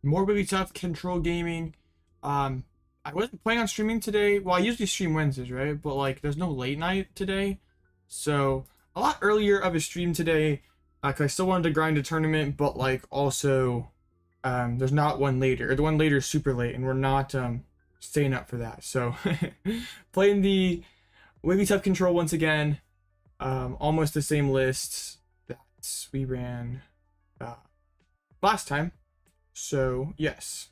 more Wigglytuff control gaming. I wasn't planning on streaming today. Well, I usually stream Wednesdays, right? But like, there's no late night today, so a lot earlier of a stream today. Cause I still wanted to grind a tournament, but like also, there's not one later. Or the one later is super late, and we're not staying up for that. So playing the Wigglytuff control once again. Almost the same list that we ran last time. So yes,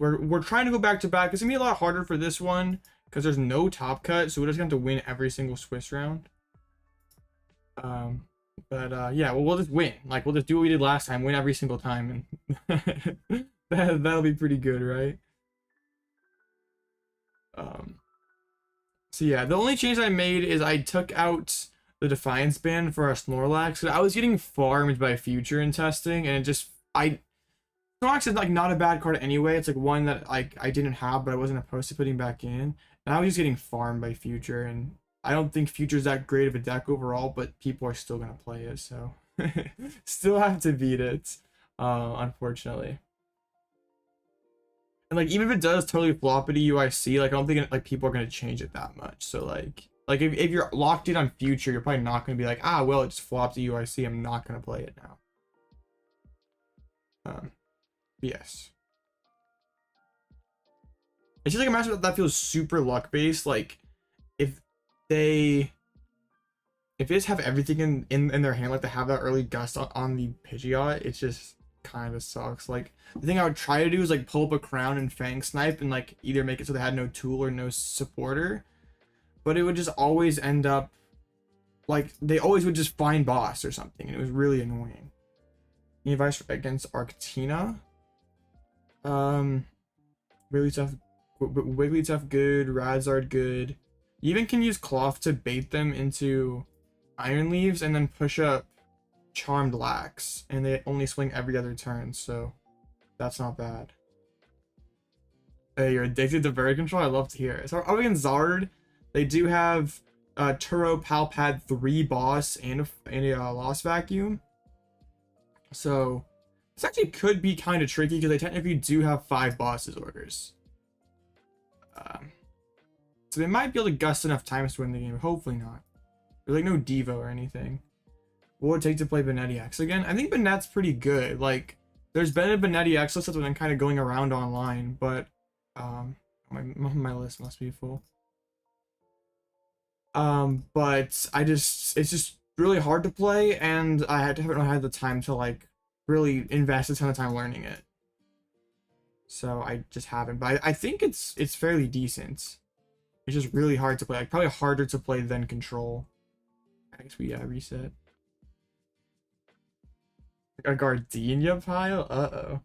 we're trying to go back to back. It's gonna be a lot harder for this one because there's no top cut, so we're just gonna have to win every single Swiss round. Yeah, well, we'll just win. Like, we'll just do what we did last time, win every single time, and that'll be pretty good, right? So yeah, the only change I made is I took out the Defiance band for our Snorlax. I was getting farmed by Future in testing, and it just Snorlax is like not a bad card anyway. It's like one that like I didn't have, but I wasn't opposed to putting back in. And I was just getting farmed by Future, and I don't think Future's that great of a deck overall, but people are still gonna play it, so still have to beat it, unfortunately. And like, even if it does totally flop at UIC, like I don't think like people are gonna change it that much. So like if you're locked in on Future, you're probably not gonna be like, ah, well, it just flopped at UIC, I'm not gonna play it now. Yes. It's just like a matchup that feels super luck based. Like if they just have everything in their hand, like they have that early gust on the Pidgeot, it just kind of sucks. Like the thing I would try to do is like pull up a Crown and Fang Snipe and like either make it so they had no tool or no supporter, but it would just always end up like they always would just find boss or something, and it was really annoying. Any advice against Arctina? Wigglytuff good, Radzard good. You even can use Klawf to bait them into Iron Leaves and then push up Charmed Lax, and they only swing every other turn, so that's not bad. Hey, you're addicted to bird control? I love to hear it. So are we against Zard? They do have Turo, Pal Pad 3 boss and a Lost Vacuum. So this actually could be kind of tricky because they technically do have 5 bosses orders. So they might be able to gust enough times to win the game. Hopefully not. There's like no Devo or anything. What would it take to play Benetti X again? I think Benet's pretty good. Like, there's been a Benetti X list that's been kind of going around online, but my list must be full. But it's just really hard to play, and I haven't really had the time to like really invest a ton of time learning it. So I just haven't. But I think it's fairly decent. It's just really hard to play. Like, probably harder to play than Control. I guess we reset. A Gardenia pile? Uh-oh.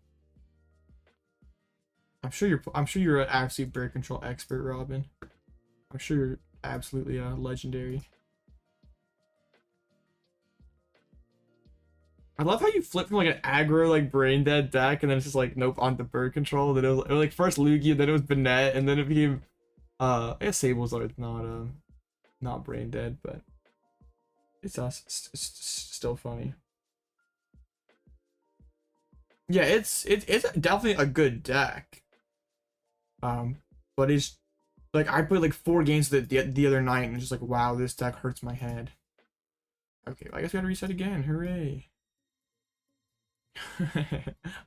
I'm sure you're an absolute bird control expert, Robin. I'm sure you're absolutely legendary. I love how you flip from like an aggro like brain dead deck, and then it's just like nope on the bird control. Then it was like first Lugia, then it was Banette, and then it became I guess Sable's are not brain dead, but it's still funny. Yeah, it's definitely a good deck. But it's like I played like 4 games the other night, and just like, wow, this deck hurts my head. Okay, well, I guess we gotta reset again. Hooray!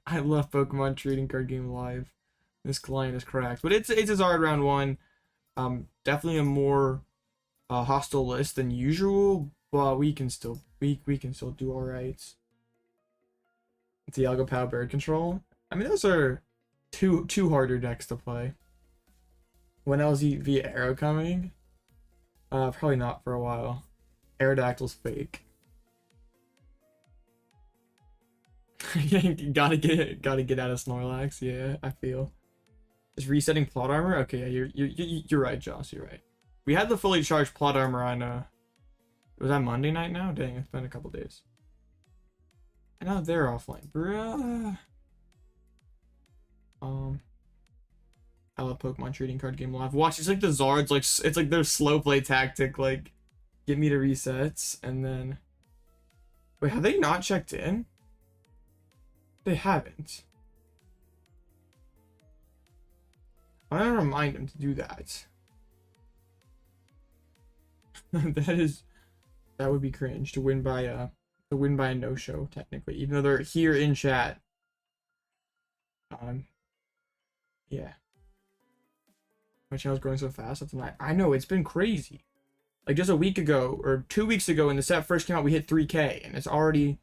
I love Pokemon trading card game live. This client is cracked, but it's a Zard round 1. Definitely a more hostile list than usual, but we can still do all right. Dialga PAL bird control. I mean, those are two harder decks to play. When LZ Arrow coming? Probably not for a while. Aerodactyl's fake. gotta get out of Snorlax. Yeah, I feel. Is resetting plot armor? Okay, yeah, you're right, Joss. You're right. We had the fully charged plot armor on was that Monday night now? Dang, it's been a couple days. And now they're offline, bruh. I love Pokemon trading card game live. Watch, it's like the Zards, like it's like their slow play tactic, like get me to resets and then wait, have they not checked in? They haven't. I'm gonna remind him to do that. That would be cringe to win by a no-show, technically, even though they're here in chat. Yeah. My channel's growing so fast. That's not, I know, it's been crazy. Like just a week ago or 2 weeks ago when the set first came out, we hit 3K and it's already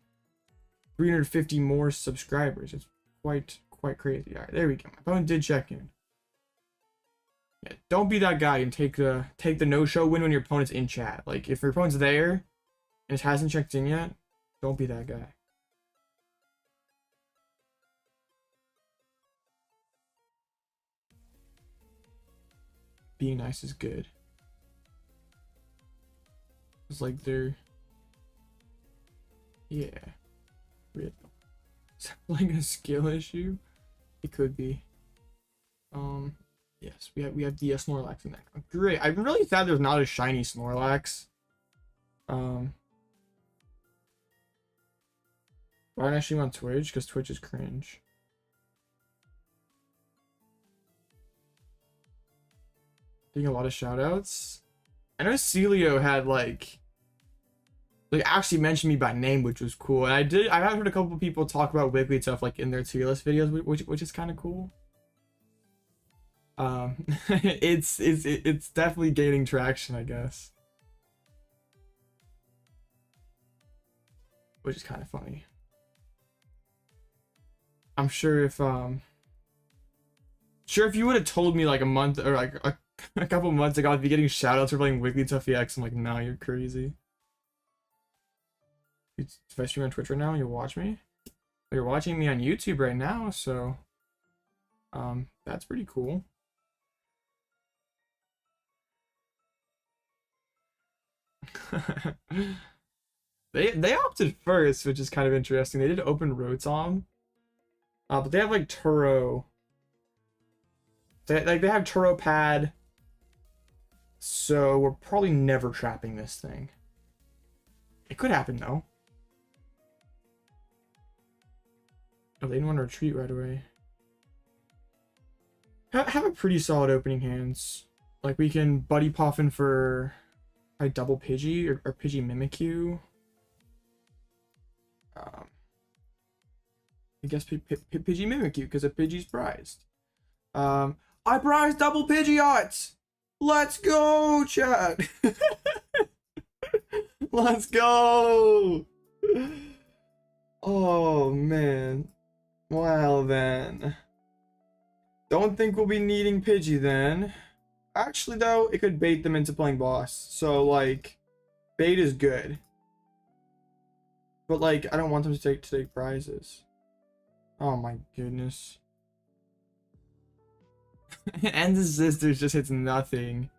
350 more subscribers. It's quite crazy. All right, there we go. My phone did check in. Yeah, don't be that guy and take the no-show win when your opponent's in chat. Like if your opponent's there and it hasn't checked in yet, don't be that guy. Being nice is good. It's like they're, yeah, real. Is that like a skill issue? It could be. Yes, we have the Snorlax in that. Great. I'm really sad there's not a shiny Snorlax. Why don't I stream on Twitch? Because Twitch is cringe. Getting a lot of shoutouts. I know Celio had like actually mentioned me by name, which was cool. And I have heard a couple people talk about Wigglytuff like in their tier list videos, which is kind of cool. It's definitely gaining traction, I guess. Which is kind of funny. I'm sure if you would have told me like a month or like a couple months ago I'd be getting shoutouts for playing Wigglytuff EX, I'm like, nah, you're crazy. If I stream on Twitch right now, you'll watch me. You're watching me on YouTube right now, so that's pretty cool. They opted first, which is kind of interesting. They did open Rotom, but they have like Turo. They have Turo Pad, so we're probably never trapping this thing. It could happen though. Oh, they didn't want to retreat right away. Have a pretty solid opening hands. Like we can Buddy Poffin for a double Pidgey or Pidgey Mimikyu. I guess Pidgey Mimikyu because a Pidgey's prized. I prized double Pidgeot. Let's go, chat. Let's go. Oh man. Well then. Don't think we'll be needing Pidgey then. Actually though, it could bait them into playing boss. So like, bait is good. But like, I don't want them to take prizes. Oh my goodness. And his sisters just hits nothing.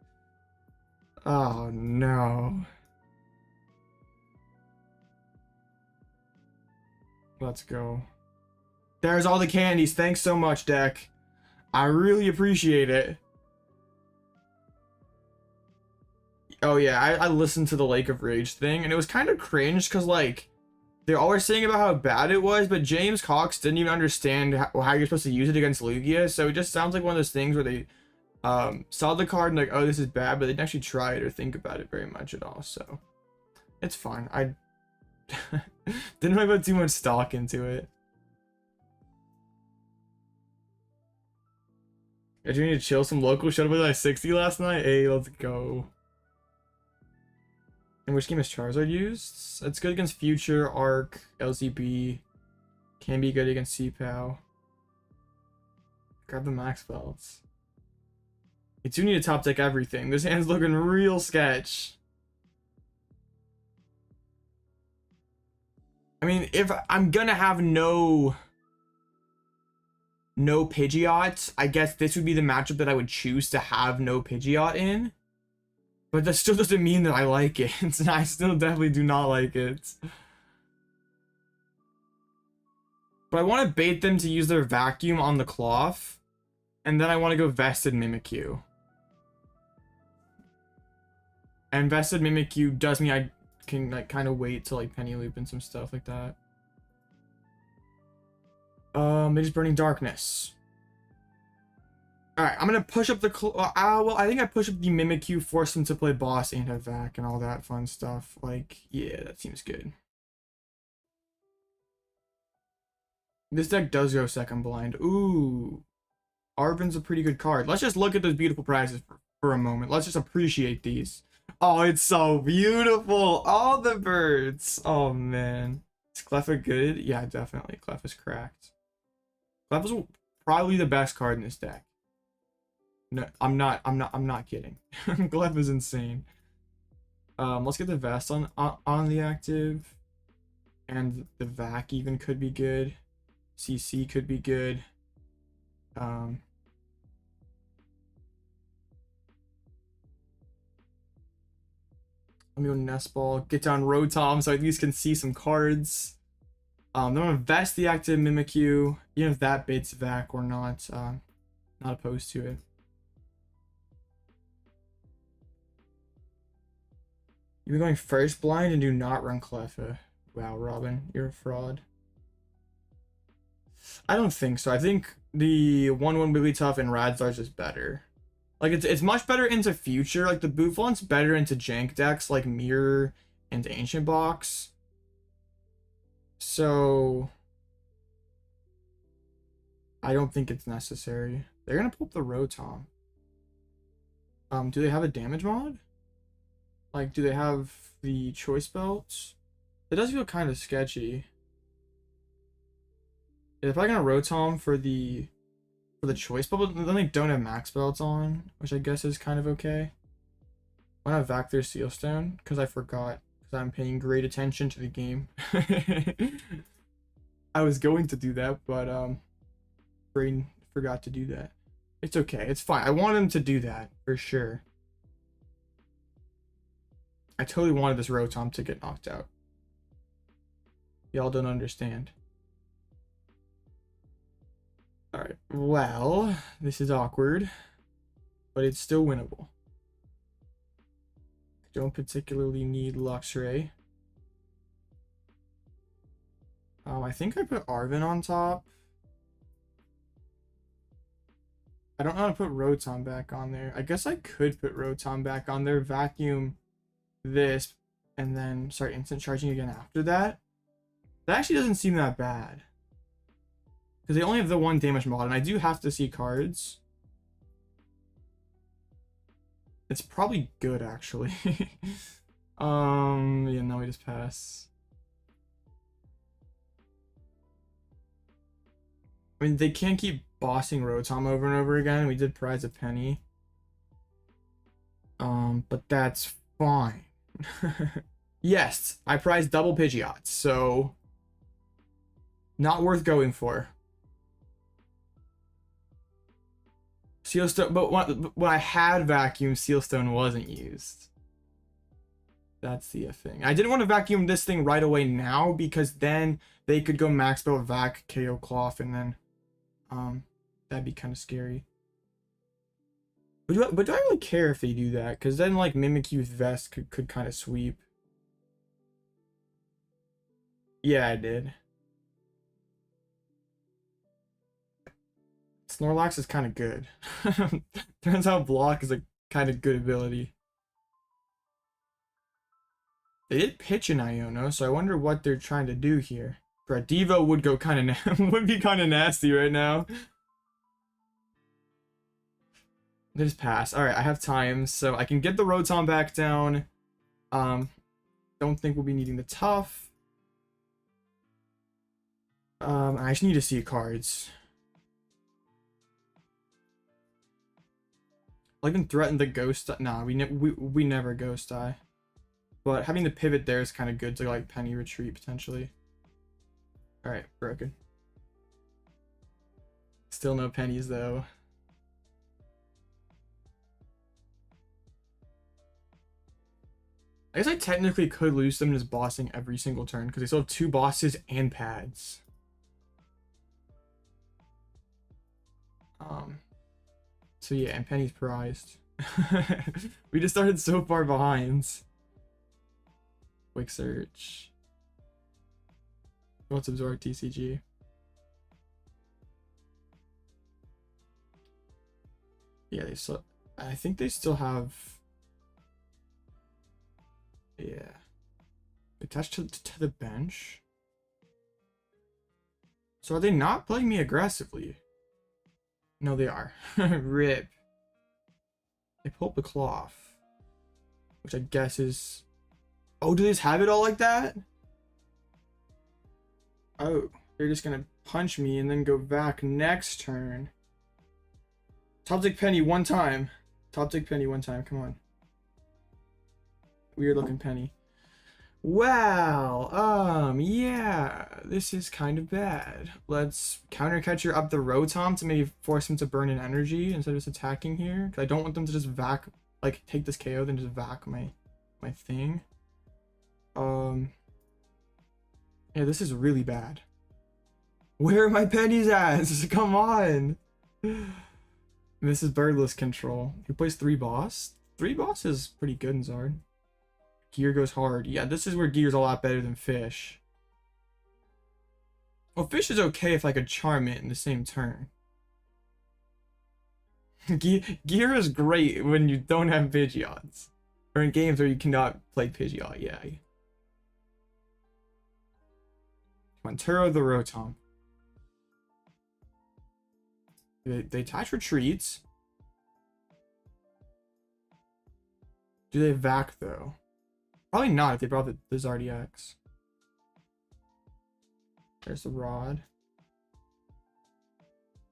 Oh no. Let's go. There's all the candies. Thanks so much, deck. I really appreciate it. Oh yeah, I listened to the Lake of Rage thing, and it was kind of cringe because like they're always saying about how bad it was, but James Cox didn't even understand how you're supposed to use it against Lugia, so it just sounds like one of those things where they saw the card and like, oh, this is bad, but they didn't actually try it or think about it very much at all, so it's fine. I didn't really put too much stock into it. Did you need to chill some local? Shut up with like 60 last night? Hey, let's go. And which game is Charizard used? It's good against Future, Arc, LZB. Can be good against CPAL. Grab the max belts. You do need to top deck everything. This hand's looking real sketch. I mean, if I'm gonna have no Pidgeot, I guess this would be the matchup that I would choose to have no Pidgeot in. But that still doesn't mean that I like it. I still definitely do not like it. But I want to bait them to use their vacuum on the Klawf. And then I want to go Vested Mimikyu. And Vested Mimikyu does mean I can like kind of wait till like Penny Loop and some stuff like that. It is Burning Darkness. Alright, I'm gonna push up the... well, I think I push up the Mimikyu, force him to play boss and have vac and all that fun stuff. Like, yeah, that seems good. This deck does go second blind. Ooh. Arven's a pretty good card. Let's just look at those beautiful prizes for a moment. Let's just appreciate these. Oh, it's so beautiful. All the birds. Oh, man. Is Cleffa good? Yeah, definitely. Cleffa's cracked. Cleffa's probably the best card in this deck. No, I'm not kidding. Cleffa's insane. Let's get the vest on the active. And the vac even could be good. CC could be good. Let me go Nest Ball, get down Rotom so I at least can see some cards. Then I'm gonna vest the active Mimikyu, even if that baits vac or not. Not opposed to it. You're going first blind and do not run Cleffa. Wow, Robin, you're a fraud. I don't think so. I think the 1/1 Wigglytuff and Radzar's is better. Like, it's much better into future. Like, the Buffon's better into jank decks like Mirror and Ancient Box. So I don't think it's necessary. They're gonna pull up the Rotom. Do they have a damage mod? Like, do they have the choice belts? It does feel kind of sketchy. They're probably gonna Rotom for the choice belt, but then they don't have max belts on, which I guess is kind of okay. Why not vac their Sealstone? Because I forgot. Because I'm paying great attention to the game. I was going to do that, but brain forgot to do that. It's okay. It's fine. I wanted him to do that for sure. I totally wanted this Rotom to get knocked out. Y'all don't understand. Alright, well, this is awkward, but it's still winnable. I don't particularly need Luxray. I think I put Arven on top. I don't know how to put Rotom back on there. I guess I could put Rotom back on there, vacuum this, and then start instant charging again after that. That actually doesn't seem that bad. Because they only have the one damage mod, and I do have to see cards. It's probably good, actually. Yeah, no, we just pass. I mean, they can't keep bossing Rotom over and over again. We did prize a penny. But that's fine. Yes, I prized double Pidgeot, so not worth going for. Sealstone, but when I had vacuum, Sealstone wasn't used. That's the thing. I didn't want to vacuum this thing right away now because then they could go max belt vac KO Klawf, and then that'd be kind of scary. But do I really care if they do that? Because then like Mimikyu's vest could kind of sweep. Yeah, I did. Snorlax is kind of good. Turns out block is a kind of good ability. They did pitch an Iono, so I wonder what they're trying to do here. Devo would go kind of would be kind of nasty right now. They just pass. All right, I have time, so I can get the Rotom back down. Don't think we'll be needing the tough. I just need to see cards. I'll even threaten the ghost. Nah, we never ghost die. But having the pivot there is kind of good to like penny retreat potentially. All right, broken. Still no pennies though. I guess I technically could lose them just bossing every single turn because they still have 2 bosses and pads. So yeah, and Penny's prized. We just started so far behind. Quick search. Let's absorb TCG. Yeah, they still. I think they still have. Yeah. Attached to the bench. So are they not playing me aggressively? No, they are. Rip. They pull up the Klawf, which I guess is. Oh, do they just have it all like that? Oh, they're just gonna punch me and then go back next turn. Top deck Penny one time. Top deck Penny one time. Come on. Weird looking Penny. Wow. Yeah. This is kind of bad. Let's counter catcher up the Rotom to maybe force him to burn an energy instead of just attacking here. Because I don't want them to just vac, like take this KO then just vac my thing. Yeah, this is really bad. Where are my pennies at? Come on. This is birdless control. Who plays 3 boss? 3 boss is pretty good in Zard. Gear goes hard. Yeah, this is where Gear's a lot better than Fish. Well, Fish is okay if I could charm it in the same turn. Gear is great when you don't have Pidgeots. Or in games where you cannot play Pidgeot, yeah. Come on, Turo the Rotom. They attach retreats. Do they vac though? Probably not if they brought the Zardiax. There's the Rod.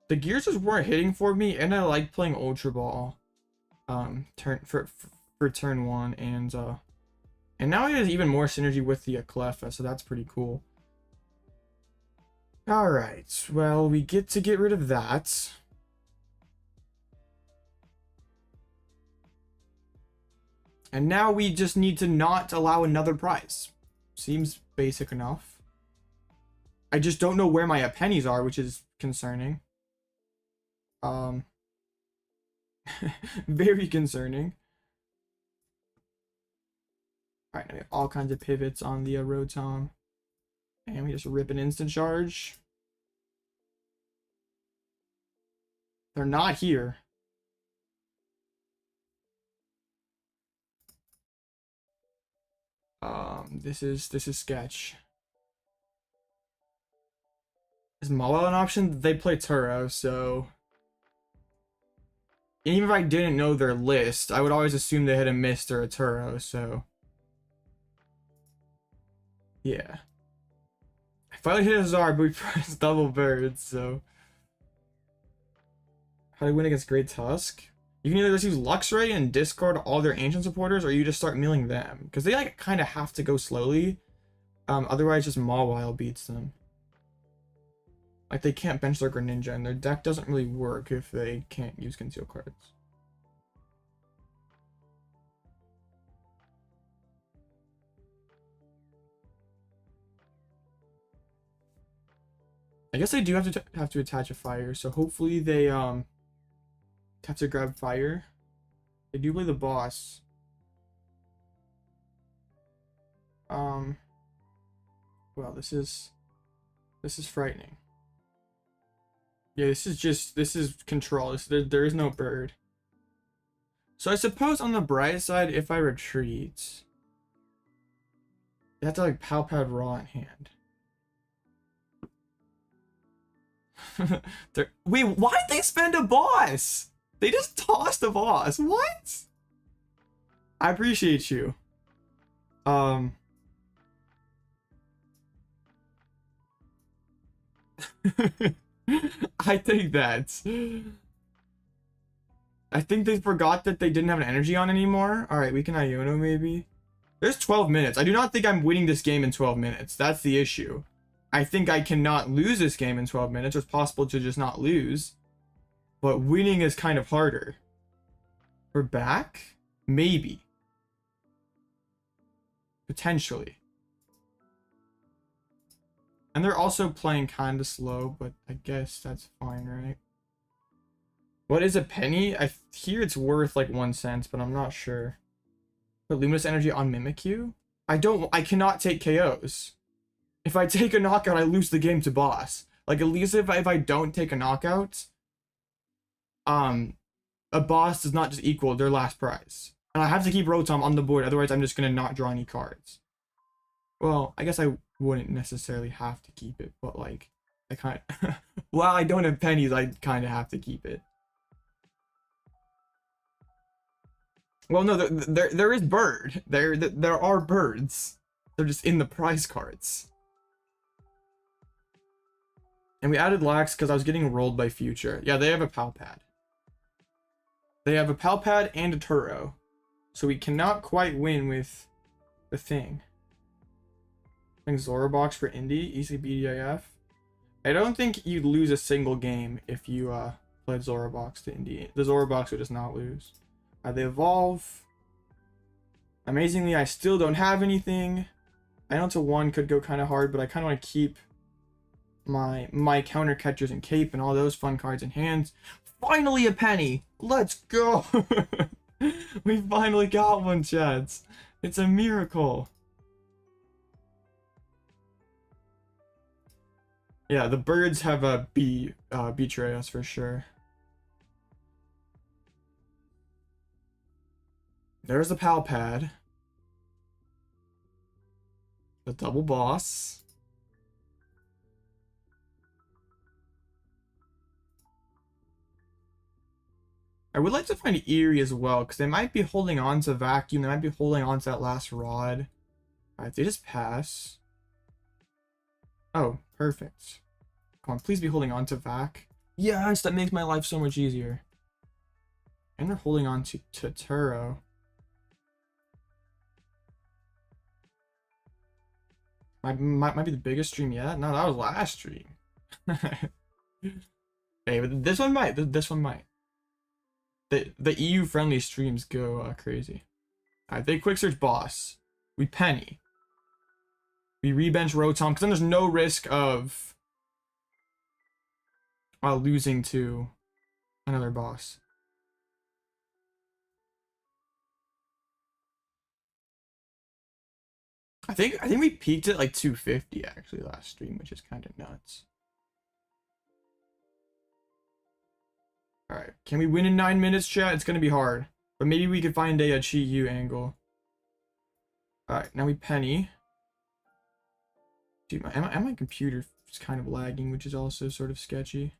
The gears just weren't hitting for me, and I like playing Ultra Ball. For turn 1, and now it has even more synergy with the Cleffa, so that's pretty cool. All right, well, we get to get rid of that. And now we just need to not allow another prize. Seems basic enough. I just don't know where my pennies are, which is concerning. Very concerning. All right, now we have all kinds of pivots on the Rotom. And we just rip an instant charge. They're not here. This is sketch. Is Mawile an option? They play Turo, so even if I didn't know their list, I would always assume they had a Mist or a Turo, so yeah. I finally hit a Zard, but we pressed double birds, so how do we win against Great Tusk? You can either just use Luxray and discard all their ancient supporters, or you just start milling them. Because they like kind of have to go slowly. Otherwise just Mawile beats them. Like they can't bench their Greninja, and their deck doesn't really work if they can't use conceal cards. I guess they do have to attach a fire, so hopefully they have to grab fire. They do play the boss. Well, this is frightening. Yeah, this is control. There is no bird. So I suppose on the bright side, if I retreat, you have to like Pal Pad Raw in hand. Wait, why'd they spend a boss? They just tossed a boss. What? I appreciate you. I think that. I think they forgot that they didn't have an energy on anymore. Alright, we can Iono maybe. There's 12 minutes. I do not think I'm winning this game in 12 minutes. That's the issue. I think I cannot lose this game in 12 minutes. It's possible to just not lose. But winning is kind of harder. We're back? Maybe. Potentially. And they're also playing kind of slow, but I guess that's fine, right? What is a penny? I hear it's worth like 1 cent, but I'm not sure. Put Luminous Energy on Mimikyu? I cannot take KOs. If I take a knockout, I lose the game to boss. Like, at least if I don't take a knockout, a boss does not just equal their last prize. And I have to keep Rotom on the board, otherwise I'm just gonna not draw any cards. Well, I guess I wouldn't necessarily have to keep it, but like, I kind of, while I don't have pennies, I kind of have to keep it. Well, no, there is bird. There are birds. They're just in the prize cards. And we added Lax because I was getting rolled by Future. Yeah, they have a Pal Pad. They have a Pal Pad and a Turo. So we cannot quite win with the thing. I think Zorobox for Indy, easy BDIF. I don't think you'd lose a single game if you played Zorobox to Indy. The Zorobox would just not lose. They evolve. Amazingly, I still don't have anything. I know to 1 could go kind of hard, but I kind of want to keep my counter catchers and cape and all those fun cards in hand. Finally a penny. Let's go. We finally got one, chads. It's a miracle. Yeah, the birds have a betray us for sure. There's the Pal Pad. The double boss. I would like to find Eri as well, because they might be holding on to Vacuum. They might be holding on to that last rod. Alright, they just pass. Oh, perfect. Come on, please be holding on to Vac. Yes, that makes my life so much easier. And they're holding on to Turo. Might be the biggest stream yet. No, that was last stream. Hey, but this one might. This one might. The EU friendly streams go crazy. Alright, they quick search boss. We penny. We rebench Rotom because then there's no risk of losing to another boss. I think we peaked at like 250 actually last stream, which is kind of nuts. Alright, can we win in 9 minutes, chat? It's gonna be hard. But maybe we could find a Chi Yu angle. Alright, now we penny. Dude, my computer is kind of lagging, which is also sort of sketchy.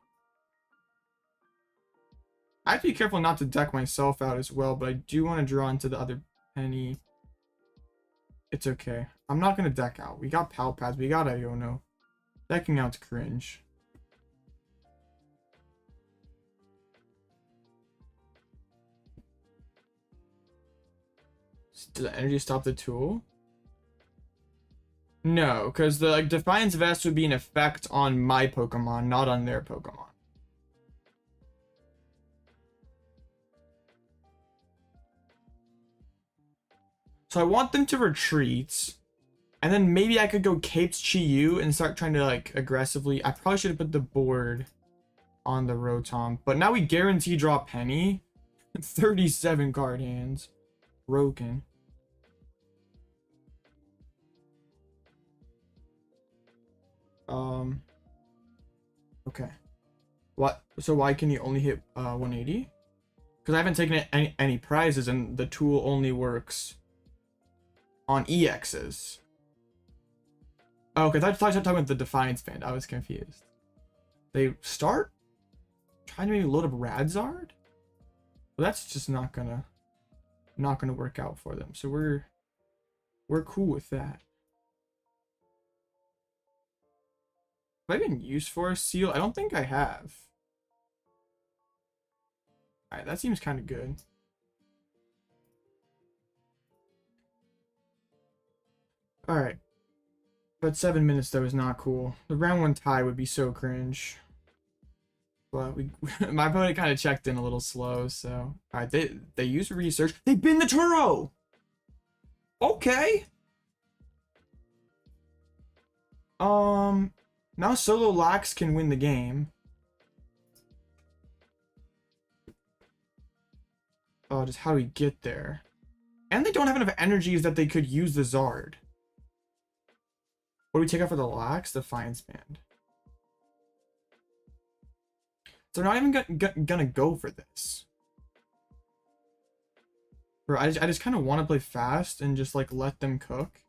I have to be careful not to deck myself out as well, but I do want to draw into the other penny. It's okay. I'm not gonna deck out. We got Pal Pads, we got Iono. Decking out's cringe. Does the energy stop the tool? No, because the Defiance Vest would be an effect on my Pokemon, not on their Pokemon. So I want them to retreat. And then maybe I could go Capes Chi Yu and start trying to aggressively. I probably should have put the board on the Rotom. But now we guarantee draw penny. 37 card hands. Broken. Okay. What? So why can you only hit 180? Because I haven't taken any prizes and the tool only works on EXs. Oh, okay, I thought you were talking about the Defiance band. I was confused. They start trying to maybe load up Radzard? Well, that's just not gonna work out for them. So we're cool with that. Have I been used for a seal? I don't think I have. Alright, that seems kind of good. Alright. But 7 minutes though is not cool. The round 1 tie would be so cringe. But my opponent kind of checked in a little slow, so alright, they use research. They bin the Turo! Okay. Now Solo Lax can win the game. Oh, just how do we get there? And they don't have enough energies that they could use the Zard. What do we take out for the Lax? Defiance Band. So they're not even gonna go for this. Bro, I just kind of want to play fast and just like let them cook.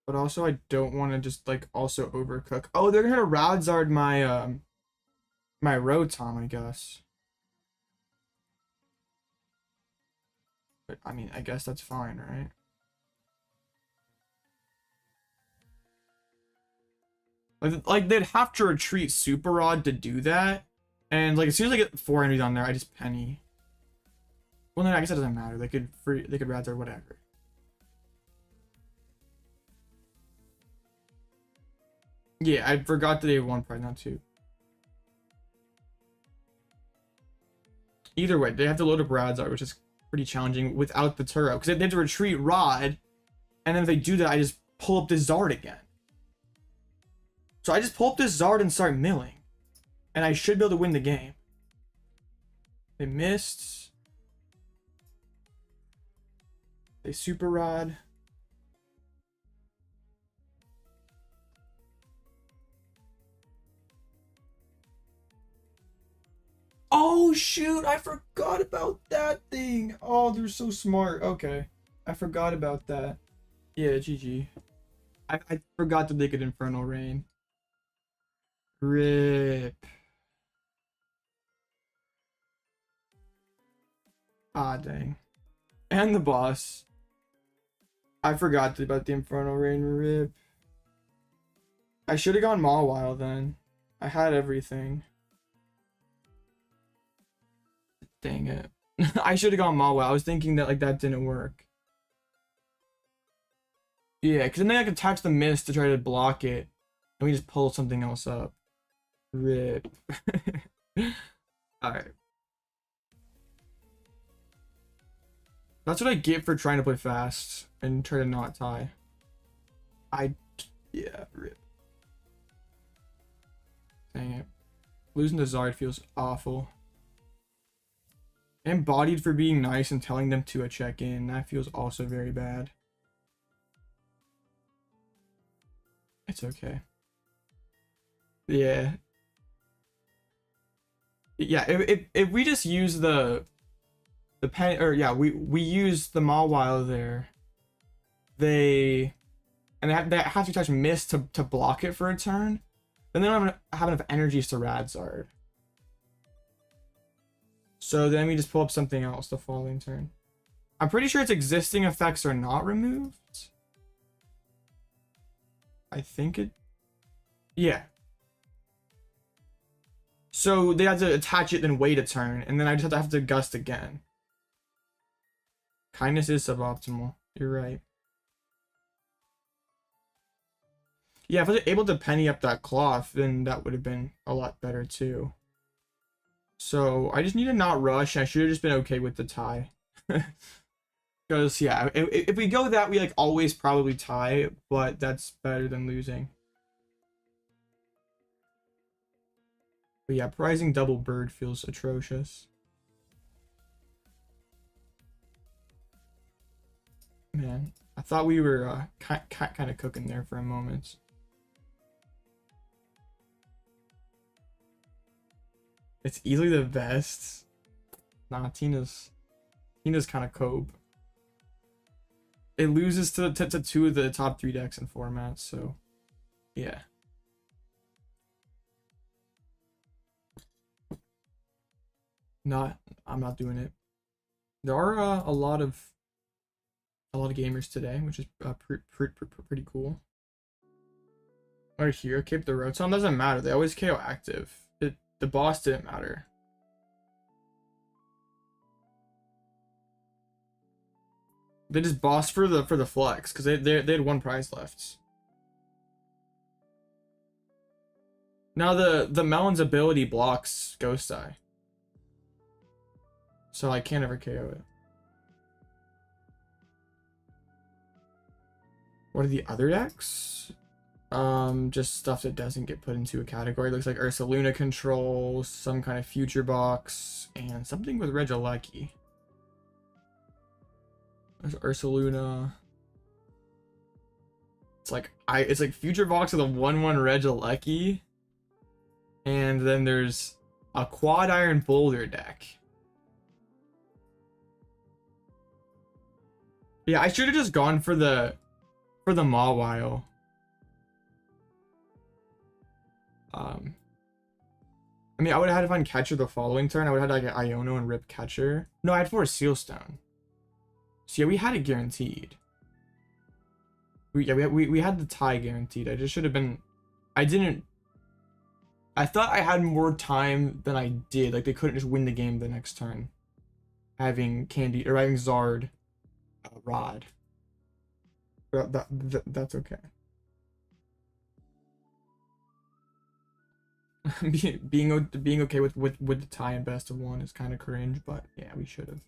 But also I don't want to just like also overcook. Oh, they're gonna Radzard my my Rotom, I guess. But I mean, I guess that's fine, right? Like they'd have to retreat Super Rod to do that. And like as soon as I get 4 enemies on there, I just penny. Well, no, I guess it doesn't matter. They could Radzard whatever. Yeah, I forgot that they have 1 prize, not 2. Either way, they have to load up Radzard, which is pretty challenging without the Turo. Because they have to retreat Rod, and then if they do that, I just pull up this Zard again. So I just pull up this Zard and start milling. And I should be able to win the game. They missed. They Super Rod. Oh shoot, I forgot about that thing. Oh, they're so smart. Okay. I forgot about that. Yeah, GG. I forgot that they could Infernal Rain. RIP. Ah, dang. And the boss. I forgot about the Infernal Rain. RIP. I should have gone Mawile then. I had everything. Dang it. I should have gone Mawile. I was thinking that like that didn't work. Yeah, because then I could attach the Mist to try to block it. And we just pull something else up. RIP. Alright. That's what I get for trying to play fast and try to not tie. Yeah, RIP. Dang it. Losing to Zard feels awful. And bodied for being nice and telling them to check in. That feels also very bad. It's okay. Yeah. Yeah, if we just use the pen, or yeah, we use the Mawile there. They have to touch Mist to block it for a turn. Then they don't have enough energies to Radzard. So then we just pull up something else the following turn. I'm pretty sure its existing effects are not removed. I think it... Yeah. So they have to attach it, then wait a turn, and then I just have to gust again. Kindness is suboptimal. You're right. Yeah, if I was able to penny up that Klawf, then that would have been a lot better too. So I just need to not rush. I should have just been okay with the tie. Because yeah, if we go that, we like always probably tie, but that's better than losing. But yeah, prizing double bird feels atrocious. Man, I thought we were kind of cooking there for a moment. It's easily the best. Nah, Tina's kind of cope. It loses to 2 of the top 3 decks in formats, so yeah. I'm not doing it. There are a lot of gamers today, which is pretty cool. Right here, keep the Rotom doesn't matter. They always KO active. The boss didn't matter. They just bossed for the flex because they had 1 prize left. Now the Melon's ability blocks Ghost Eye, so I can't ever KO it. What are the other decks? Just stuff that doesn't get put into a category. Looks like Ursaluna control, some kind of future box, and something with Regieleki. There's Ursaluna. It's like future box with a 1/1 Regieleki, and then there's a Quad Iron Boulder deck. Yeah, I should have just gone for the Mawile. I mean, I would have had to find catcher the following turn. I would have had like an Iono and rip catcher. No, I had for a Sealstone. So yeah, we had it guaranteed. We had the tie guaranteed. I just should have been. I thought I had more time than I did. Like they couldn't just win the game the next turn. Having Candy or having Zard, Rod. That's okay. being okay with the tie and best of one is kind of cringe, but yeah, we should have.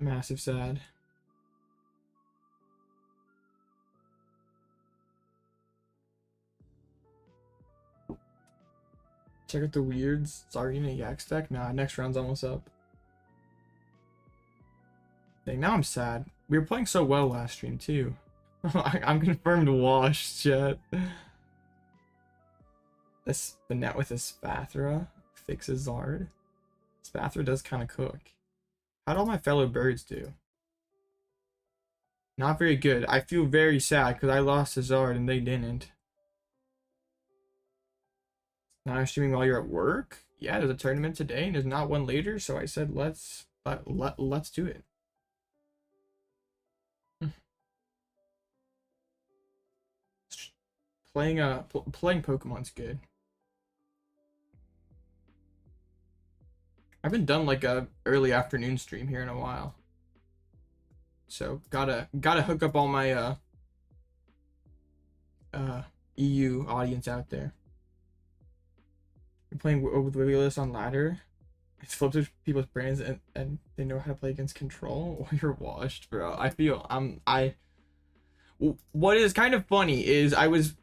Massive sad. Check out the weirds. Sorry, in a yak stack. Nah, next round's almost up. Dang, now I'm sad. We were playing so well last stream too. I'm confirmed washed, chat. This the net with a Spathra fixes Zard. Spathra does kind of cook. How'd all my fellow birds do? Not very good. I feel very sad because I lost to Zard and they didn't. Now I'm streaming while you're at work. Yeah, there's a tournament today and there's not one later, so I said let's do it. Playing Pokemon's good. I haven't done like a early afternoon stream here in a while, so gotta hook up all my EU audience out there. We're playing with Wigglytuff on ladder. It's flipped with people's brains and they know how to play against control. You're washed, bro. I feel what is kind of funny is I was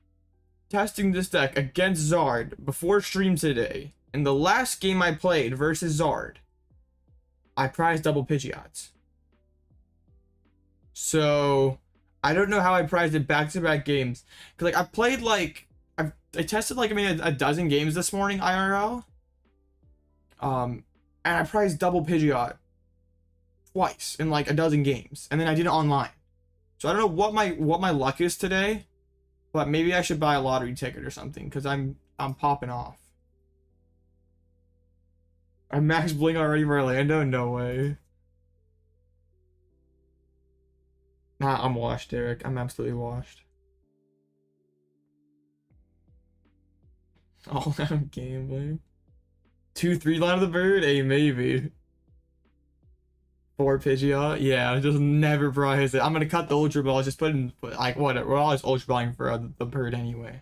testing this deck against Zard before stream today. In the last game I played versus Zard, I prized double Pidgeots. So I don't know how I prized it back-to-back games. Cause like I played like I tested like a dozen games this morning IRL. And I prized double Pidgeot twice in like a dozen games, and then I did it online. So I don't know what my luck is today. But maybe I should buy a lottery ticket or something, because I'm popping off. I'm max bling already for Orlando? No way. Nah, I'm washed, Derek. I'm absolutely washed. All out gambling. 2-3 line of the bird? Hey, maybe. 4 Pidgeot? Yeah, just never prize it. I'm gonna cut the Ultra Ball, just put in, like, whatever. We're always Ultra Balling for the bird anyway.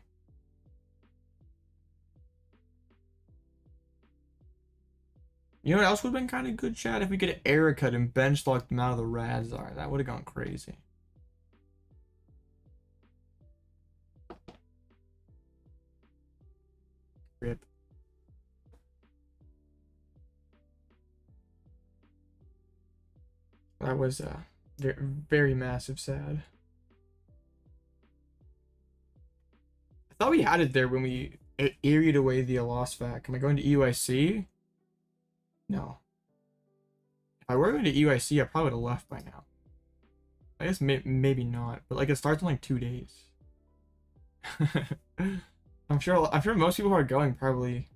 You know what else would have been kind of good, chat? If we could Eri cut and bench lock them out of the Razar. That would have gone crazy. Rip. That was very, very massive sad. I thought we had it there when we Eried away the Lost Vac. Am I going to EUIC? No. If I were going to EUIC, I probably would have left by now. I guess maybe not, but like it starts in like 2 days. I'm sure most people who are going probably,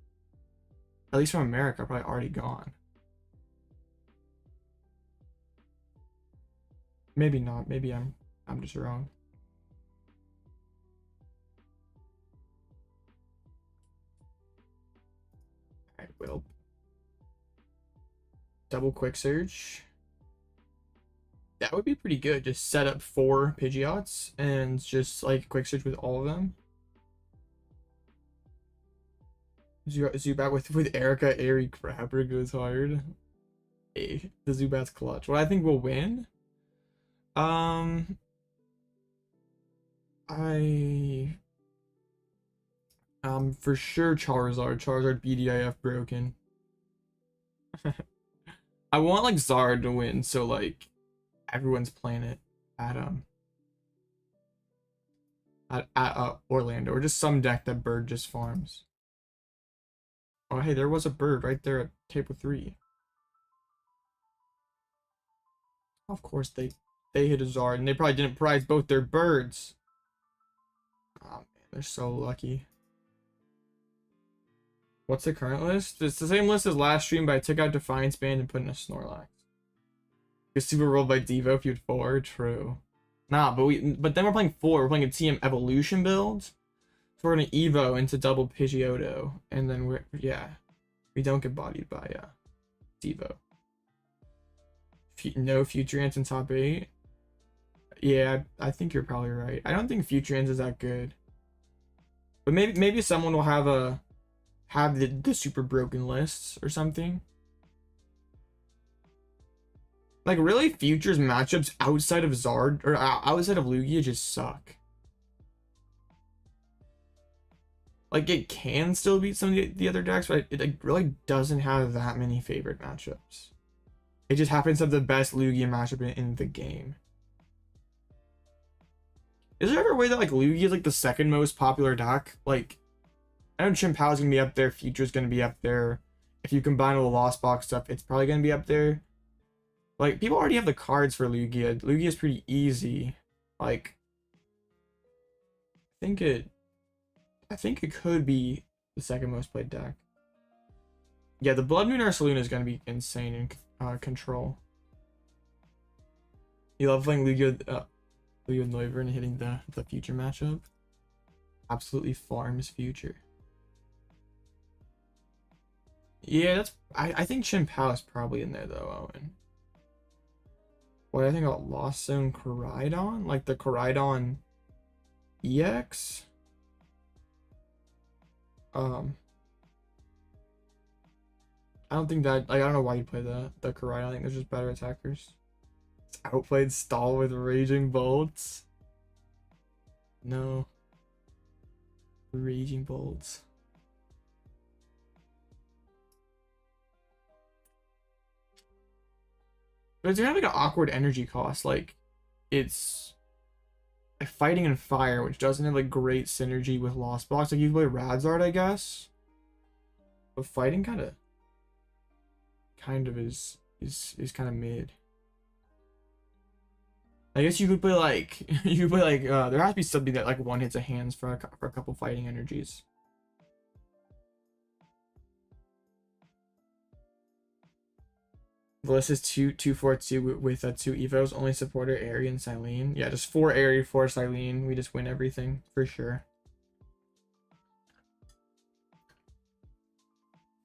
at least from America, are probably already gone. Maybe not. Maybe I'm just wrong. Alright, well. Double quick search. That would be pretty good. Just set up 4 Pidgeots and just like quick search with all of them. Zubat with Erica, Eri Crabber goes hard. Hey, the Zubat's clutch. What I think will win? For sure Charizard BDIF broken. I want like Zard to win, so like everyone's playing it at at Orlando, or just some deck that Bird just farms. Oh, hey, there was a Bird right there at table 3. Of course, they hit a Zard, and they probably didn't prize both their birds. Oh man, they're so lucky. What's the current list? It's the same list as last stream, but I took out Defiance Band and put in a Snorlax. Because Super rolled by Devo if you had 4. True. Nah, but then we're playing 4. We're playing a TM Evolution build. So we're gonna Evo into double Pidgeotto, and then we don't get bodied by Devo. No Future Ants in top 8. Yeah, I think you're probably right. I don't think Future Ants is that good. But maybe someone will have the super broken lists or something. Like, really, Future's matchups outside of Zard or outside of Lugia just suck. Like, it can still beat some of the other decks, but it like, really doesn't have that many favorite matchups. It just happens to have the best Lugia matchup in the game. Is there ever a way that like Lugia is like the second most popular deck? Like, I know Chimpow's gonna be up there, Future's gonna be up there. If you combine all the Lost Box stuff, it's probably gonna be up there. Like, people already have the cards for Lugia. Lugia is pretty easy. Like, I think it could be the second most played deck. Yeah, the Blood Moon Ursaluna is gonna be insane in control. You love playing Lugia Noivern and hitting the Future matchup. Absolutely farms Future. Yeah, I think Chimpao is probably in there though, Owen. What do I think about Lost Zone Koraidon? Like the Koraidon EX? I don't think that, like, I don't know why you play the Koraidon. I think there's just better attackers. It's outplayed Stall with Raging Bolts. No. Raging Bolts. But it's gonna have like an awkward energy cost. Like, it's like fighting and fire, which doesn't have like great synergy with Lost Box. Like, you can play Radzard, I guess. But fighting kind of is kind of mid. I guess you could play like there has to be something that like one hits a hands for a couple fighting energies. The list is 2-4-2 with 2 evos, only supporter Eri and Cyllene. Yeah, just 4 Eri, 4 Cyllene. We just win everything for sure.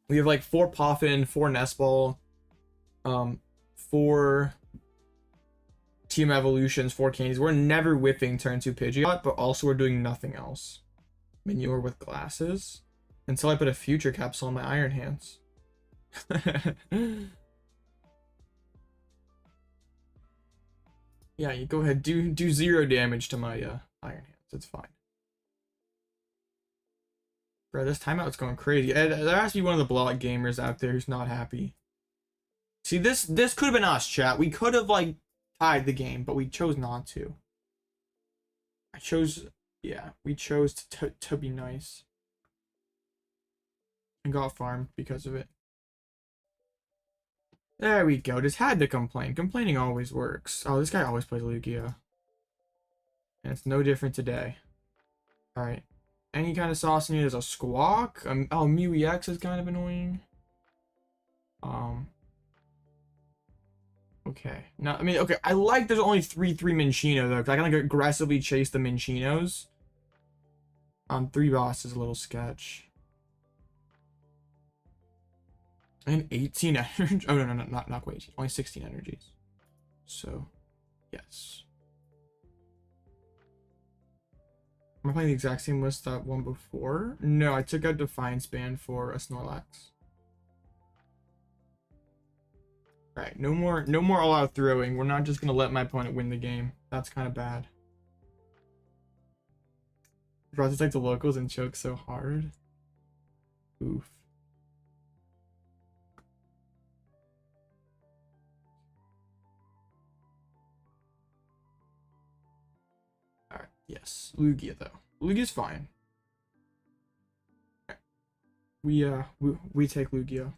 We have like 4 Poffin, 4 Nest Ball, 4 Team Evolutions, 4 Candies. We're never whipping turn 2 Pidgeot, but also we're doing nothing else. Manure with glasses until I put a Future Capsule in my Iron Hands. Yeah, you go ahead, do 0 damage to my Iron Hands. It's fine. Bro, this timeout's going crazy. There has to be one of the blowout gamers out there who's not happy. See, this could have been us, chat. We could have like tied the game, but we chose not to. We chose to be nice. And got farmed because of it. There we go. Just had to complain. Complaining always works. Oh, this guy always plays Lugia. And it's no different today. Alright. Any kind of sauce in here. There's a Squawk. Oh, Mew EX is kind of annoying. Okay. No, I mean, okay. I like there's only 3 Minccino, though. Because I can, like, aggressively chase the Mincinos. 3 boss is a little sketch. And 18 energy. Oh, no, not quite 18. Only 16 energies. So, yes. Am I playing the exact same list that one before? No, I took out Defiance Band for a Snorlax. Alright, no more all-out throwing. We're not just gonna let my opponent win the game. That's kind of bad. Brought to like the locals and choke so hard. Oof. Yes, Lugia though. Lugia's fine. We take Lugia.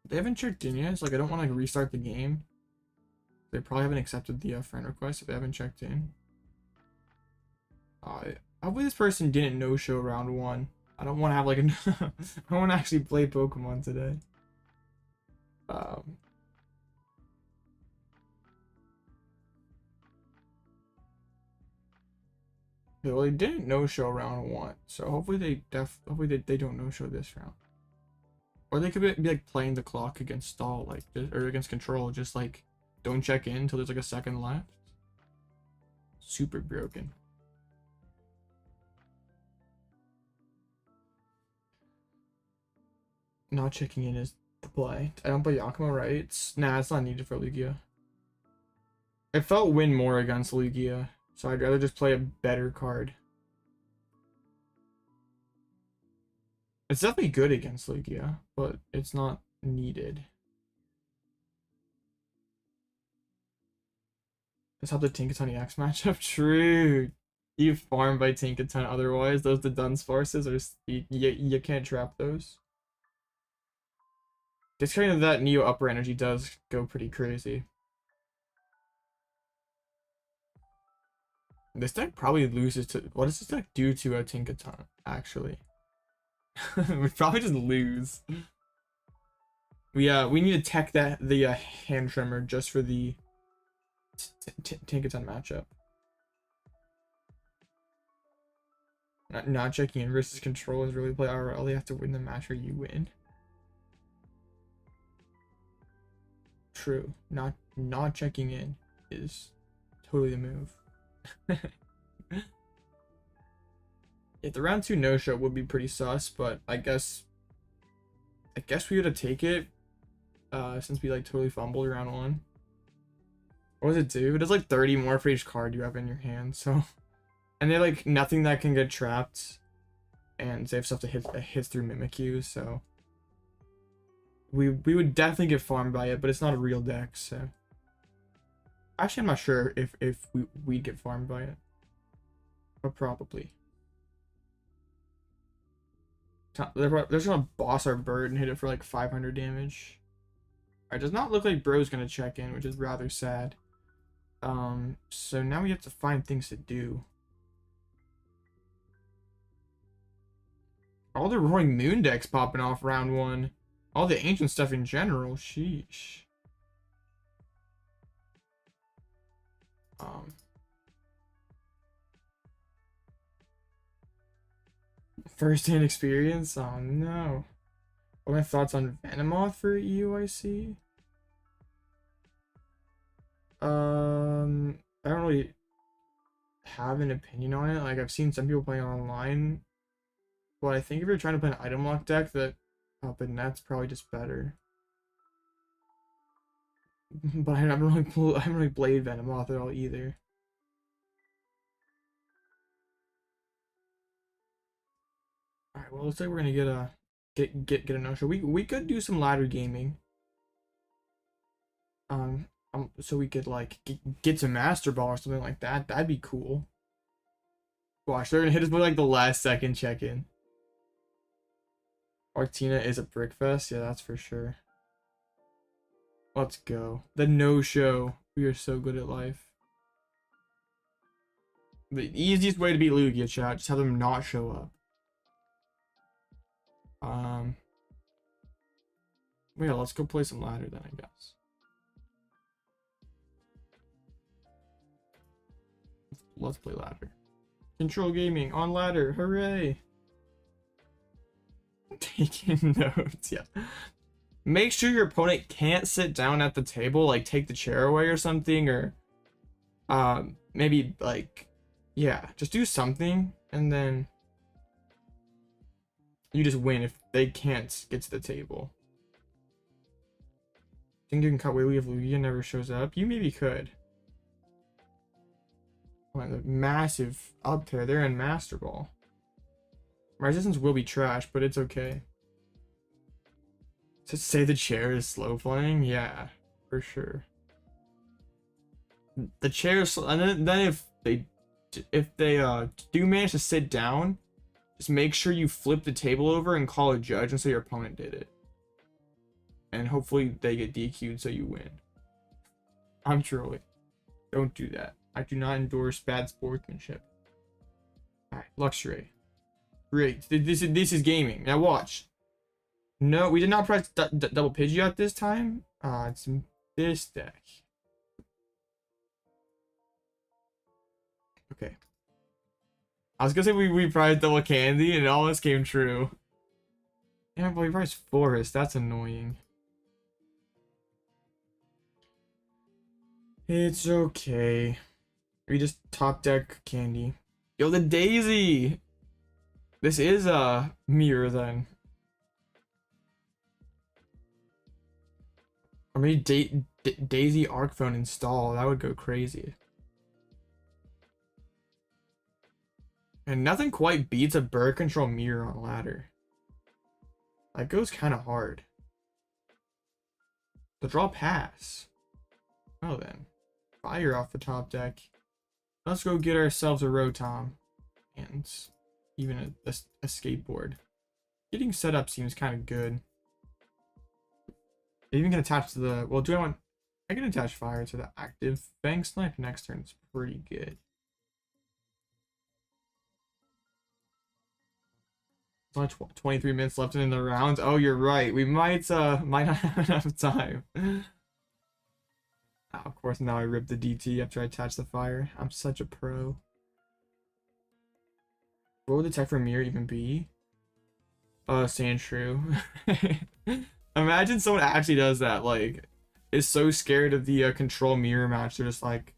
They haven't checked in yet. It's like I don't want to like, restart the game. They probably haven't accepted the friend request if they haven't checked in. Hopefully this person didn't no-show round 1. I don't want to have like a I want to actually play Pokemon today. Well, they didn't no-show round 1, so hopefully they don't no-show this round. Or they could be like playing the clock against stall, like or against control, just like don't check in until there's like a second left. Super broken. Not checking in is the play. I don't play Yakima, right? Nah, it's not needed for Lugia. I felt win more against Lugia, so I'd rather just play a better card. It's definitely good against Lugia, but it's not needed. That's how the Tinkaton EX matchup. True. You farm by Tinkaton otherwise. Those the Dunsparces are you can't trap those. Discarding that Neo upper energy does go pretty crazy. This deck probably loses to what does this deck do to a Tinkaton actually? We probably just lose. We need to tech the hand trimmer just for the Tinkaton matchup. Not checking in versus control is really play RL. They have to win the match or you win. True. Not checking in is totally the move. If the round 2 no-show would be pretty sus, but I guess we would have take it since we like totally fumbled round 1. What does it do? It does like 30 more for each card you have in your hand, so and they like nothing that can get trapped, and they have stuff to hit through Mimikyu, so we would definitely get farmed by it, but it's not a real deck, so actually I'm not sure if we'd get farmed by it, but probably. They're just gonna boss our bird and hit it for like 500 damage. Alright, does not look like bro's gonna check in, which is rather sad. So now we have to find things to do. All the Roaring Moon decks popping off round 1. All the ancient stuff in general. Sheesh. First-hand experience? Oh no. What are my thoughts on Venomoth for EUIC? I don't really have an opinion on it. Like, I've seen some people playing online, but I think if you're trying to play an item lock deck, that that's probably just better. But I haven't really played Venomoth at all either. Alright, well, looks like we're gonna get a no-show. We could do some ladder gaming. So we could like get to Master Ball or something like that. That'd be cool. Watch, they're gonna hit us with like the last second check-in. Arctina is a brickfest, yeah, that's for sure. Let's go. The no-show. We are so good at life. The easiest way to beat Lugia, chat, just have them not show up. Yeah, let's go play some ladder then, I guess. Let's play ladder. Control gaming on ladder, hooray! Taking notes, yeah. Make sure your opponent can't sit down at the table, like take the chair away or something, or maybe like, yeah, just do something, and then you just win if they can't get to the table. Think you can cut Wiggly if Lugia never shows up? You maybe could. Oh, the massive up there. They're in Master Ball. Resistance will be trash, but it's okay. To say the chair is slow playing? Yeah, for sure. the chairs, and then if they do manage to sit down, just make sure you flip the table over and call a judge and say your opponent did it. And hopefully they get DQ'd so you win. I'm trolling. Don't do that. I do not endorse bad sportsmanship. Alright, Luxray. Great. This is gaming. Now watch. No, we did not press double Pidgeot this time. It's this deck. Okay. I was gonna say we priced double candy and it almost came true. Yeah, but we priced forest. That's annoying. It's okay. We just top deck candy. Yo, the Daisy! This is a mirror then. Or maybe Daisy Arc Phone install. That would go crazy. And nothing quite beats a bird control mirror on ladder. That goes kind of hard. The draw pass. Oh then. Fire off the top deck. Let's go get ourselves a Rotom. And even a skateboard. Getting set up seems kind of good. I even can attach to the... Well, do I want... I can attach fire to the active Fang Snipe next turn. It's pretty good. There's only 23 minutes left in the rounds. Oh, you're right. We might not have enough time. Oh, of course, now I rip the DT after I attach the fire. I'm such a pro. What would the tech for mirror even be? Sandshrew. Imagine someone actually does that. Like, is so scared of the control mirror match. They're just like,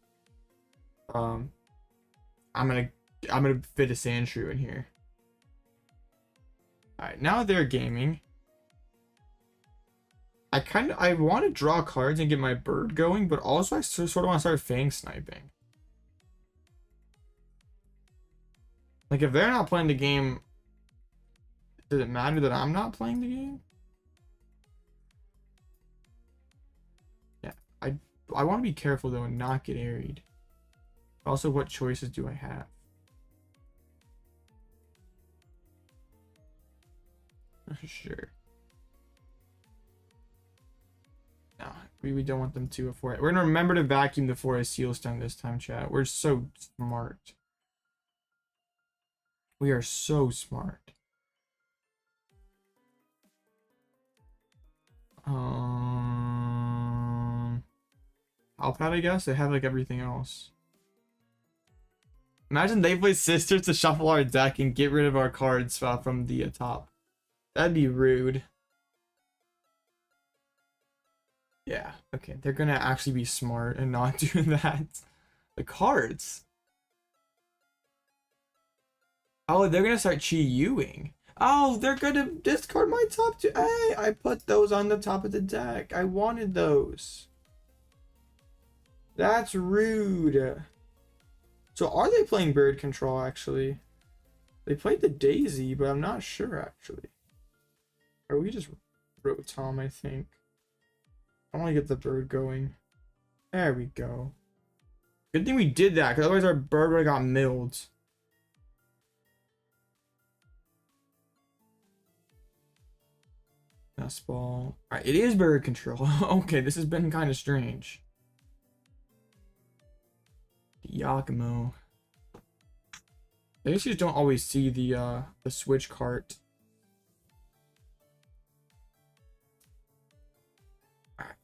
I'm gonna fit a Sandshrew in here. All right, now they're gaming. I want to draw cards and get my bird going, but also I sort of want to start Fang sniping. Like, if they're not playing the game, does it matter that I'm not playing the game? Yeah, I want to be careful though and not get airied. Also, what choices do I have? Sure. No, we don't want them to afford it. We're gonna remember to vacuum the forest seal stone this time, chat. We're so smart. We are so smart. Pal Pad, I guess. They have like everything else. Imagine they play sisters to shuffle our deck and get rid of our cards from the top. That'd be rude. Yeah, okay. They're gonna actually be smart and not do that. The cards. Oh, they're gonna start Chi-Yuing. Oh, they're gonna discard my top two. Hey, I put those on the top of the deck. I wanted those. That's rude. So are they playing bird control actually? They played the Daisy, but I'm not sure actually. Or we just Rotom, I think. I want to get the bird going. There we go. Good thing we did that, because otherwise our bird would have got milled. Nest Ball. Alright, it is bird control. Okay, this has been kind of strange. Yakimo. I guess you just don't always see the switch cart.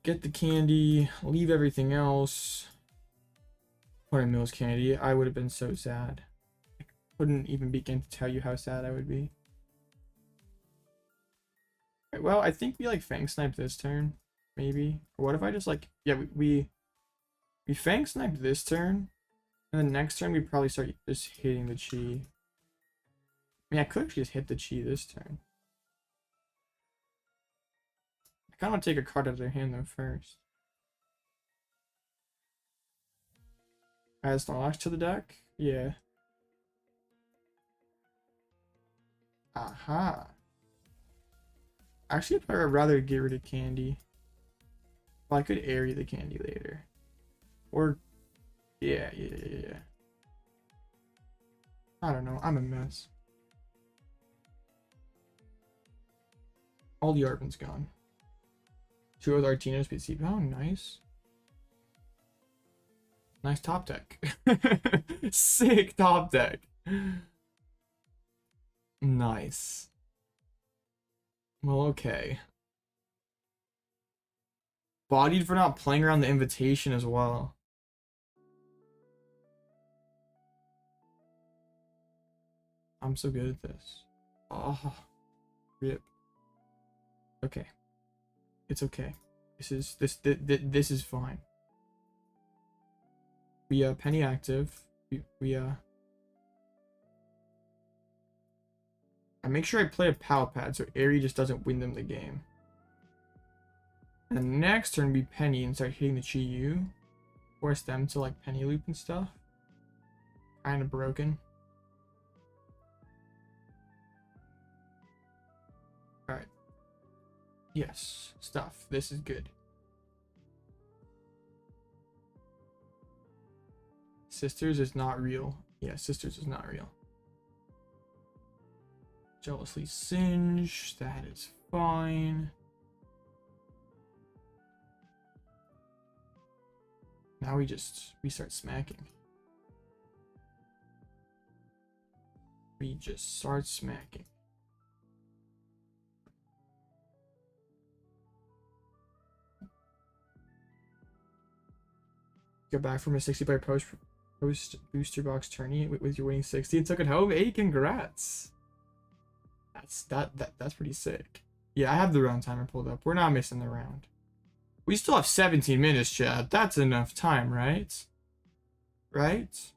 Get the candy, leave everything else. Or Mills candy. I would have been so sad. I couldn't even begin to tell you how sad I would be. Right, well, I think we like Fang Snipe this turn, maybe. Or what if I just like, yeah, we Fang Snipe this turn, and then next turn we probably start just hitting the Chi. I mean, I could actually just hit the Chi this turn. I kind of want to take a card out of their hand though first. Add Snorlax to the deck? Yeah. Aha. Actually, I'd rather get rid of candy. Well, I could Eri the candy later. Or Yeah. I don't know. I'm a mess. All the Arven's gone. 2 with Artinos, PC. Oh, nice. Nice top deck. Sick top deck. Nice. Well, okay. Bodied for not playing around the invitation as well. I'm so good at this. Oh, rip. Okay. It's okay. This is fine. We Penny active. I make sure I play a Pal Pad so Eri just doesn't win them the game. And the next turn be Penny and start hitting the Chi-Yu. Force them to like Penny loop and stuff. Kind of broken. Alright. Yes, stuff. This is good. Sisters is not real. Yeah, Sisters is not real. Jealously Singe. That is fine. Now we start smacking. We just start smacking. Got back from a 60 by post booster box tourney with your winning 60 and took it home. Hey, congrats. That's pretty sick. Yeah, I have the round timer pulled up. We're not missing the round. We still have 17 minutes, Chad. That's enough time, right? Right?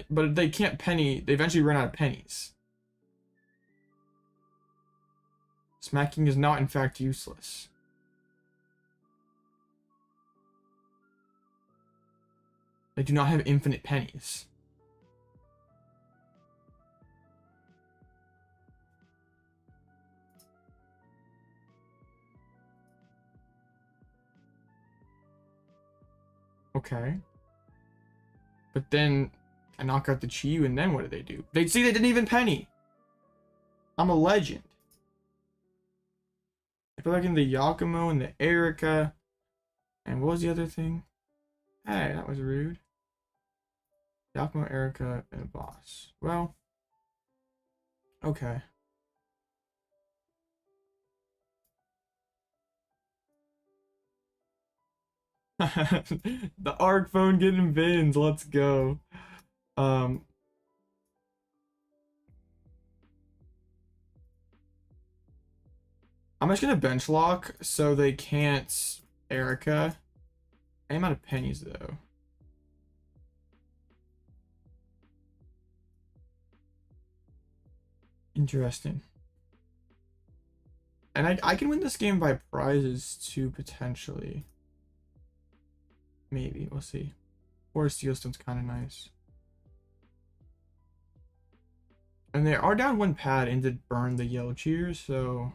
But they can't penny. They eventually run out of pennies. Smacking is not, in fact, useless. They do not have infinite pennies. Okay. But then I knock out the Chi-Yu, and then what do? They didn't even penny. I'm a legend. I feel like in the Yakumo and the Erica. And what was the other thing? Hey, that was rude. Yakumo, Erica, and a boss. Well. Okay. The ARC phone getting bins. Let's go. I'm just gonna bench lock so they can't Erica. I am out of pennies though. Interesting. And I can win this game by prizes too, potentially. Maybe, we'll see. Or Steel Stone's kind of nice. And they are down 1 pad and did burn the yellow cheers, so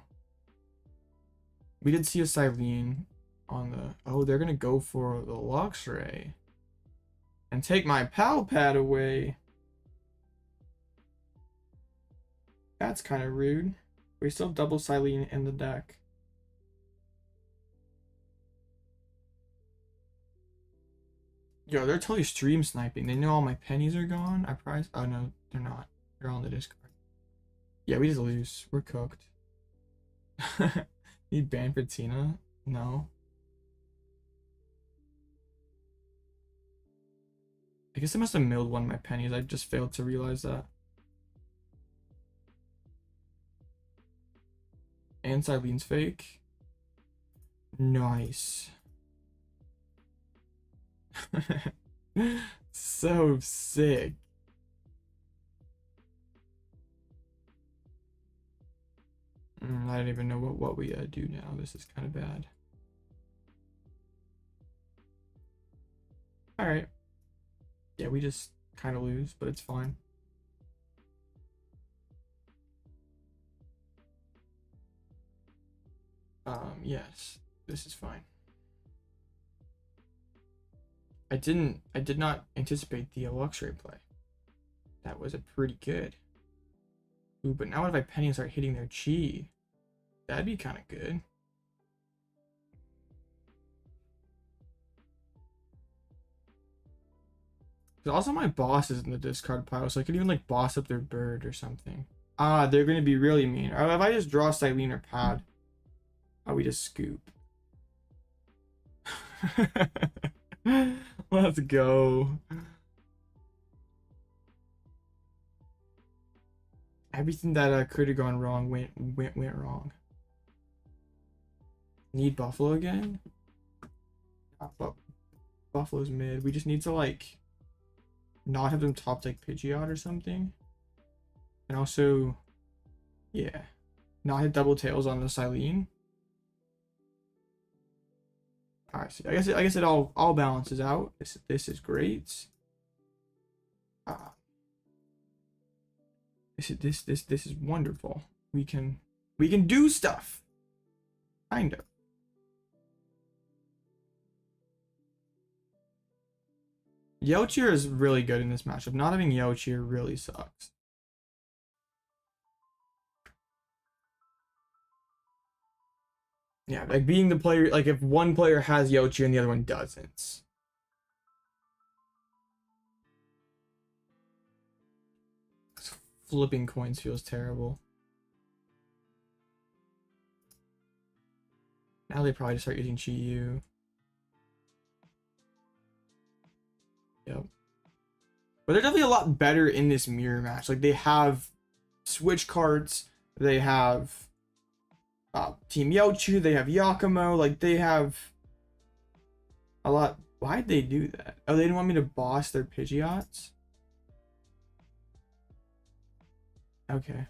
we did see a Cyllene on the... Oh, they're gonna go for the Luxray and take my Pal Pad away. That's kind of rude. We still have double Cyllene in the deck. Yo, they're totally stream sniping. They know all my pennies are gone. I prize. Oh no, they're not. They're all on the Discord. Yeah, we just lose. We're cooked. Need ban for Tina? No. I guess I must have milled one of my pennies. I just failed to realize that. And Cyllene's fake. Nice. So sick. I don't even know what we do now. This is kind of bad. All right. Yeah, we just kind of lose, but it's fine. Yes, this is fine. I did not anticipate the Luxray play. That was a pretty good. Ooh, but now what if I penny and start hitting their chi? That'd be kind of good. Also, my boss is in the discard pile, so I could even like boss up their bird or something. Ah, they're gonna be really mean. Or if I just draw Cyllene or Pad, we just scoop. Let's go. Everything that could have gone wrong went wrong. Need Buffalo again? But Buffalo's mid. We just need to like not have them top like Pidgeot or something. And also, yeah, not hit double tails on the Cyllene. I see. I guess it all balances out. This is great. This is wonderful. We can do stuff. Kind of. Yeocheer is really good in this matchup. Not having Yeocheer really sucks. Yeah, like being the player, like if one player has Yeocheer and the other one doesn't. Flipping coins feels terrible. Now they probably just start using Chi-Yu. Yep. But they're definitely a lot better in this mirror match. Like they have switch cards, they have Team Yeocheer, they have Yakumo, like they have a lot. Why'd they do that? Oh, they didn't want me to boss their Pidgeots? Okay.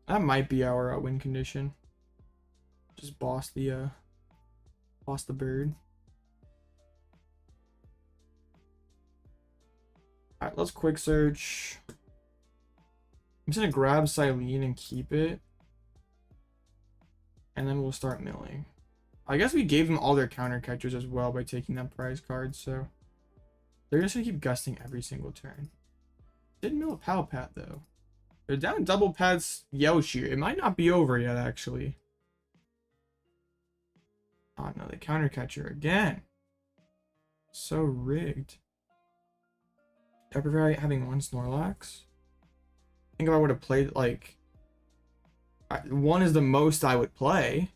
That might be our win condition. Just boss the bird. Alright, let's quick search. I'm just gonna grab Cyllene and keep it. And then we'll start milling. I guess we gave them all their counter catchers as well by taking that prize card, so they're just gonna keep gusting every single turn. Didn't mill a Pal Pad though. They're down double pads Yeocheer. It might not be over yet, actually. Oh no, the counter catcher again. So rigged. I prefer having one Snorlax. I think if I would have played like one is the most I would play.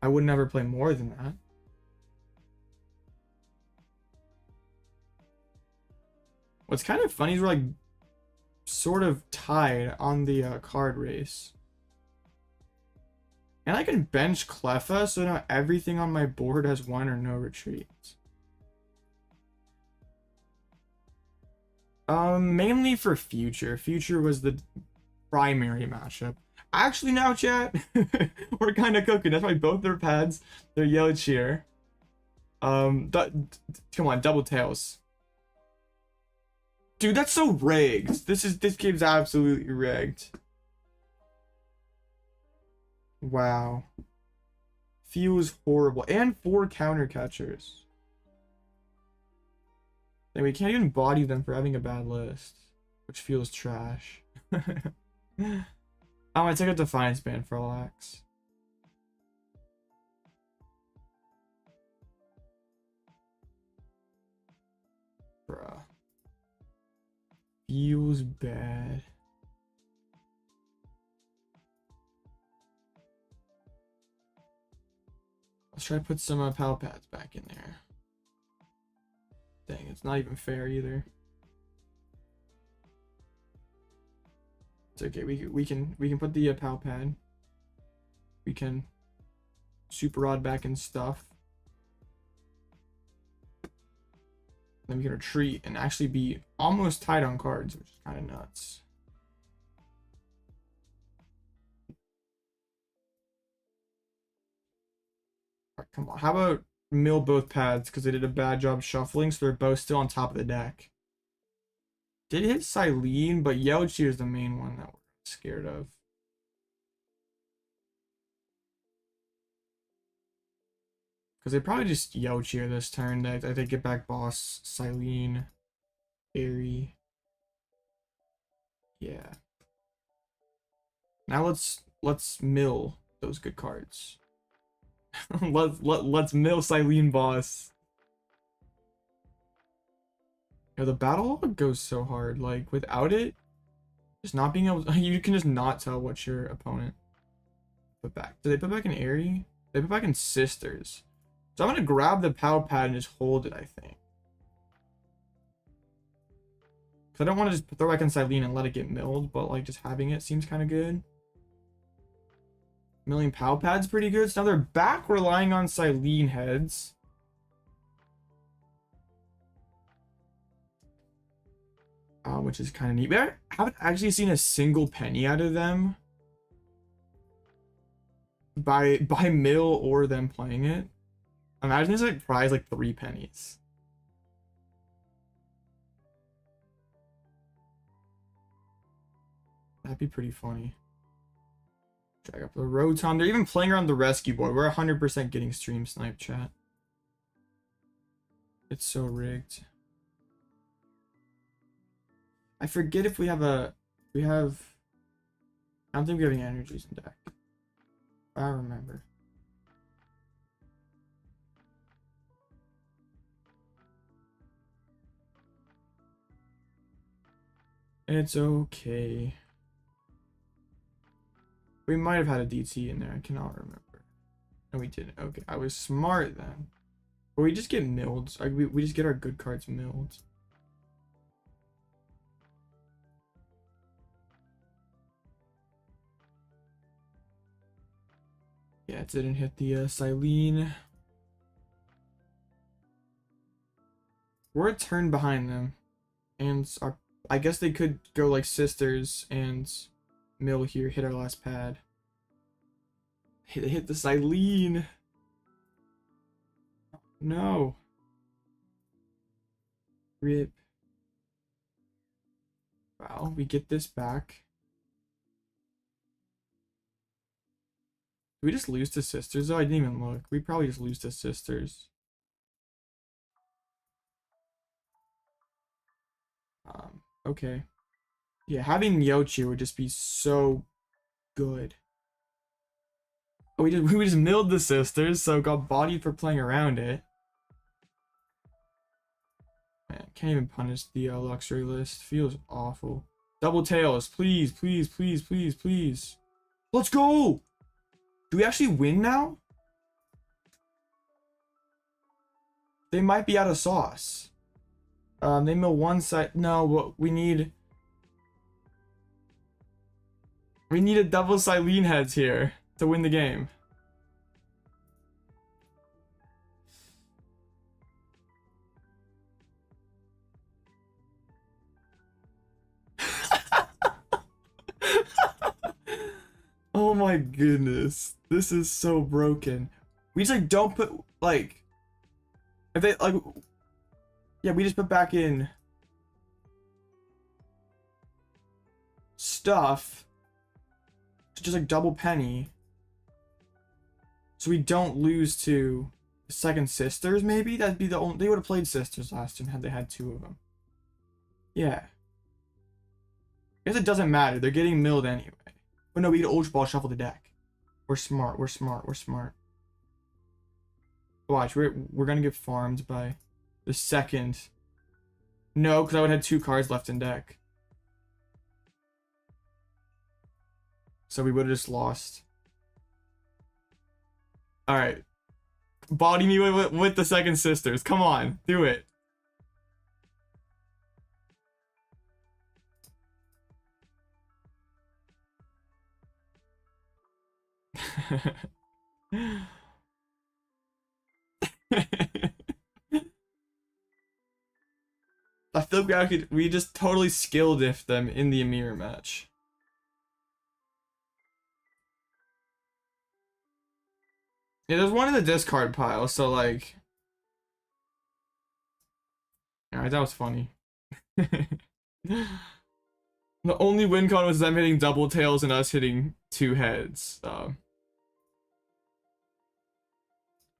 I would never play more than that. What's kind of funny is we're like sort of tied on the card race. And I can bench Cleffa, so now everything on my board has one or no retreats. Mainly for Future. Future was the primary matchup. Actually, now, chat, we're kind of cooking. That's why both their pads, they're Yeocheer. Come on, double tails. Dude, that's so rigged. This game's absolutely rigged. Wow. Feels horrible. And 4 counter catchers. And we can't even body them for having a bad list, which feels trash. I'm gonna take a Defiance ban for Lax. Bruh. Feels bad. Let's try to put some Pal Pads back in there. Dang, it's not even fair either. It's okay. We can put the Pal Pad. We can Super Rod back and stuff. Then we can retreat and actually be almost tied on cards, which is kind of nuts. All right, come on. How about mill both pads because they did a bad job shuffling, so they're both still on top of the deck. did hit Cyllene, but Yeochi is the main one that we're scared of. Because they probably just Yeochi this turn. They get back boss, Cyllene, Eri. Yeah. Now let's mill those good cards. let's mill Cyllene boss. Yeah, the battle log goes so hard. Like without it, just not being able to, you can just not tell what your opponent put back. Did they put back an Eri? They put back in Sisters. So I'm gonna grab the Pal Pad and just hold it, I think. Cause I don't want to just throw back in Cyllene and let it get milled, but like just having it seems kind of good. Milling Pal Pad's pretty good. So now they're back relying on Cyllene heads. Which is kind of neat. But I haven't actually seen a single penny out of them by mill or them playing it. Imagine it's like prize like 3 pennies. That'd be pretty funny. Drag up the Rotom. They're even playing around the Rescue Board. We're 100% getting stream snipe, chat. It's so rigged. I forget if we have I don't think we have any energies in deck. I remember. It's okay. We might have had a DT in there. I cannot remember. No, we didn't. Okay, I was smart then. Or we just get milled. Like we just get our good cards milled. Yeah, it didn't hit the Cyllene. We're a turn behind them. And I guess they could go like Sisters and mill here, hit our last pad. They hit the Cyllene. No. Rip. Wow, we get this back. Did we just lose to Sisters though? I didn't even look. We probably just lose to Sisters. Okay. Yeah, having Yeochi would just be so good. Oh, we just milled the Sisters, so got bodied for playing around it. Man, can't even punish the Luxray list. Feels awful. Double tails, please, please, please, please, please. Let's go! Do we actually win now? They might be out of sauce. They mill one side. No, what we need a double Cyllene heads here to win the game. Oh my goodness. This is so broken. We just like don't put like if they like yeah, we just put back in stuff to just like double penny so we don't lose to the second Sisters. Maybe that'd be the only, they would have played Sisters last turn had they had 2 of them. Yeah, I guess it doesn't matter, they're getting milled anyway. But no, we get Ultra Ball shuffle the deck. We're smart, we're smart, we're smart. Watch, we're gonna get farmed by the second. No, because I would have 2 cards left in deck. So we would have just lost. Alright. Body me with the second Sisters. Come on, do it. I feel like we just totally skill diffed them in the mirror match. Yeah, there's one in the discard pile, so like... Alright, that was funny. The only win con was them hitting double tails and us hitting 2 heads. Alright,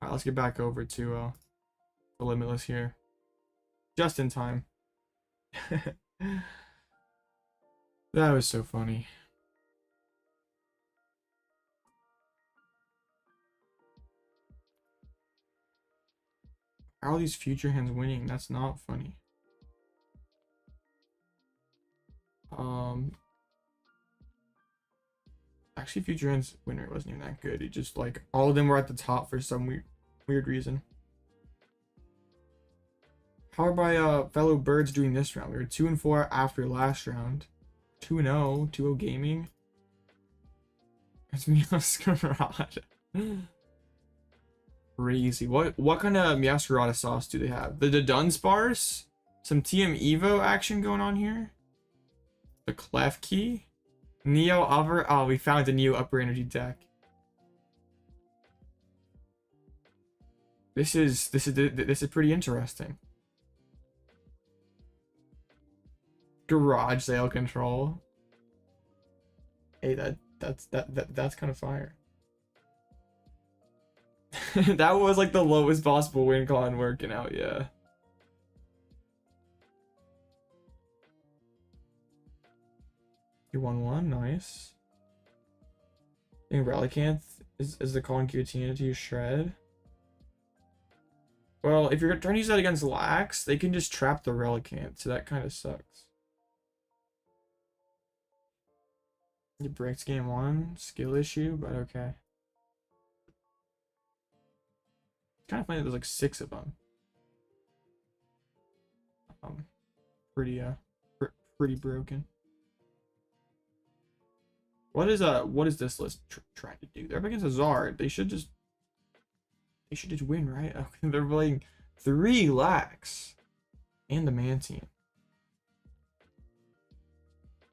let's get back over to the Limitless here. Just in time. That was so funny. How are these future hands winning? That's not funny. Actually, future hands winner wasn't even that good. It just like all of them were at the top for some weird reason. How are my fellow birds doing this round? We were 2 and 4 after last round. 2-0, 2-0 gaming. It's me on Masquerade. Crazy. What kind of Masquerade sauce do they have? The Dunsparce? Some TM Evo action going on here? The Kleffa key? Neo upper. Oh, we found the new upper energy deck. This is pretty interesting. Garage sale control. Hey, that's kind of fire. That was like the lowest possible win con working out, yeah. You won one, nice. I think Relicanth is the calling Guillotine to use Shred. Well, if you're trying to use that against Lax, they can just trap the Relicanth, so that kind of sucks. It breaks game 1, skill issue, but okay. It's kind of funny that there's like 6 of them. Pretty broken. What is this list trying to do? They're up against a Zard. They should just win, right? Okay, they're playing 3 Lax and the Mantian.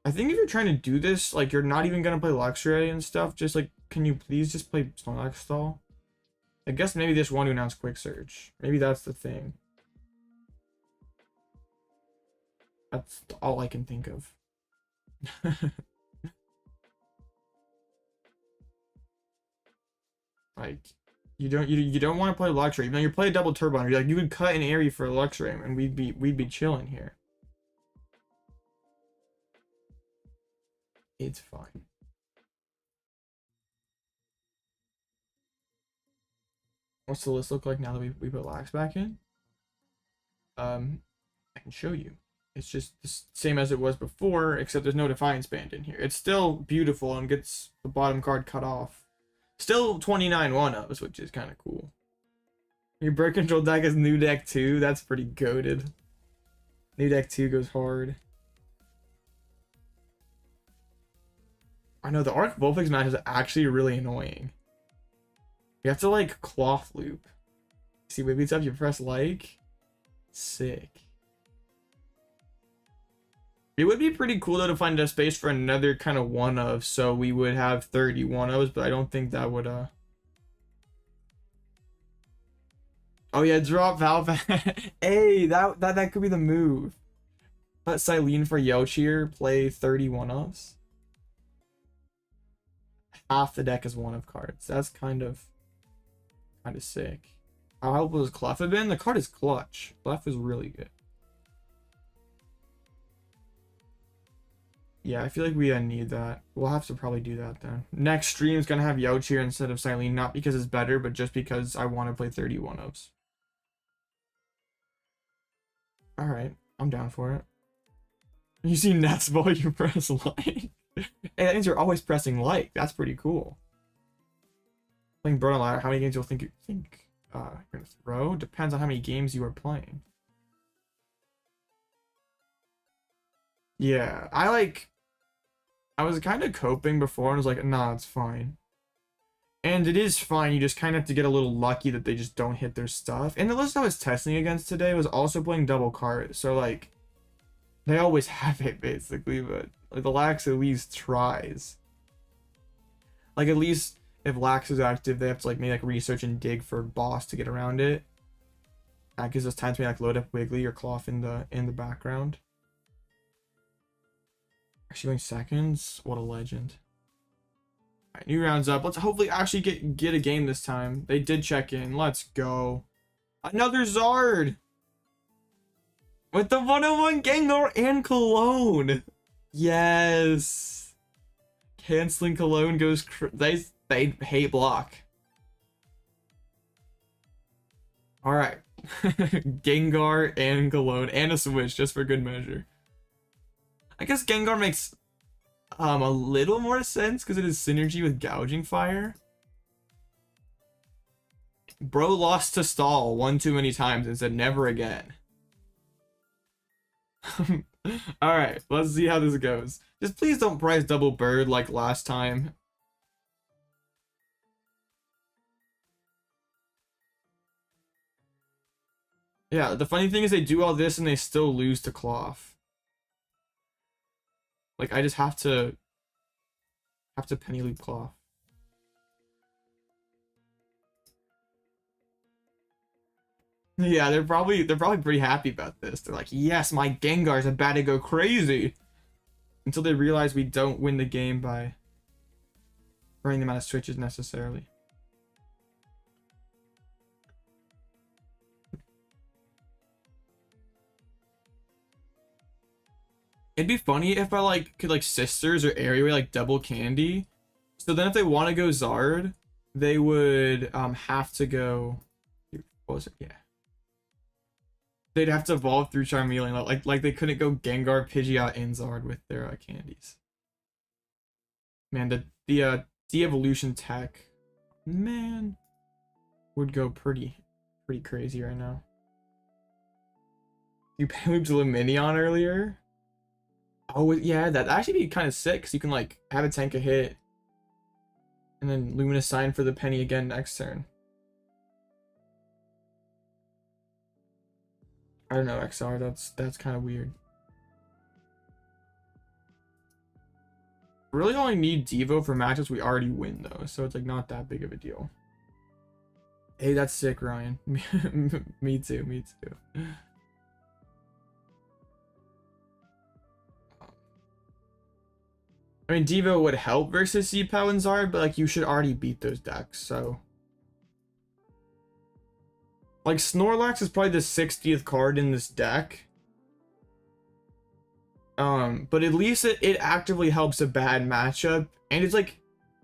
I think if you're trying to do this, like you're not even gonna play Luxray and stuff, just like, can you please just play Snorlax stall? I guess maybe they just want to announce Quick Search. Maybe that's the thing. That's all I can think of. Like, you don't want to play Luxray. Even though you play a double turbo, you're like, you could cut an Eri for a Luxray and we'd be chilling here. It's fine. What's the list look like now that we put Lax back in? I can show you. It's just the same as it was before, except there's no Defiance Band in here. It's still beautiful and gets the bottom card cut off. Still 29 1-ups, which is kind of cool. Your bird control deck is new deck 2. That's pretty goated. New deck 2 goes hard. I know the Arc Vulpix match is actually really annoying. You have to like Klawf loop. See Wigglytuff, you press like. Sick. It would be pretty cool though to find a space for another kind of 1-of, so we would have 30 1-ofs, but I don't think that would Oh yeah, drop Pal Pad. Hey, that could be the move. Let Cyllene for Yocheer play 30 1-ofs. Half the deck is 1-of cards. That's kind of sick. How helpful has Clef been? The card is clutch. Clef is really good. Yeah, I feel like we need that. We'll have to probably do that then. Next stream is gonna have Yocheer instead of Cyllene, not because it's better, but just because I want to play 30 1-ofs. Alright, I'm down for it. You see Nest Ball, you press like. Hey, that means you're always pressing like. That's pretty cool. Playing Bird on Ladder, how many games you'll think you're gonna throw? Depends on how many games you are playing. Yeah, I was kind of coping before and was like, nah, it's fine. And it is fine, you just kind of have to get a little lucky that they just don't hit their stuff. And the list I was testing against today was also playing double cards, so like, they always have it basically, but like, the Lax at least tries. Like, at least if Lax is active, they have to like maybe like research and dig for boss to get around it. That gives us time to maybe like load up Wiggly or Klawf in the background. Actually going seconds. What a legend. Alright, new rounds up. Let's hopefully actually get a game this time. They did check in. Let's go. Another Zard! With the 101 Gengar and Cologne! Yes! Canceling Cologne goes they hate block. Alright. Gengar and Cologne and a switch just for good measure. I guess Gengar makes a little more sense because it is synergy with Gouging Fire. Bro lost to Stall one too many times and said never again. Alright, let's see how this goes. Just please don't price double bird like last time. Yeah, the funny thing is they do all this and they still lose to Klawf. Like, I just have to penny loop Klawf. Yeah, they're probably pretty happy about this. They're like, yes, my Gengar's about to go crazy. Until they realize we don't win the game by running the amount of switches necessarily. It'd be funny if I like could like sisters or area like double candy. So then if they want to go Zard, they would have to go, what was it? Yeah. They'd have to evolve through Charmeleon. Like they couldn't go Gengar, Pidgeot, and Zard with their candies. Man, the de-evolution tech, man, would go pretty crazy right now. You looped Lumineon earlier. Oh yeah, that'd actually be kind of sick. So you can like have a tank a hit, and then Luminous sign for the penny again next turn. I don't know, XR. That's kind of weird. Really only need Devo for matches we already win though, so it's like not that big of a deal. Hey, that's sick, Ryan. Me too. Me too. I mean, Devo would help versus C-Pow and Zard, but like you should already beat those decks, so. Like Snorlax is probably the 60th card in this deck. But at least it actively helps a bad matchup, and it's like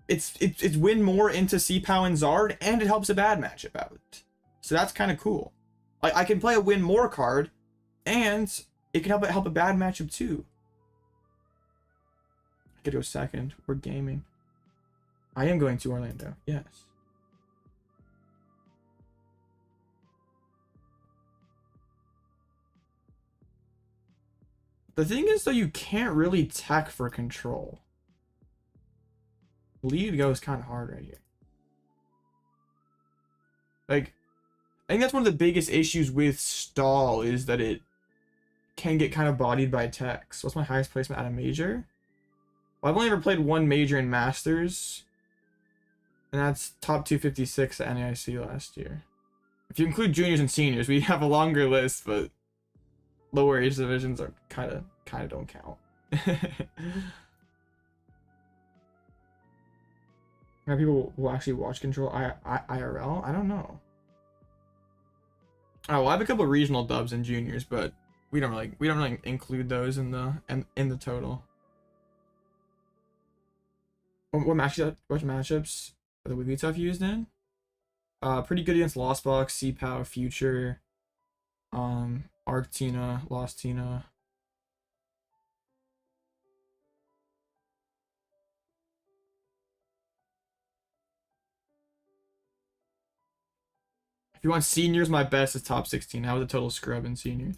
it's win more into C-Pow and Zard, and it helps a bad matchup out. So that's kind of cool. Like I can play a win more card, and it can help a bad matchup too. I could go second. We're gaming. I am going to Orlando. Yes. The thing is, though, you can't really tech for control. Lead goes kind of hard right here. Like, I think that's one of the biggest issues with Stall is that it can get kind of bodied by techs. What's my highest placement at a major? Well, I've only ever played one major in Masters, and that's top 256 at NAIC last year. If you include juniors and seniors, we have a longer list, but lower age divisions are kind of don't count. Are people who actually watch Control IRL? I don't know. Oh, well, I have a couple of regional dubs and juniors, but we don't really include those in the total. What matchups are the Wigglytuff used in? Pretty good against Lost Box, C-Pow, Future, Arctina, Lost Tina. If you want seniors, my best is top 16. I was a total scrub in seniors.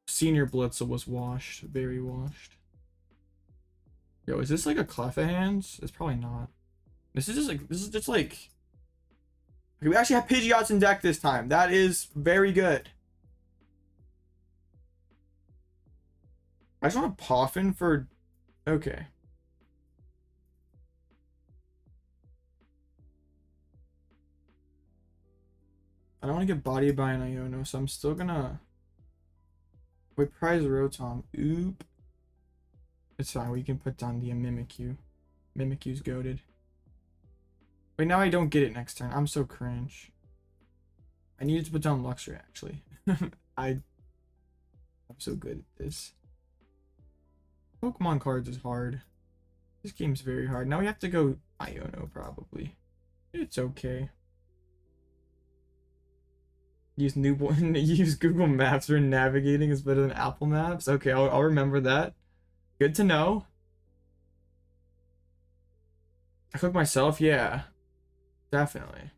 Senior Blitzel was washed, very washed. Yo, is this like a Cleffa hands? It's probably not. This is just like okay, we actually have Pidgeots in deck this time. That is very good. I just want a Poffin for okay. I don't want to get bodied by an Iono, so I'm still gonna wait. Prize Rotom. Oop. It's fine. We can put down the Mimikyu. Mimikyu's goated. Wait, now I don't get it next turn. I'm so cringe. I needed to put down Luxray, actually. I'm so good at this. Pokemon cards is hard. This game's very hard. Now we have to go Iono, probably. It's okay. Use use Google Maps for navigating is better than Apple Maps. Okay, I'll remember that. Good to know. I cook myself, yeah. Definitely.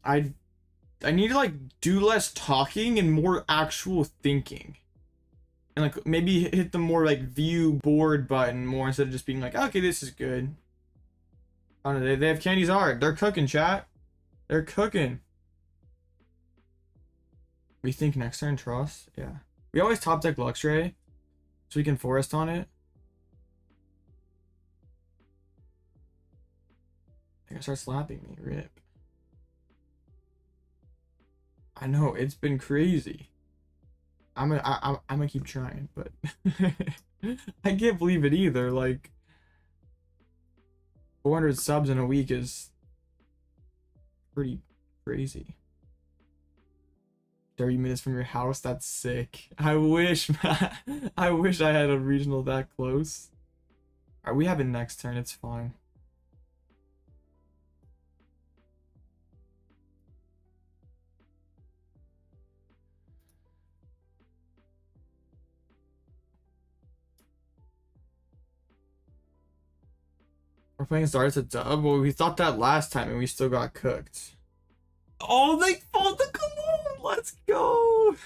I need to like do less talking and more actual thinking. And like maybe hit the more like view board button more instead of just being like, okay, this is good. I don't know, they have candies hard. They're cooking, chat. They're cooking. We think next turn trust? Yeah. We always top deck Luxray so we can forest on it. They're gonna start slapping me. Rip. I know, it's been crazy. I'm gonna keep trying, but I can't believe it either. Like 400 subs in a week is pretty crazy. 30 minutes from your house, that's sick. I wish I wish I had a regional that close. Alright, we have it next turn, it's fine. We're playing Stardust at dub. Well, we thought that last time and we still got cooked. Oh, they fought the Cologne! Let's go!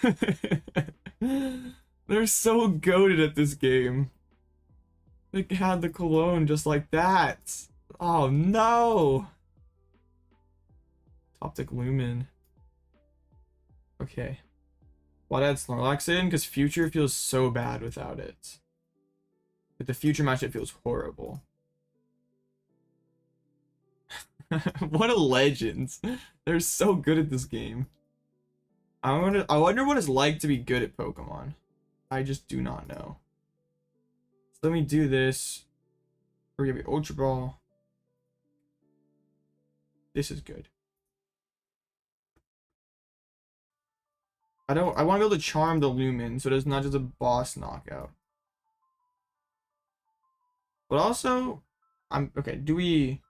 They're so goated at this game. They had the Cologne just like that. Oh no! Top deck Lumen. Okay. Why'd I add Snorlax in? Because Future feels so bad without it. With the Future match, it feels horrible. What a legends. They're so good at this game. I wonder what it's like to be good at Pokemon. I just do not know. So let me do this. We're gonna be Ultra Ball. This is good. I want to be able to charm the Lumen so it's not just a boss knockout. But also, okay, do we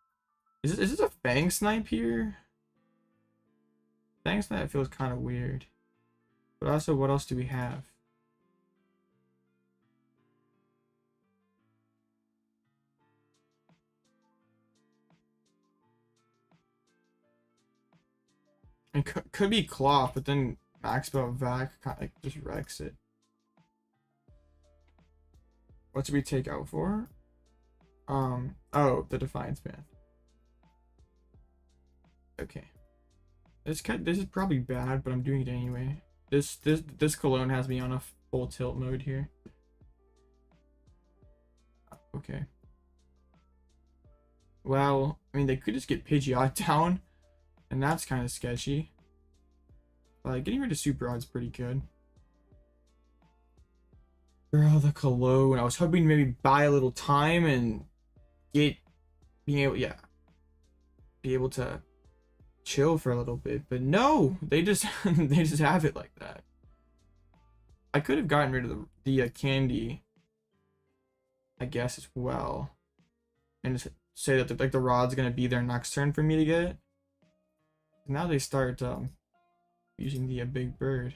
is this a Fang Snipe here? Fang Snipe feels kind of weird. But also, what else do we have? It could be Klawf, but then Max Belt Vac kind of like just wrecks it. What should we take out for? Oh, the Defiance Band. Okay. This is probably bad, but I'm doing it anyway. This Cologne has me on a full tilt mode here. Okay. Well, I mean, they could just get Pidgeot down, and that's kind of sketchy. But getting rid of Super Odd's pretty good. Girl, the Cologne. I was hoping to maybe buy a little time and be able to chill for a little bit, but no, they just they just have it like that. I could have gotten rid of the candy, I guess, as well, and just say that the rod's gonna be there next turn for me to get it. Now they start using the big bird,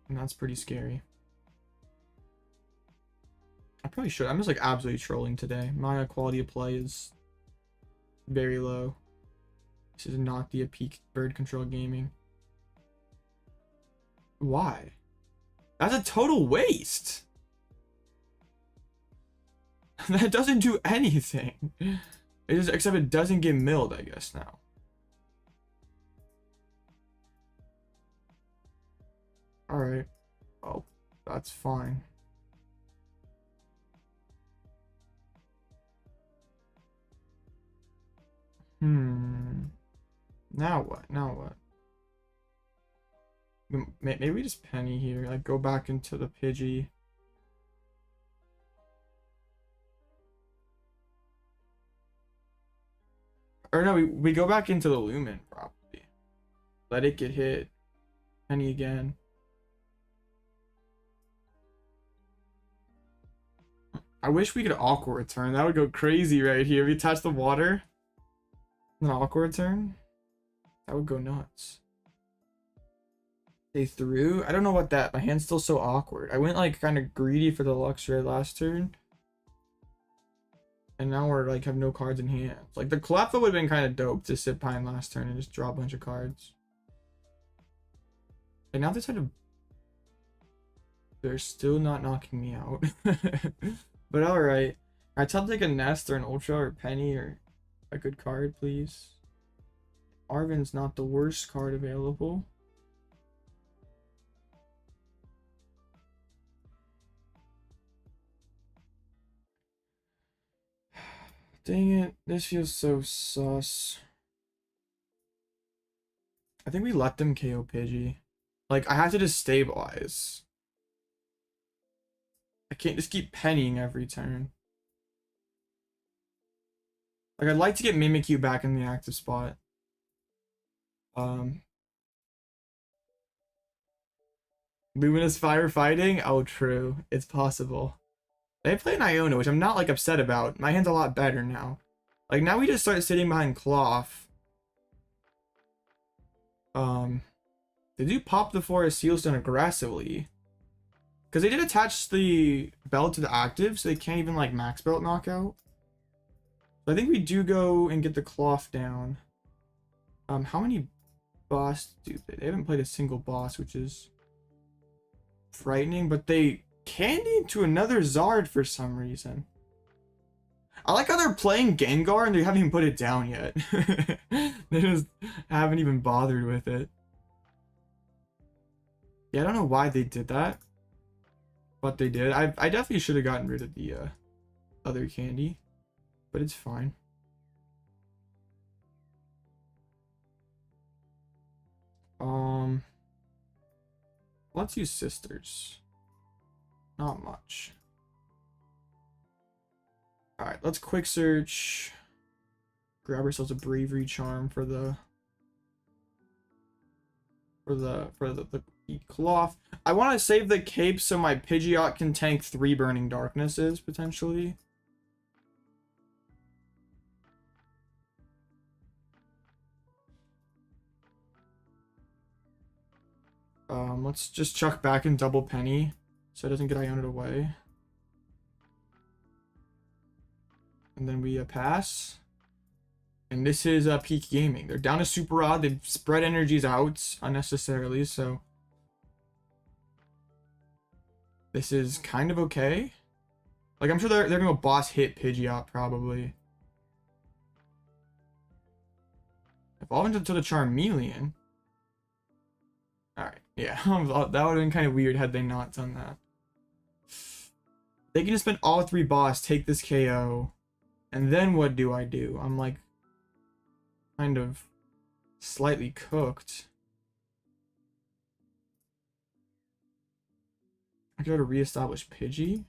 and that's pretty scary. I probably should. I'm just like absolutely trolling today. My quality of play is very low. This is not the peak bird control gaming. Why? That's a total waste. That doesn't do anything. Except it doesn't get milled, I guess, now. Alright. Well, that's fine. Now what? Now what? Maybe we just Penny here. Like, go back into the Pidgey. Or no, we go back into the Lumen, probably. Let it get hit. Penny again. I wish we could Aqua Return. That would go crazy right here. If we touch the water, an Aqua Return, that would go nuts. They threw? I don't know what that. My hand's still so awkward. I went like kind of greedy for the Luxray last turn. And now we're like have no cards in hand. Like the Cleffa would have been kind of dope to sit behind last turn and just draw a bunch of cards. And now they're still not knocking me out. But alright. Alright, tell take a Nest or an Ultra or Penny or a good card, please. Arven's not the worst card available. Dang it, this feels so sus. I think we let them KO Pidgey. Like, I have to just stabilize. I can't just keep pennying every turn. Like, I'd like to get Mimikyu back in the active spot. Luminous firefighting? Oh, true. It's possible. They play an Iono, which I'm not, like, upset about. My hand's a lot better now. Like, now we just start sitting behind Klawf. They do pop the Forest Sealstone aggressively. Because they did attach the belt to the active, so they can't even, like, max belt knockout. So I think we do go and get the Klawf down. How many boss do they? They haven't played a single boss, which is frightening, but they candy into another Zard for some reason. I like how they're playing Gengar and they haven't even put it down yet. They just haven't even bothered with it. Yeah, I don't know why they did that, but they did. I definitely should have gotten rid of the other candy, but it's fine. Let's use Sisters. Not much. Alright, let's quick search. Grab ourselves a Bravery Charm for the Klawf. I want to save the cape so my Pidgeot can tank 3 Burning Darknesses, potentially. Let's just chuck back and double Penny so it doesn't get Iona'd away. And then we pass. And this is peak gaming. They're down to Super Rod. They've spread energies out unnecessarily, so this is kind of okay. Like, I'm sure they're gonna go boss hit Pidgeot probably. Evolve into the Charmeleon. Alright, yeah. That would have been kind of weird had they not done that. They can just spend all 3 boss, take this KO, and then what do I do? I'm like kind of slightly cooked. I go to reestablish Pidgey.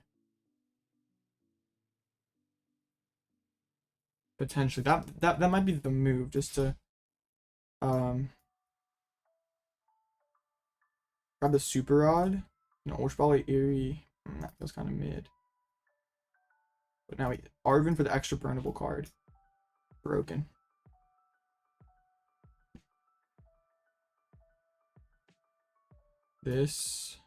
Potentially. That might be the move, just to grab the Super Rod. No, Ultra Ball Eri. That feels kind of mid. But now we Arven for the extra burnable card. Broken. This.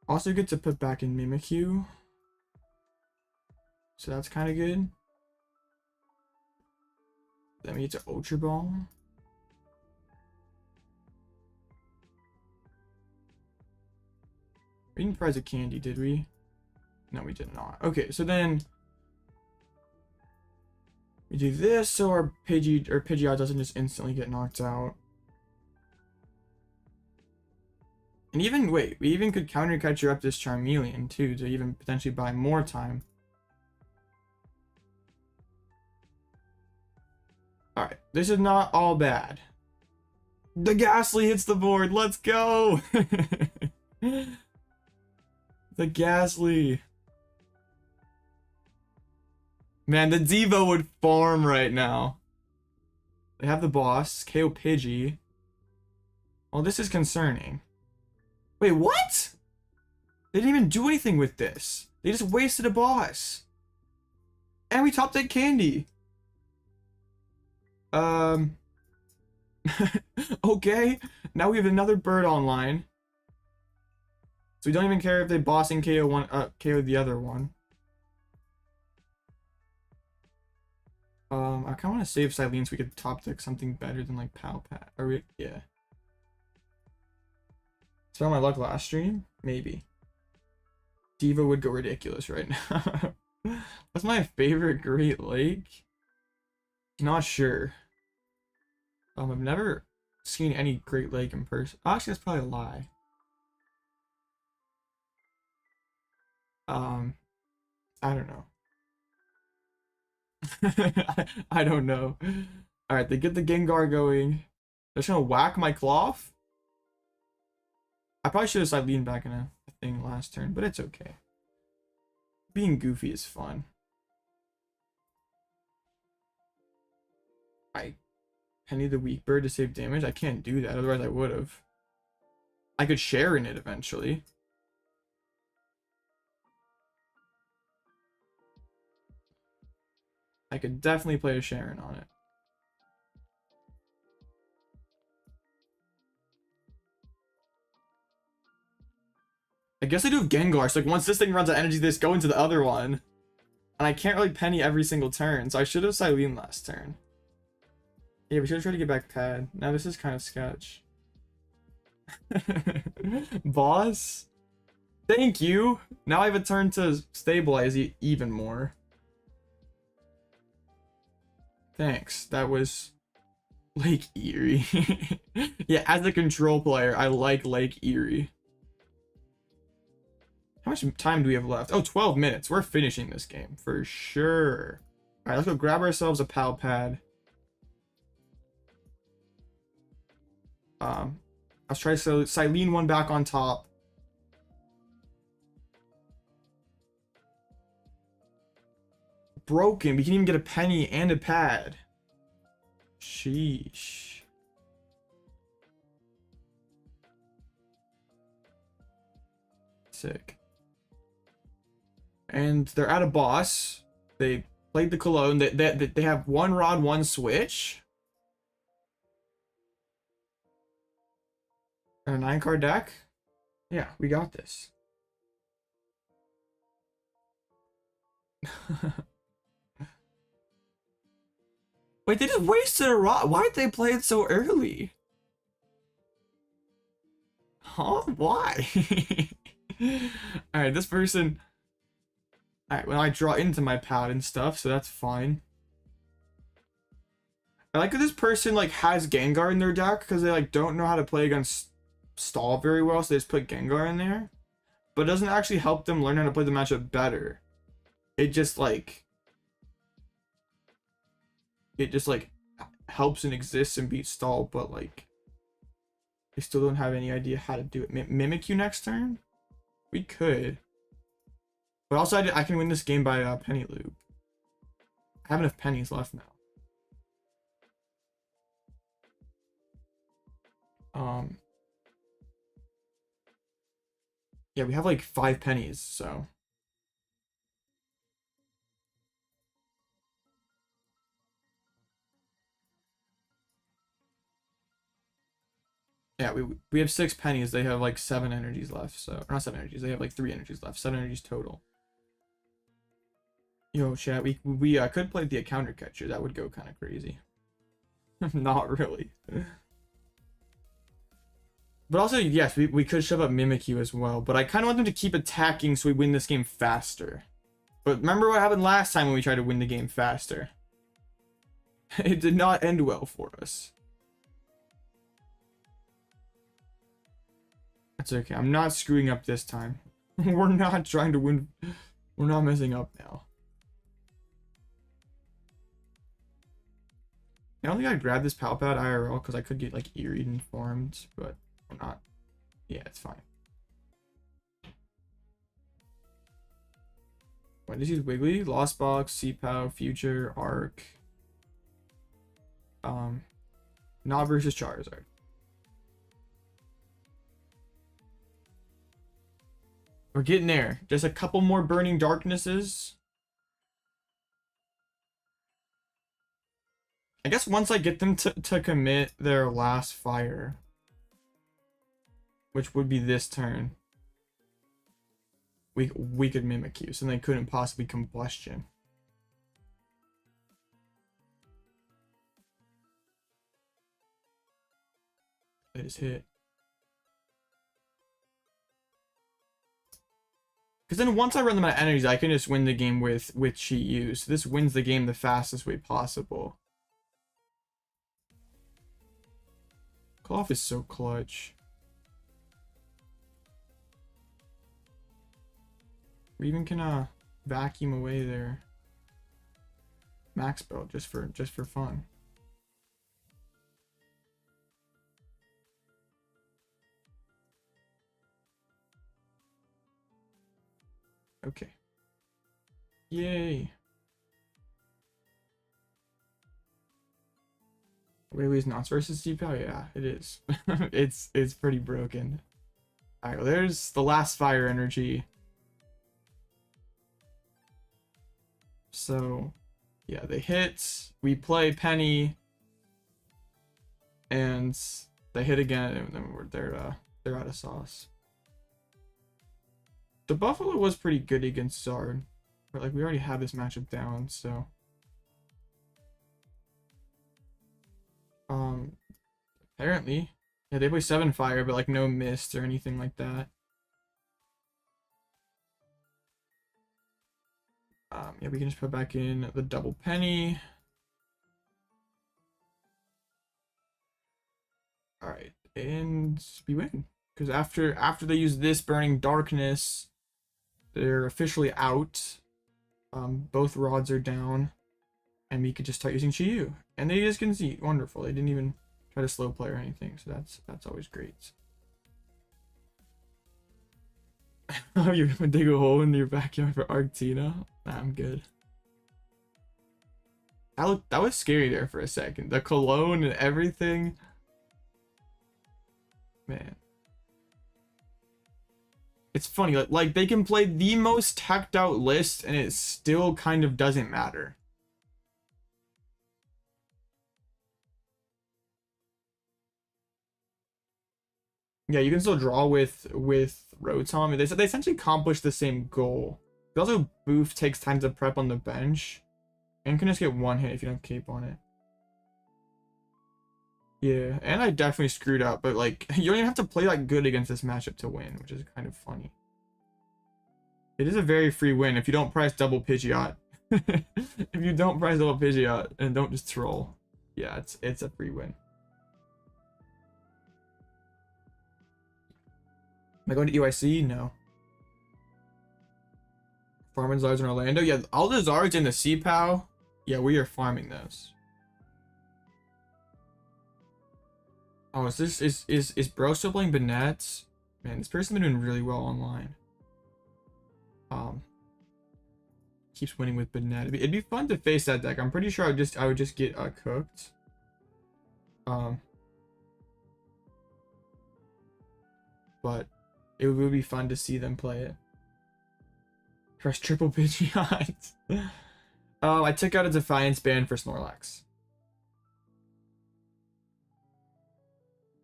Also good to put back in Mimikyu. So that's kind of good. Then we get to Ultra Ball. We didn't prize a candy, did we? No, we did not. Okay, so then we do this so our Pidgeot doesn't just instantly get knocked out. And even, wait, we even could counter catcher up this Charmeleon too to even potentially buy more time. Alright, this is not all bad. The Ghastly hits the board. Let's go. The Ghastly. Man, the Devo would farm right now. They have the boss. KO Pidgey. Well, this is concerning. Wait, what? They didn't even do anything with this. They just wasted a boss. And we top deck Candy. Okay. Now we have another bird online. So we don't even care if they boss and KO one, KO the other one. I kind of want to save Cyllene so we could top deck something better than like Pal Pad. Are we? Yeah. Saw my luck last stream? Maybe. Diva would go ridiculous right now. What's my favorite Great Lake? Not sure. I've never seen any Great Lake in person. Actually, that's probably a lie. I don't know. I don't know. Alright, they get the Gengar going. They're just gonna whack my Klawf. I probably should have Cyllene back in a thing last turn, but it's okay. Being goofy is fun. I Penny the Weak Bird to save damage? I can't do that, otherwise I would have. I could share in it eventually. I could definitely play a Sharon on it. I guess I do have Gengar, so like once this thing runs out of energy, this go into the other one. And I can't really Penny every single turn, so I should have Cyllene last turn. Yeah, we should have tried to get back Pad. Now this is kind of sketch. Boss? Thank you! Now I have a turn to stabilize even more. Thanks. That was Lake Erie. Yeah, as a control player, I like Lake Erie. How much time do we have left? Oh, 12 minutes. We're finishing this game for sure. Alright, let's go grab ourselves a Pal Pad. Let's try Cyllene one back on top. Broken. We can even get a Penny and a Pad. Sheesh. Sick. And they're at a boss. They played the Cologne. They have one rod, one switch. And a 9-card deck. Yeah, we got this. Wait, they just wasted a rod. Why did they play it so early? Huh? Why? Alright, this person... Alright, well, I draw into my pad and stuff, so that's fine. I like that this person, like, has Gengar in their deck, because they, like, don't know how to play against Stall very well, so they just put Gengar in there. But it doesn't actually help them learn how to play the matchup better. It just, like... It just, like, helps and exists and beats Stall, but, like... They still don't have any idea how to do it. Mimikyu next turn? We could. But also, I can win this game by Penny Loop. I have enough pennies left now. Yeah, we have like 5 pennies, so. Yeah, we have 6 pennies. They have like 7 energies left, so. Or not 7 energies, they have like 3 energies left. 7 energies total. Yo, chat, we could play the counter catcher. That would go kind of crazy. Not really. But also, yes, we could shove up Mimikyu as well. But I kind of want them to keep attacking so we win this game faster. But remember what happened last time when we tried to win the game faster? It did not end well for us. That's okay. I'm not screwing up this time. We're not trying to win. We're not messing up now. I don't think I'd grab this Pal Pad IRL because I could get like Eri informed, but I'm not. Yeah, it's fine. When did you use Wiggly? Lost Box, CPOW, Future, Arc. Not versus Charizard. We're getting there. Just a couple more Burning Darknesses. I guess once I get them to commit their last fire, which would be this turn, we could Mimikyu, so they couldn't possibly combustion. They just hit. Because then once I run them out of energies, I can just win the game with Cheat U. So this wins the game the fastest way possible. Klawf is so clutch. We even can vacuum away their max belt just for fun. Okay. Yay. Wiggly's Knots versus CPOW? Yeah, it is. it's pretty broken. Alright, well, there's the last fire energy. So, yeah, they hit. We play Penny. And they hit again, and then they're out of sauce. The Buffalo was pretty good against Zard. But like we already had this matchup down, so apparently. Yeah, they play 7 fire, but like no mist or anything like that. Yeah, we can just put back in the double Penny. Alright, and we win. Because after they use this Burning Darkness, they're officially out. Both rods are down. And we could just start using Cheat U. And they just concede. Wonderful. They didn't even try to slow play or anything. So that's always great. Oh, you're gonna dig a hole in your backyard for Arctina? Nah, I'm good. That was scary there for a second. The cologne and everything. Man. It's funny, like they can play the most teched out list and it still kind of doesn't matter. Yeah, you can still draw with Rotom. They essentially accomplish the same goal. But also, Boof takes time to prep on the bench. And can just get one hit if you don't cape on it. Yeah, and I definitely screwed up, but like, you don't even have to play that good against this matchup to win, which is kind of funny. It is a very free win if you don't price double Pidgeot. If you don't price double Pidgeot and don't just troll. Yeah, it's a free win. Am I going to EYC? No. Farming Zards in Orlando? Yeah, all the Zards in the CPOW. Yeah, we are farming those. Oh, is bro still playing Banette? Man, this person's been doing really well online. Keeps winning with Banette. It'd be fun to face that deck. I'm pretty sure I would just get cooked. But it would be fun to see them play it. Press triple Pidgeot. I took out a Defiance ban for Snorlax.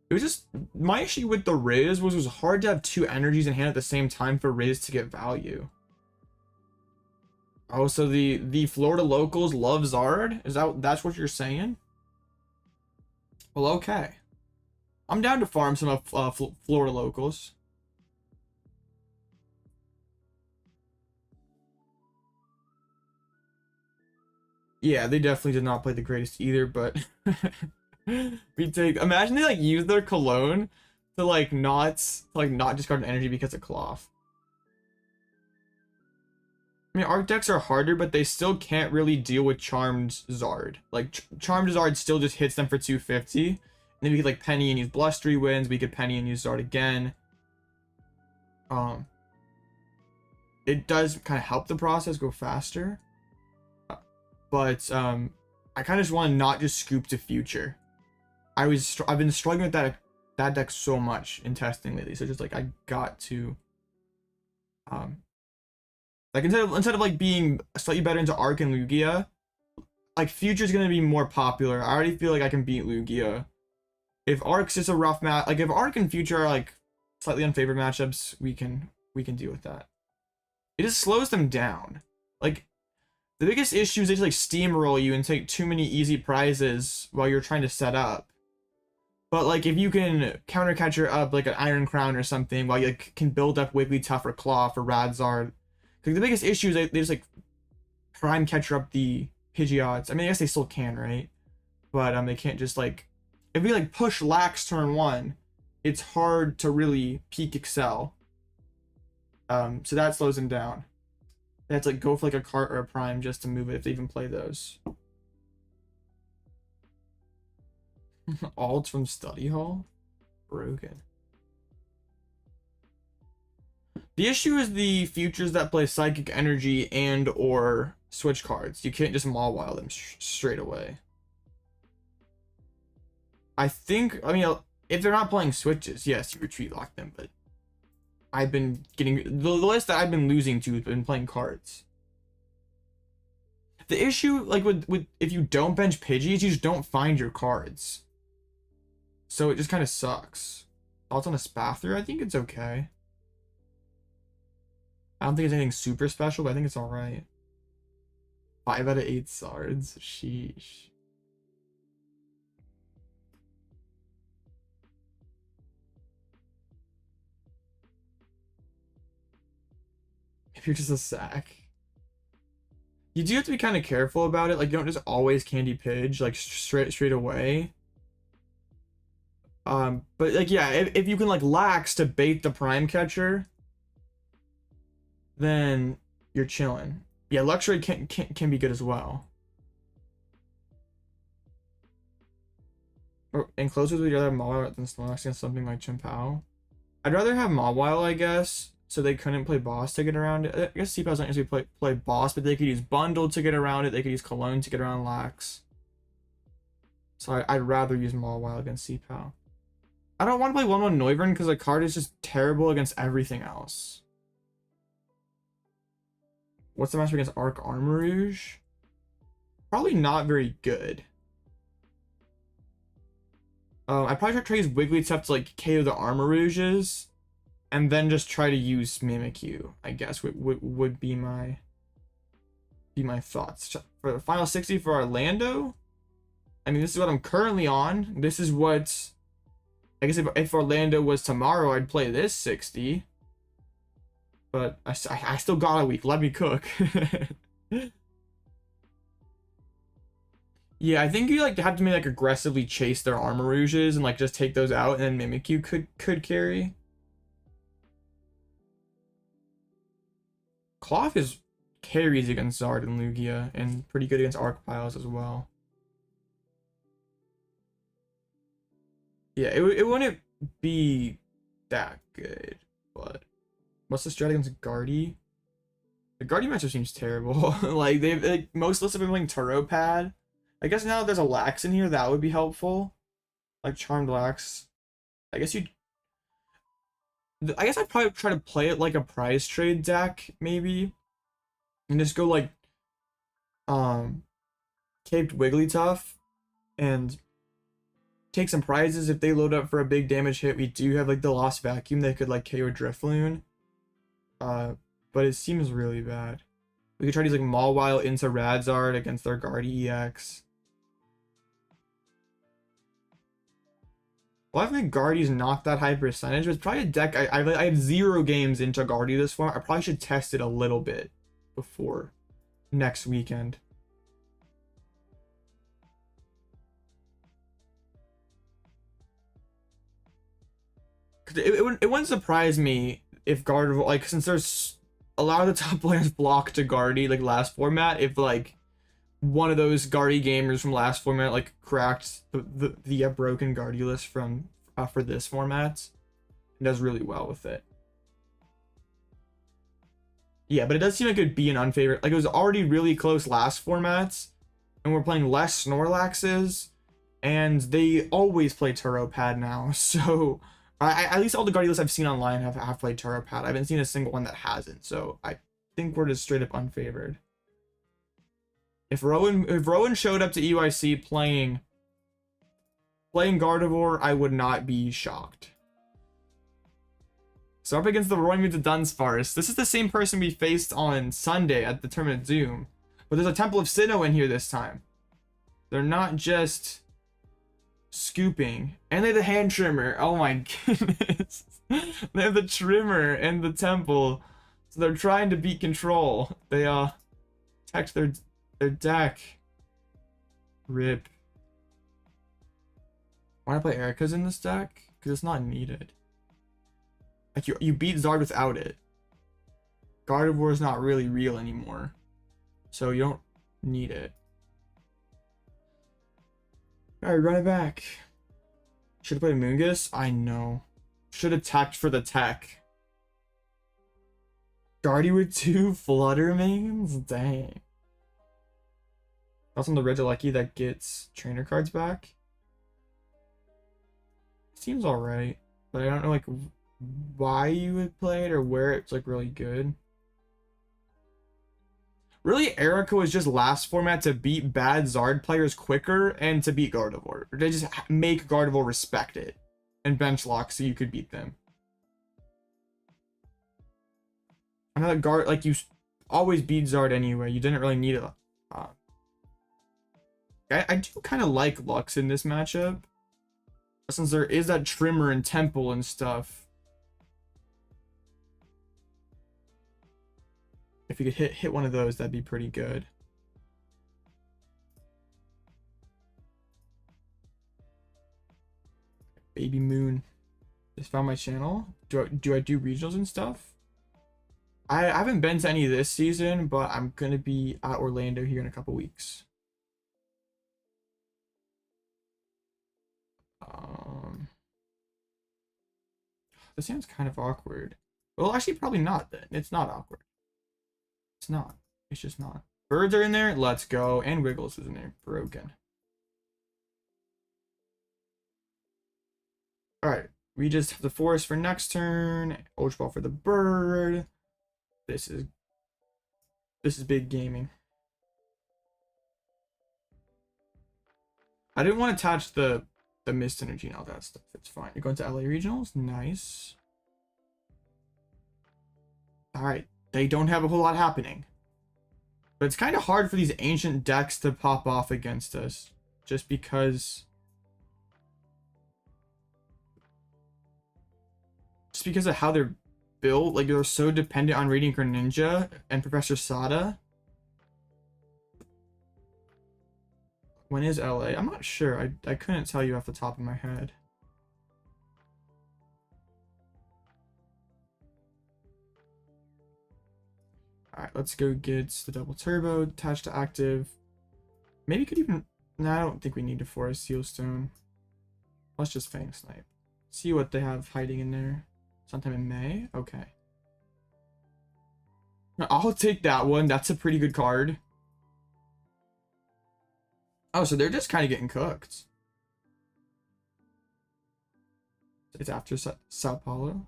It was just, my issue with the Riz was it was hard to have 2 energies in hand at the same time for Riz to get value. Oh, so the Florida locals love Zard? That's what you're saying? Well, okay. I'm down to farm some of Florida locals. Yeah, they definitely did not play the greatest either, but imagine they like use their cologne to not discard an energy because of Klawf. I mean, Arc decks are harder, but they still can't really deal with Charmed Zard. Like, Charmed Zard still just hits them for 250. And then we could, like, Penny and use Blustery Winds. We could Penny and use Zard again. It does kind of help the process go faster. But, I kind of just want to not just scoop to future. I've been struggling with that deck so much in testing lately. So just, like, I got to... like instead of like being slightly better into Arc and Lugia, like Future's gonna be more popular. I already feel like I can beat Lugia. If Arc's just a rough match, like if Arc and Future are like slightly unfavored matchups, we can deal with that. It just slows them down. Like the biggest issue is they just like steamroll you and take too many easy prizes while you're trying to set up. But like if you can counter catcher up like an Iron Crown or something while you like, can build up Wigglytuff or Klawf or Radzard. Because the biggest issue is they just like prime catcher up the Pidgeots. I mean, I guess they still can, right? But they can't just like, if we like push Lax turn 1, it's hard to really peak excel. So that slows them down. They have to like go for like a cart or a prime just to move it if they even play those. Alt from study hall? Broken. The issue is the futures that play Psychic Energy and or Switch cards. You can't just Mawile them straight away. I mean, if they're not playing Switches, yes, you retreat lock them, but I've been getting... The list that I've been losing to has been playing cards. The issue, like, with if you don't bench Pidgeys, you just don't find your cards. So it just kind of sucks. Thoughts on a Spather? I think it's okay. I don't think it's anything super special, but I think it's alright. 5 out of 8 Sards. Sheesh. If you're just a sack. You do have to be kind of careful about it. Like, you don't just always Candy Pidge, like, straight away. But, like, yeah, if you can, like, Lax to bait the Prime Catcher, then you're chilling. Yeah, Luxray can be good as well. And closer would you rather have Mawile than Snorlax against something like Chimpao? I'd rather have Mawile, I guess, so they couldn't play boss to get around it. I guess CPAL's not usually play boss, but they could use Bundle to get around it. They could use Cologne to get around Lax. So I'd rather use Mawile against CPAL. I don't want to play 1-1 Noivern because the card is just terrible against everything else. What's the matchup against Arc Armarouge? Probably not very good. I probably try to use Wigglytuff to like KO the Armarouges, and then just try to use Mimikyu. I guess would be my thoughts for the final 60 for Orlando. I mean, this is what I'm currently on. This is what I guess if Orlando was tomorrow, I'd play this 60. But I still got a week. Let me cook. Yeah, I think you like have to maybe like aggressively chase their Armarouges and like just take those out, and then Mimikyu could carry. Klawf is carries against Zard and Lugia and pretty good against Arc-Piles as well. Yeah, it wouldn't be that good, but what's the strat against Guardy? The Guardy matchup seems terrible. Like most lists have been playing Turo Pad. I guess now that there's a Lax in here, that would be helpful. Like Charmed Lax. I guess I'd probably try to play it like a prize trade deck, maybe. And just go like Caped Wigglytuff and take some prizes. If they load up for a big damage hit, we do have like the Lost Vacuum that could like KO Drifloon. But it seems really bad. We could try to use like Mawile into Radzard against their Guardy EX. Well, I think Guardy's not that high percentage, but it's probably a deck. I had 0 games into Guardy this far. I probably should test it a little bit before next weekend. Cause it wouldn't surprise me if Gardevoir, like, since there's a lot of the top players blocked to Guardy like last format. If like one of those Guardy gamers from last format like cracked the broken Guardy list from for this format, it does really well with it. Yeah, but it does seem like it'd be an unfavorite. Like it was already really close last formats, and we're playing less Snorlaxes, and they always play Turopad now. So at least all the Guardy lists I've seen online have played Turopad. I haven't seen a single one that hasn't. So I think we're just straight up unfavored. If Rowan showed up to EYC playing Gardevoir, I would not be shocked. So up against the Roy Moon's Dunsparce. This is the same person we faced on Sunday at the Tournament Doom. But there's a Temple of Sinnoh in here this time. They're not just scooping. And they have the hand trimmer. Oh my goodness. They have the trimmer and the temple. So they're trying to beat control. They attacked their deck. Rip. Why do I play Erica's in this deck? Because it's not needed. Like you beat Zard without it. Gardevoir is not really real anymore. So you don't need it. Alright, run it back. Should have played Moongus? I know. Should have tacked for the tech. Guardy with 2 Flutter Mains? Dang. That's on the Regieleki that gets trainer cards back. Seems alright. But I don't know like why you would play it or where it's like really good. Really, Erica was just last format to beat bad Zard players quicker and to beat Gardevoir. They just make Gardevoir respect it and bench lock so you could beat them. I know that like you always beat Zard anyway. You didn't really need it. I do kind of like Lux in this matchup, since there is that trimmer and temple and stuff. If you could hit one of those, that'd be pretty good. Baby Moon. Just found my channel. Do I do regionals and stuff? I haven't been to any this season, but I'm gonna be at Orlando here in a couple weeks. This sounds kind of awkward. Well, actually, probably not then. It's not awkward. It's not. It's just not. Birds are in there. Let's go. And Wiggles is in there. Broken. Alright. We just have the Forest for next turn. Ultra Ball for the bird. This is big gaming. I didn't want to attach the Mist Energy and all that stuff. It's fine. You're going to LA Regionals? Nice. Alright. They don't have a whole lot happening. But it's kind of hard for these ancient decks to pop off against us. Just because... of how they're built. Like, they're so dependent on Radiant Greninja and Professor Sada. When is LA? I'm not sure. I couldn't tell you off the top of my head. Alright, let's go get the double turbo attached to active. Maybe could even... No, I don't think we need to force Seal Stone. Let's just Fang Snipe. See what they have hiding in there. Sometime in May? Okay. I'll take that one. That's a pretty good card. Oh, so they're just kind of getting cooked. It's after Sao Paulo.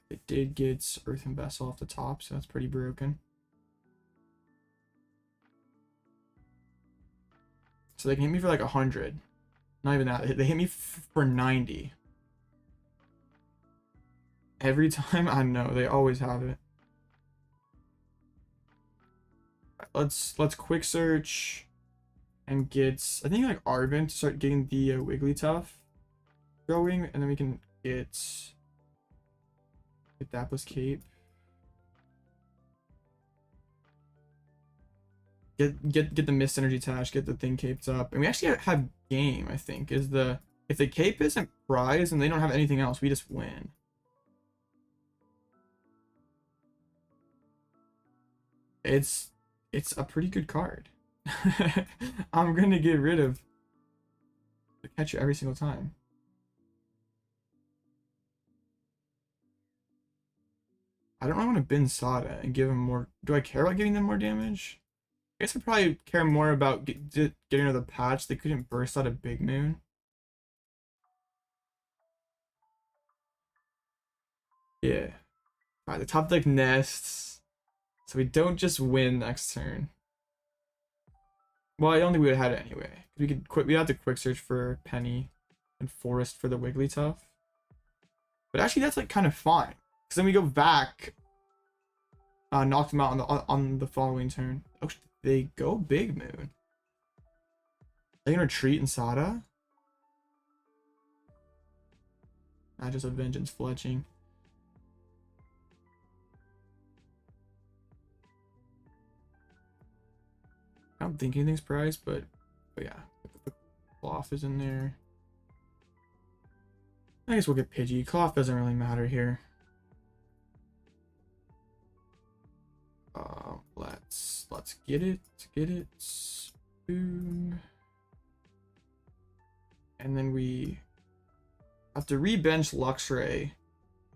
It did get Earthen Vessel off the top, so that's pretty broken. So they can hit me for like 100. Not even that. They hit me for 90. Every time? I know. They always have it. Let's quick search and get, I think, like Arven to start getting the Wigglytuff going, and then we can get that plus cape. Get the Mist Energy Tash, get the thing caped up, and we actually have game. I think is the if the cape isn't prize and they don't have anything else, we just win. It's a pretty good card. I'm gonna get rid of the catcher every single time. I don't really want to bin Sada and give him more. Do I care about giving them more damage? I guess I probably care more about getting rid of the patch. They couldn't burst out a Big Moon. Yeah. Alright, the top deck nests. So we don't just win next turn. Well, I don't think we would have had it anyway. We could quick. We have to quick search for Penny and Forest for the Wigglytuff. But actually, that's like kind of fine. Because then we go back. Knock them out on the following turn. Oh, they go Big Moon. They gonna retreat in Sada? Not just a Vengeance fletching. I don't think anything's priced, but yeah, the Klawf is in there. I guess we'll get Pidgey. Klawf doesn't really matter here. Let's get it. Boom. And then we have to re-bench Luxray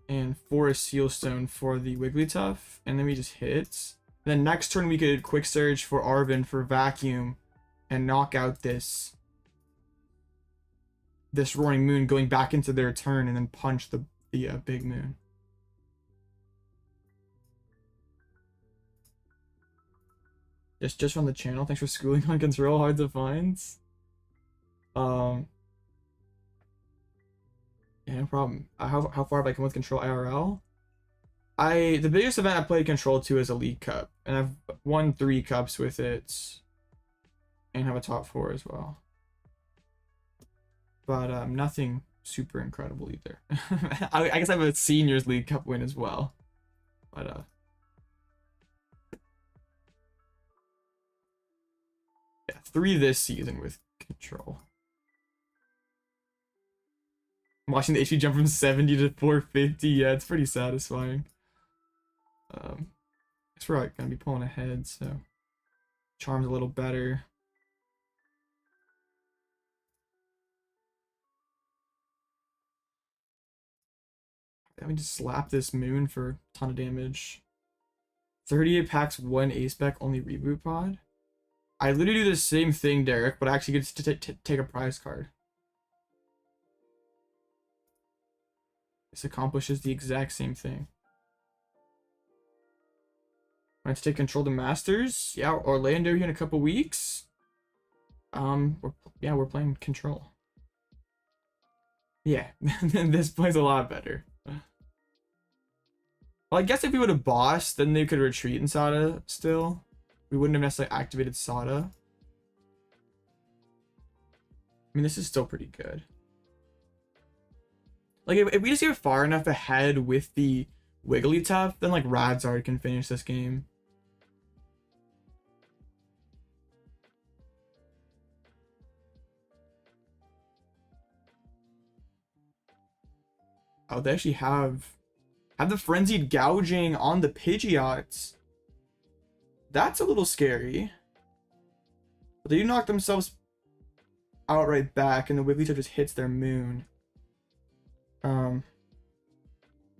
and Forest Sealstone for the Wigglytuff, and then we just hit. Then next turn we could quick search for Arven for Vacuum and knock out this Roaring Moon, going back into their turn, and then punch the Big Moon. Just from the channel. Thanks for schooling on control. Hard to find. Yeah, no problem. How far have I come with control IRL? The biggest event I played control to is a League Cup, and I've won 3 cups with it, and have a top 4 as well. But nothing super incredible either. I guess I have a Seniors League Cup win as well. But yeah, 3 this season with control. I'm watching the HP jump from 70 to 450. Yeah, it's pretty satisfying. Guess we're like gonna be pulling ahead, so Charm's a little better. Let me just slap this Moon for a ton of damage. 38 packs, 1 ace spec, only reboot pod. I literally do the same thing, Derek, but I actually get to take a prize card. This accomplishes the exact same thing. I have to take control of the Masters. Yeah, Orlando here in a couple weeks. We're playing control. Yeah, this plays a lot better. Well, I guess if we would have bossed, then they could retreat in Sada still. We wouldn't have necessarily activated Sada. I mean, this is still pretty good. Like, if we just get far enough ahead with the Wigglytuff, then, like, Radzard can finish this game. Oh, they actually have the Frenzied Gouging on the Pidgeots. That's a little scary. But they do knock themselves outright back, and the Wigglytuff just hits their Moon.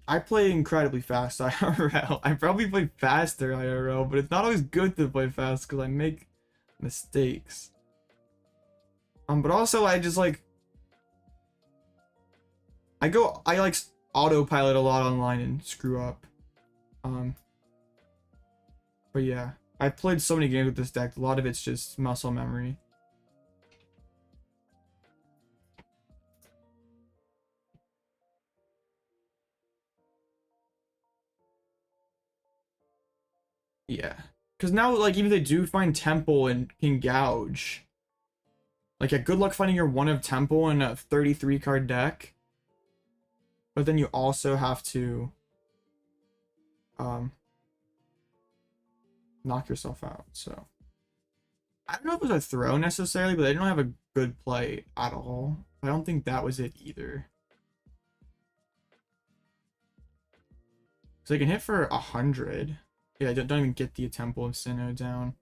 I play incredibly fast IRL. I probably play faster IRL, but it's not always good to play fast because I make mistakes. But also I just like I like autopilot a lot online and screw up. But yeah, I played so many games with this deck. A lot of it's just muscle memory. Yeah, because now, like, even if they do find Temple and can gouge, like, yeah, good luck finding your one of Temple in a 33 card deck. But then you also have to knock yourself out. So I don't know if it was a throw necessarily, but they don't have a good play at all. I don't think that was it either. So they can hit for 100. Yeah, don't even get the Temple of Sinnoh down.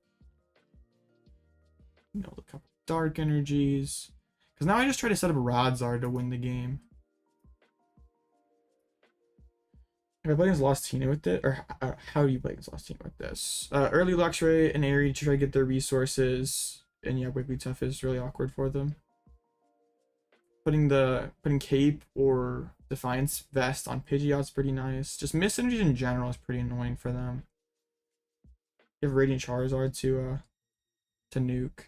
You know, a couple dark energies. Because now I just try to set up Radzar to win the game. If I play against Lost Tina with it, or how do you play against Lost Tina with this? Early Luxray and Eri to try to get their resources, and yeah, Wigglytuff is really awkward for them. Putting Cape or Defiance Vest on Pidgeot's pretty nice. Just Mist Energy in general is pretty annoying for them. You have Radiant Charizard to nuke.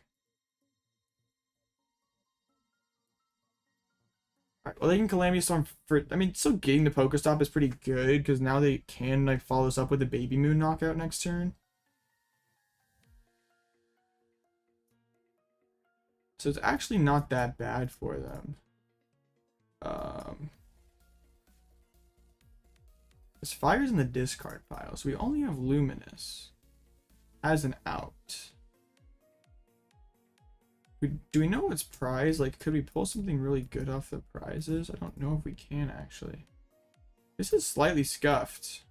Alright, well, they can Calamity Storm for, I mean, still getting the Pokestop is pretty good, because now they can, like, follow this up with a Baby Moon knockout next turn. So it's actually not that bad for them. This Fire's in the discard pile, so we only have Luminous as an out. Do we know its prize? Like, could we pull something really good off the prizes? I don't know if we can, actually. This is slightly scuffed.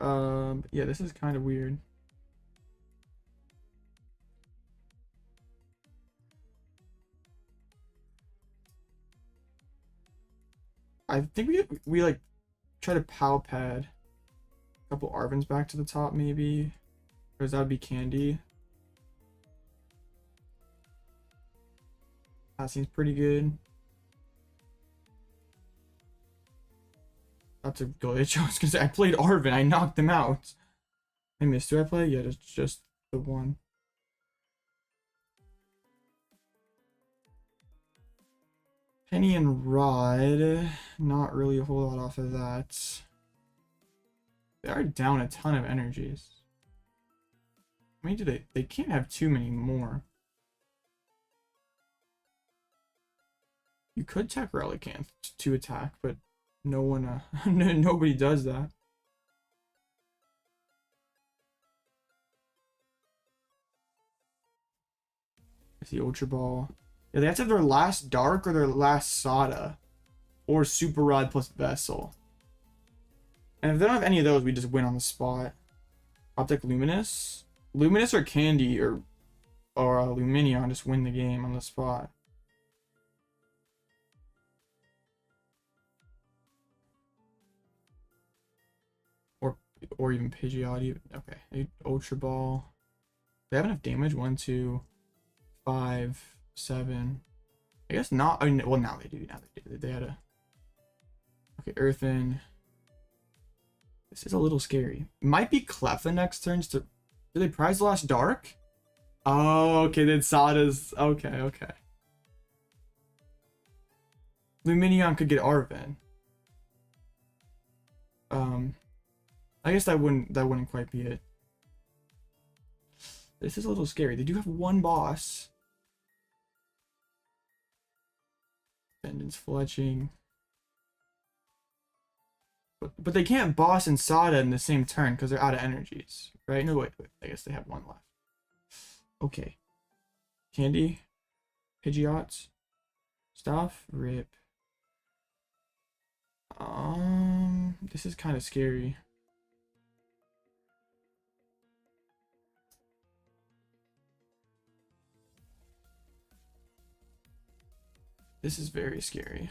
Yeah, this is kind of weird. I think we like try to Pal Pad a couple Arvens back to the top, maybe, because that would be Candy. That seems pretty good. That's a glitch. I was gonna say I played Arven. I knocked them out. I missed. Do I play? Yeah, just the one. Penny and Rod. Not really a whole lot off of that. They are down a ton of energies. I mean, they can't have too many more. You could tech Relicanth to attack, but no one, nobody does that. It's the Ultra Ball. Yeah, they have to have their last Dark or their last Sada. Or Super Rod plus Vessel. And if they don't have any of those, we just win on the spot. Optic Luminous. Luminous or Candy or Lumineon just win the game on the spot. Or even Pidgeot. Okay, Ultra Ball. They have enough damage. 1, 2, 5, 7. I guess not. I mean, well, now they do. Now they do. They had a. Okay, Earthen. This is a little scary. Might be Cleffa next turn. Do they prize the last Dark? Oh, okay. Then Sada's. Okay. Lumineon could get Arven. I guess that wouldn't quite be it. This is a little scary. They do have one boss. Vengeance Fletching. But they can't boss and Sada in the same turn because they're out of energies, right? No, wait. I guess they have one left. Okay. Candy. Pidgeot. Stuff. Rip. This is kind of scary. This is very scary.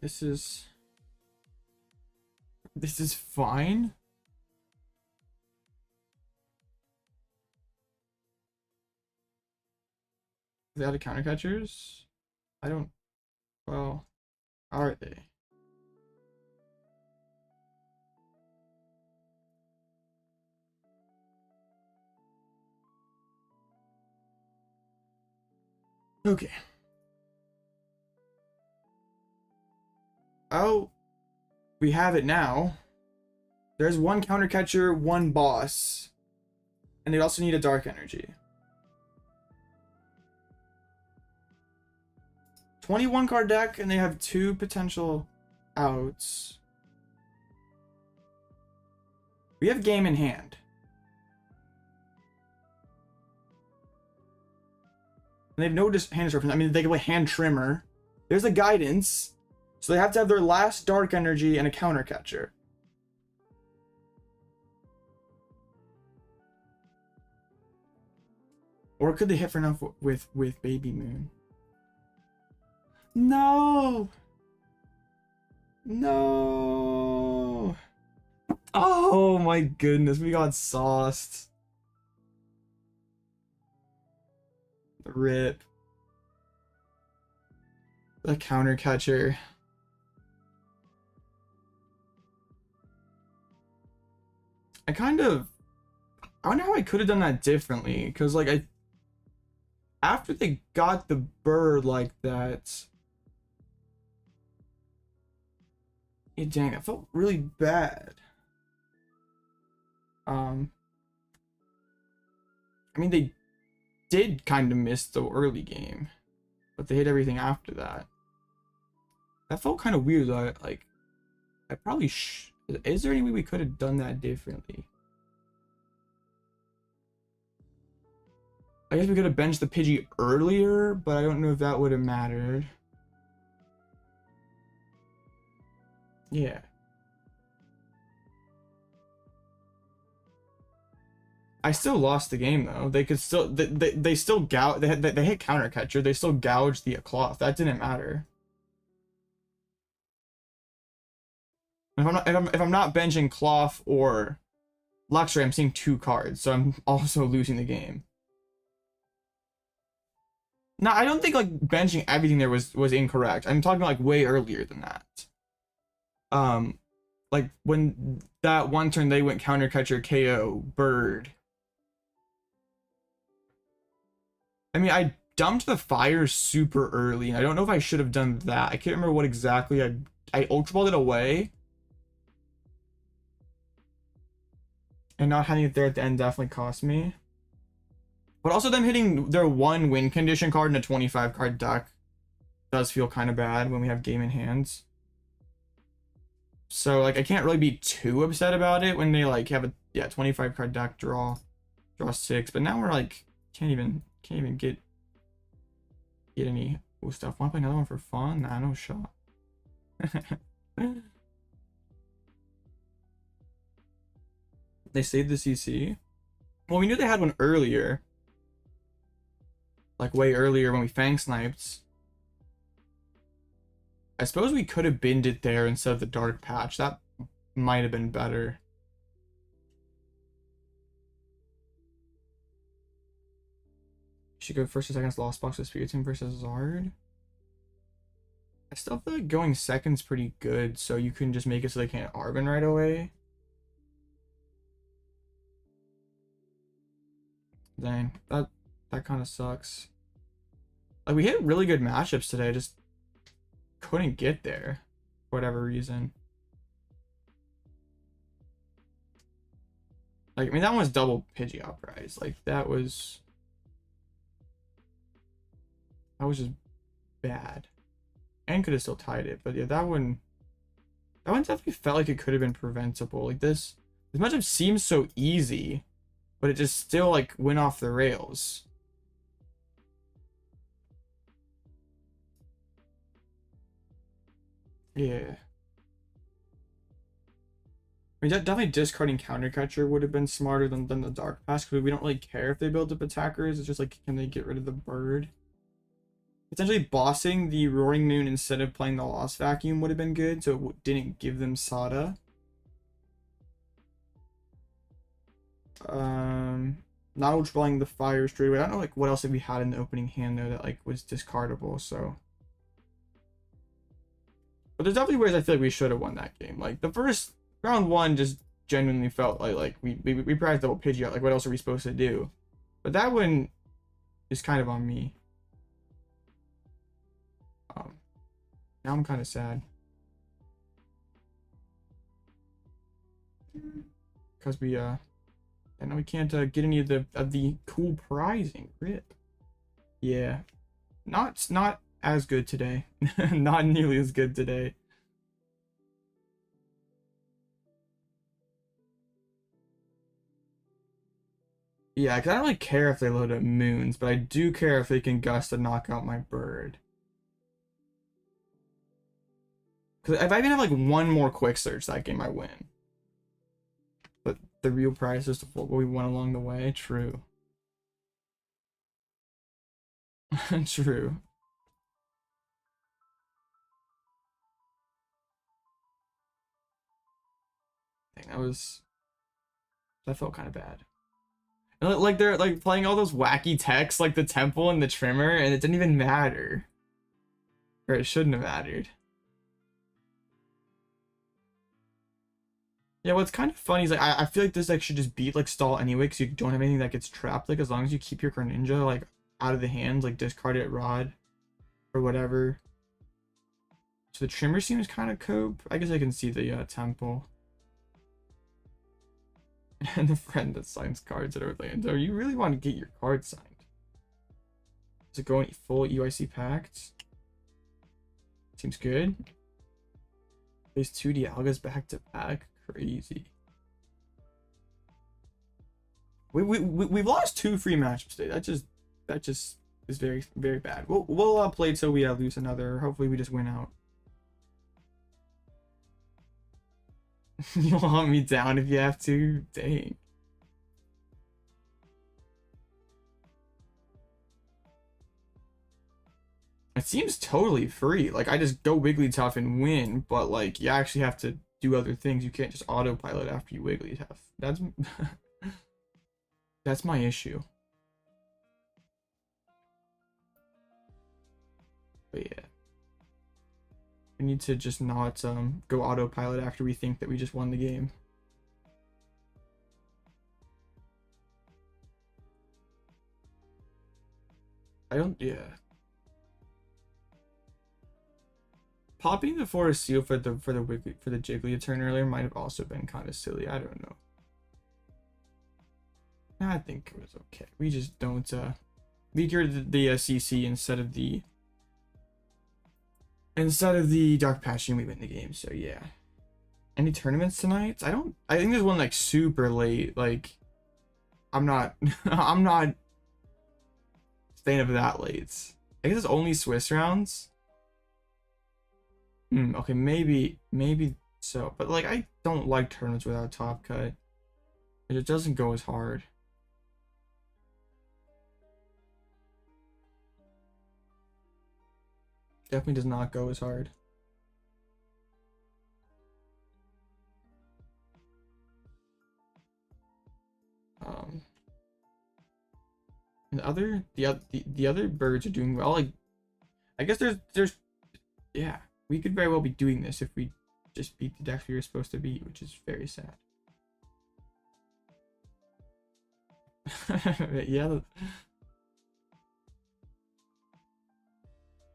This is fine. Are they out of counter catchers? I don't. Well, are they? Okay. Oh, we have it now. There's one counter catcher, one boss, and they also need a dark energy. 21 card deck, and they have 2 potential outs. We have game in hand. And they have no hand disruption. I mean, they can play hand trimmer. There's a guidance. So they have to have their last dark energy and a counter catcher. Or could they hit for enough with Baby Moon? No! No! Oh my goodness, we got sauced. Rip. The counter catcher. I wonder how I could have done that differently, because like after they got the bird like that, yeah, dang, it felt really bad. I mean, they did kind of miss the early game, but they hit everything after that. That felt kind of weird though. Like, I probably is there any way we could have done that differently? I guess we could have benched the Pidgey earlier, but I don't know if that would have mattered. Yeah. I still lost the game though. They could still they still they hit counter catcher. They still gouged the Klawf. That didn't matter. If I'm not benching Klawf or Luxray, I'm seeing 2 cards, so I'm also losing the game. No, I don't think like benching everything there was incorrect. I'm talking like way earlier than that. Like when that one turn they went counter catcher, KO, bird. I mean, I dumped the fire super early. I don't know if I should have done that. I can't remember what exactly I Ultra Balled it away. And not having it there at the end definitely cost me. But also them hitting their 1 win condition card in a 25 card deck does feel kind of bad when we have game in hands. So like I can't really be too upset about it when they like have a 25 card deck, draw 6. But now we're like can't even get any cool stuff. Want to play another one for fun? Nah, no shot. They saved the CC. Well, we knew they had one earlier. Like way earlier when we Fang Sniped. I suppose we could have binned it there instead of the Dark Patch. That might have been better. Should go first or second Lost Box with Spirit Team versus Zard. I still feel like going second's pretty good, so you can just make it so they can't Arven right away. Dang, that kind of sucks. Like we hit really good matchups today, just couldn't get there for whatever reason. Like I mean that one was double Pidgeot prize. Like that was just bad. And could have still tied it, but yeah, that one definitely felt like it could have been preventable. Like this matchup seems so easy, but it just still like went off the rails. Yeah. I mean, definitely discarding counter catcher would have been smarter than the Dark Pass, because we don't really care if they build up attackers. It's just like, can they get rid of the bird? Potentially bossing the Roaring Moon instead of playing the Lost Vacuum would have been good, so it didn't give them Sada. Not Ultra Balling the fire straight away. I don't know like what else we had in the opening hand though that like was discardable, so. But there's definitely ways I feel like we should have won that game. Like the first round 1 just genuinely felt like we practiced double Pidgeot. Like what else are we supposed to do? But that one is kind of on me. Now I'm kind of sad because we I know we can't get any of the cool prizing. Rip. Yeah, not as good today. Not nearly as good today. Yeah, because I don't really care if they load up moons, but I do care if they can gust to knock out my bird. Because if I even have like one more quick search that game, I win. But the real prize is what we won along the way. True. True. Dang, that felt kind of bad. And like they're like playing all those wacky texts like the temple and the trimmer, and it didn't even matter. Or it shouldn't have mattered. Yeah, what's kind of funny is like I feel like this deck should just beat like stall anyway, because you don't have anything that gets trapped. Like as long as you keep your Greninja like out of the hands, like discard it rod or whatever. So the trimmer seems kind of cope. I guess I can see the temple. And the friend that signs cards at Orlando. You really want to get your card signed. Is it going full UIC packed? Seems good. Plays 2 Dialgas back to back. Crazy. We've lost 2 free matchups today. That just is very, very bad. We'll play till we lose another. Hopefully we just win out. You'll hunt me down if you have to. Dang. It seems totally free. Like I just go Wigglytuff and win, but like you actually have to do other things. You can't just autopilot after you Wigglytuff. That's that's my issue. But yeah. We need to just not go autopilot after we think that we just won the game. Yeah. Popping the Forest Seal for the Jiggly turn earlier might have also been kind of silly. I don't know. I think it was okay. We just don't we cured the CC instead of the Dark Passion. We win the game. So yeah. Any tournaments tonight? I think there's one like super late. Like I'm not I'm not staying up that late. I guess it's only Swiss rounds. Okay, maybe so, but like I don't like tournaments without top cut. It doesn't go as hard. Definitely does not go as hard. And the other birds are doing well. Like I guess there's yeah, we could very well be doing this if we just beat the decks we were supposed to beat, which is very sad. Yeah.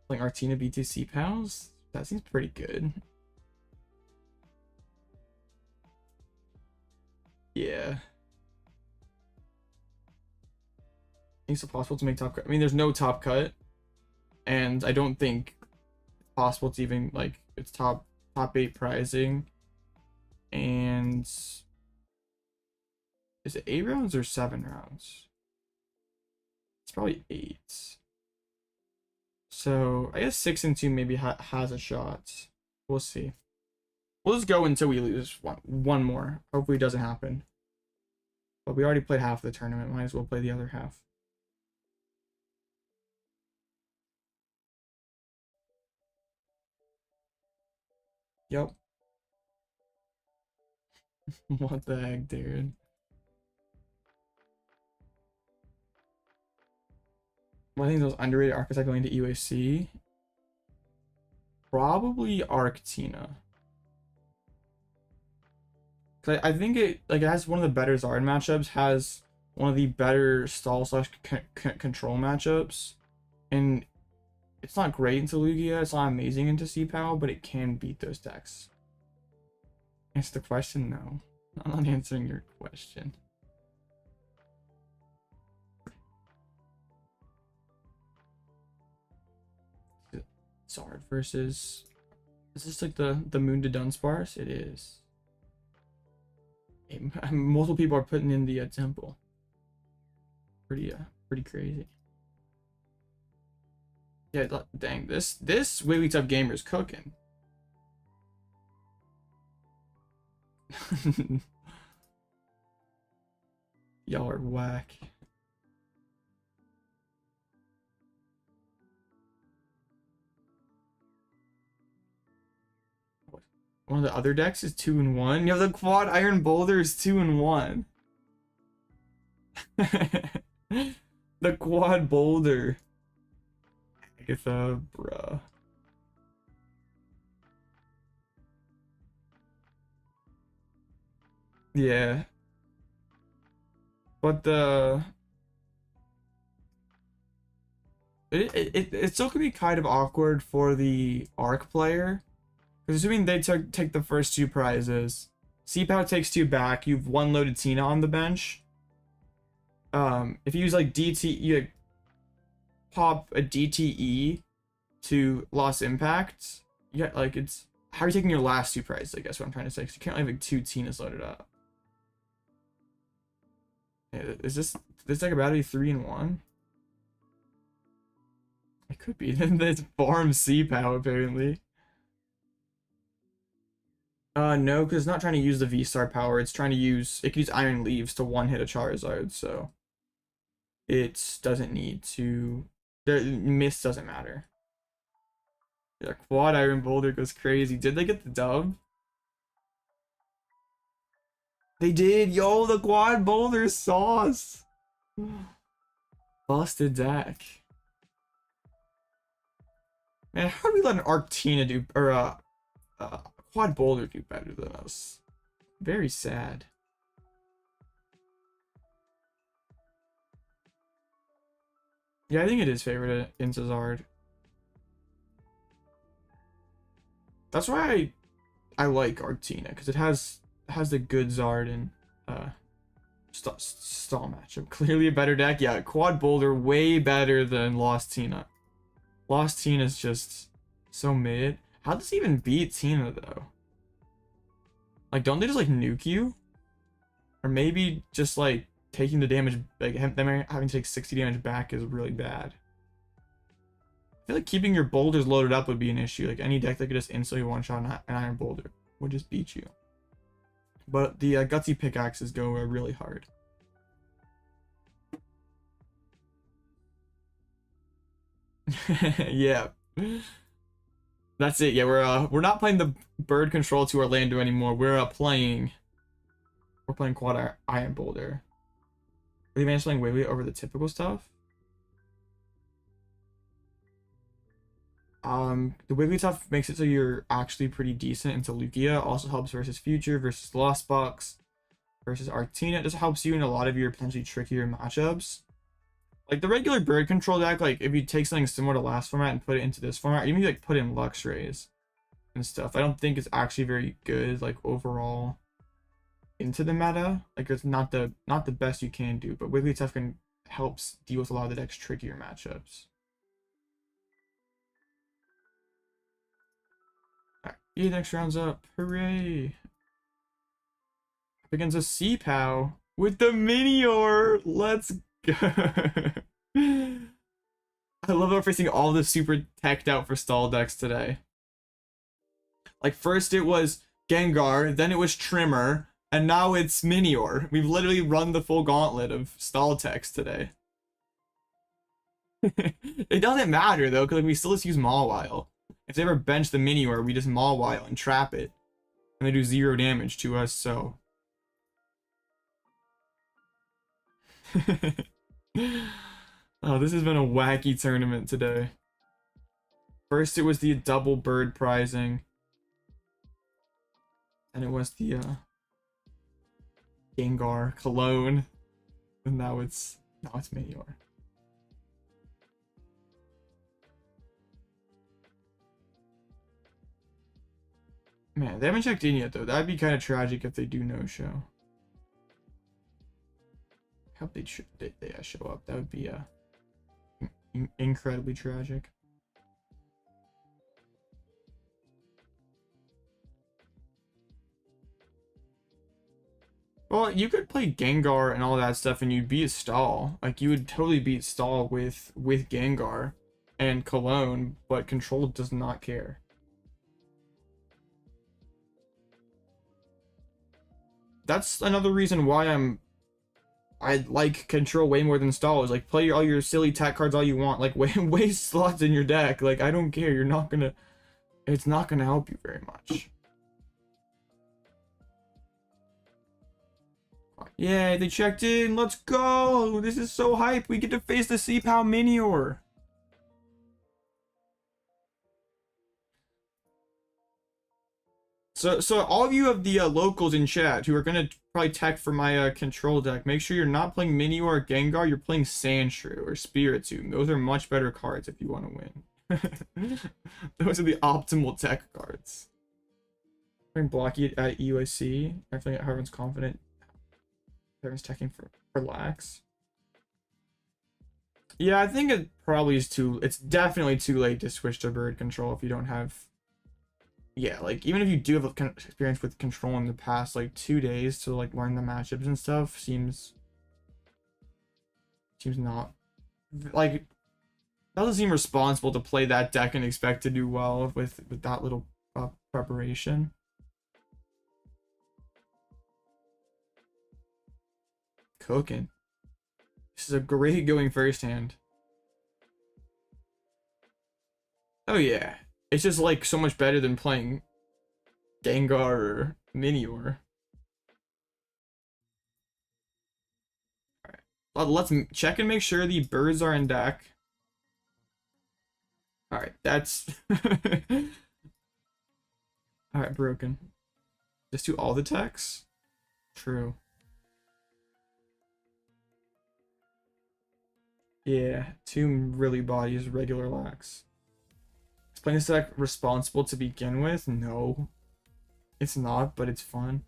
Like Artina B2C pals? That seems pretty good. Yeah. I think it's possible to make top cut. I mean, there's no top cut. And I don't think it's possible to even, like, it's top 8 prizing. And is it 8 rounds or 7 rounds? It's probably 8. So I guess 6 and 2 maybe has a shot. We'll see. We'll just go until we lose one more. Hopefully it doesn't happen. But we already played half of the tournament. Might as well play the other half. Yep. What the heck, dude? I think those underrated archetype going to UAC. Probably Arctina. Cause I think it has one of the better Zard matchups, has one of the better stall / control matchups, and it's not great into Lugia, it's not amazing into CPAL, but it can beat those decks. Answer the question? No. I'm not answering your question. Zard versus. Is this like the Moon to Dunsparce? It is. Multiple people are putting in the temple. Pretty crazy. Yeah, dang, this Wigglytuff gamer is cooking. Y'all are whack. One of the other decks is 2-1. You have the Quad Iron Boulder is 2-1. The Quad Boulder. Agatha, bruh. Yeah. But it still can be kind of awkward for the Arc player. Because assuming they take the first 2 prizes, C-Pow takes 2 back, you've 1 loaded Tina on the bench. If you use like DT, you like, pop a DTE to Lost Impact, you get like it's how are you taking your last 2 prizes, I guess what I'm trying to say, because you can't have like 2 Tinas loaded up. Yeah, is this deck about to be 3-1? It could be. Then it's farm C-Pow apparently. No, because it's not trying to use the V-Star power. It can use Iron Leaves to one-hit a Charizard, so it doesn't need to. The Mist doesn't matter. Yeah, Quad Iron Boulder goes crazy. Did they get the dub? They did. Yo, the Quad Boulder sauce. Busted deck. Man, how do we let an Arctina do, or Quad Boulder do better than us? Very sad. Yeah, I think it is favored in Zard. That's why I like Arctina, because it has the good Zard and stall matchup. Clearly a better deck. Yeah, Quad Boulder way better than Lost Tina. Lost Tina is just so mid. How does he even beat Tina though? Like, don't they just like nuke you? Or maybe just like taking the damage, like them having to take 60 damage back is really bad. I feel like keeping your boulders loaded up would be an issue. Like any deck that could just instantly one-shot an Iron Boulder would just beat you. But the Gutsy pickaxes go really hard. Yeah. That's it. Yeah, we're not playing the Bird Control to Orlando anymore. We're playing Quad Iron Boulder. Are they managed playing way over the typical stuff? The Wigglytuff makes it so you're actually pretty decent into Lugia. Also helps versus Future, versus Lost Box, versus Arctina. It just helps you in a lot of your potentially trickier matchups. Like the regular Bird Control deck, like if you take something similar to last format and put it into this format, even like put in Luxrays and stuff, I don't think it's actually very good, like overall into the meta. Like it's not the best you can do, but Wigglytuff can helps deal with a lot of the deck's trickier matchups. Alright, yeah, next round's up. Hooray! Begins a C-Pow with the Minior. Let's go. I love how we're facing all the super teched out for stall decks today. Like first it was Gengar, then it was Trimmer, and now it's Minior. We've literally run the full gauntlet of stall techs today. It doesn't matter though, because like, we still just use Mawile. If they ever bench the Minior, we just Mawile and trap it. And they do 0 damage to us, so. Oh, this has been a wacky tournament today. First it was the double bird prizing. And it was the Gengar Cologne. And now it's Minior. Man, they haven't checked in yet though. That'd be kind of tragic if they do no show. I hope they show up. That would be incredibly tragic. Well, you could play Gengar and all that stuff, and you'd beat Stall. Like, you would totally beat Stall with Gengar and Cologne, but Control does not care. That's another reason why I like Control way more than Stall. Is like, play all your silly tech cards all you want. Like, waste slots in your deck. Like, I don't care. You're not gonna... It's not gonna help you very much. Yeah, they checked in. Let's go. This is so hype. We get to face the C-PAL Minior. So all of you of the locals in chat who are gonna probably tech for my control deck, make sure you're not playing Minior or Gengar. You're playing Sandshrew or Spiritomb. Those are much better cards if you want to win. Those are the optimal tech cards. I'm blocky at EUIC. I think Harvin's confident. Harvin's teching for Relax. Yeah, I think it probably is too... It's definitely too late to switch to bird control if you don't have... Yeah, like, even if you do have experience with control in the past, like, 2 days to, like, learn the matchups and stuff seems not... Like, that doesn't seem responsible to play that deck and expect to do well with that little preparation. Cooking. This is a great going first hand. Oh yeah. It's just like so much better than playing Gengar or Minior. Alright. Let's check and make sure the birds are in deck. Alright, that's... Alright, broken. Just do all the techs? True. Yeah, 2 really bodies, regular lax. Is playing this deck responsible to begin with? No. It's not, but it's fun.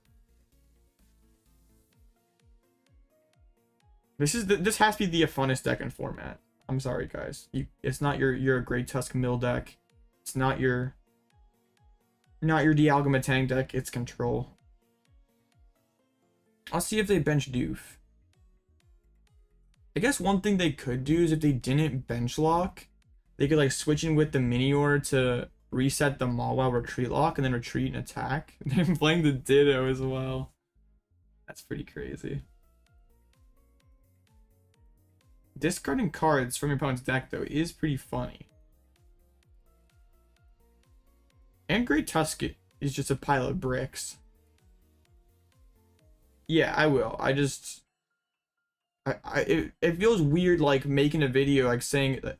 This has to be the funnest deck in format. I'm sorry, guys. It's not your Great Tusk Mill deck. It's not your Dialga deck. It's control. I'll see if they bench Doof. I guess one thing they could do is if they didn't bench lock, they could like switch in with the Minior to reset the Mawile retreat lock and then retreat and attack. They're playing the Ditto as well. That's pretty crazy. Discarding cards from your opponent's deck though is pretty funny. And Great Tusk is just a pile of bricks. Yeah, I will. It feels weird like making a video like saying that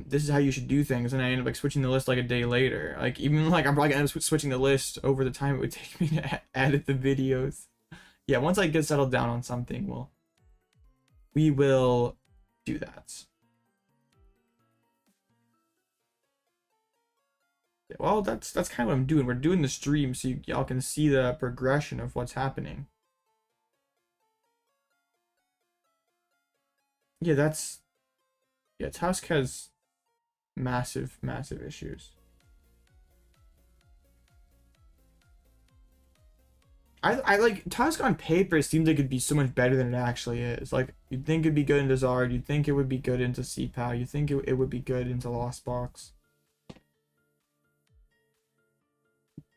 this is how you should do things, and I end up like switching the list like a day later. Like even like I'm probably gonna end up switching the list over the time it would take me to edit the videos. Yeah, once I get settled down on something, we will do that. Yeah, well, that's kind of what I'm doing. We're doing the stream so y'all can see the progression of what's happening. Yeah, Tusk has massive issues. I like Tusk on paper seems like it'd be so much better than it actually is. Like you'd think it'd be good into Zard, you'd think it would be good into C-PAL, you'd think it would be good into Lost Box.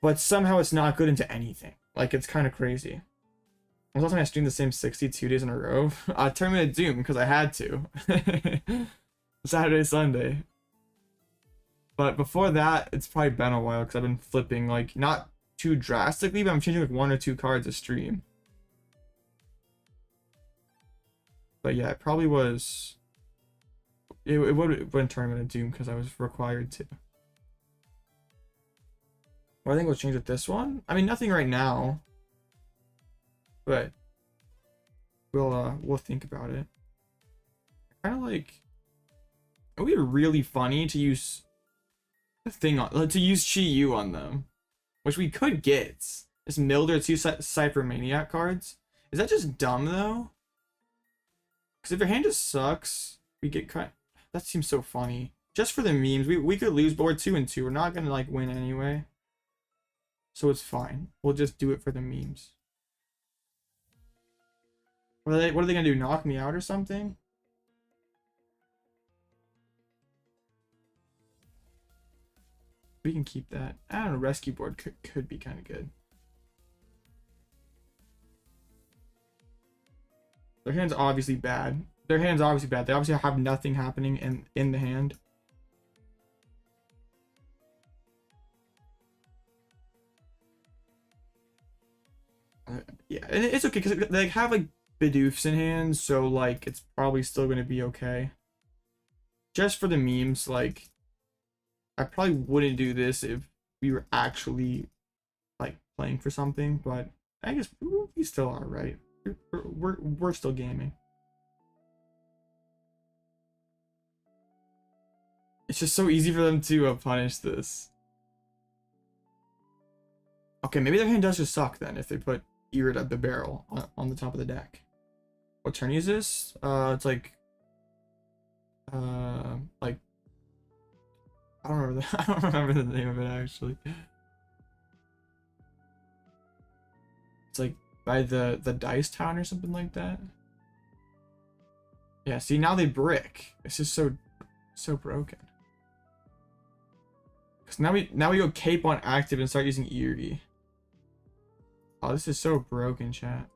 But somehow it's not good into anything. Like it's kind of crazy. I was also I streamed the same 62 days in a row. Tournament of Doom because I had to. Saturday, Sunday. But before that, it's probably been a while because I've been flipping like not too drastically, but I'm changing like 1 or 2 cards a stream. But yeah, it probably was. It would have been Tournament of Doom because I was required to. Well, I think we'll change it this one. I mean, nothing right now. But we'll think about it. Kind of like it would be really funny to use the thing on to use Chi-Yu on them, which we could get. Just milled or 2 Cypher Maniac cards. Is that just dumb though? Because if your hand just sucks, we get cut. That seems so funny. Just for the memes, we could lose board 2 and 2. We're not gonna like win anyway, so it's fine. We'll just do it for the memes. What are they gonna do? Knock me out or something? We can keep that. I don't know. Rescue Board could be kind of good. Their hand's obviously bad. Their hand's obviously bad. They obviously have nothing happening in the hand. Yeah, and it's okay because they have like Bidoofs in hand, so like it's probably still gonna be okay. Just for the memes, like I probably wouldn't do this if we were actually like playing for something, but I guess we still are, right? We're still gaming. It's just so easy for them to punish this. Okay, maybe their hand does just suck then if they put Irida the barrel on the top of the deck. What tourney is this? It's like I don't remember I don't remember the name of it actually. It's like by the Dice Town or something like that. Yeah, see now they brick. It's just so broken. Cause now we go cape on active and start using Eri. Oh, this is so broken, chat.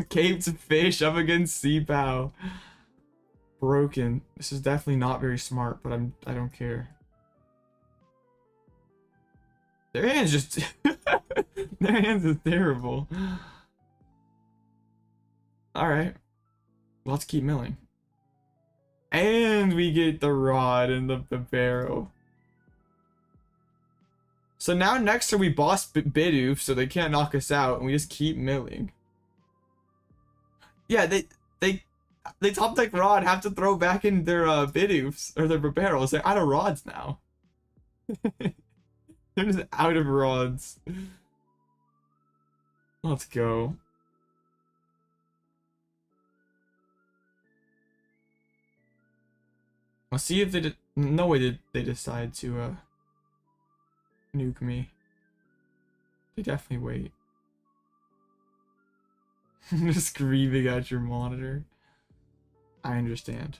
Caped fish up against C-Pow. Broken. This is definitely not very smart, but I don't care. Their hands just their hands is terrible. Alright. Let's keep milling. And we get the rod and the barrow. So now next turn we boss Bidoof, so they can't knock us out, and we just keep milling. Yeah, they top deck rod have to throw back in their Bidoofs or their barrels. They're out of rods now. They're just out of rods. Let's go. Let's see if they no way did they decide to nuke me. They definitely wait. Just screaming at your monitor. I understand.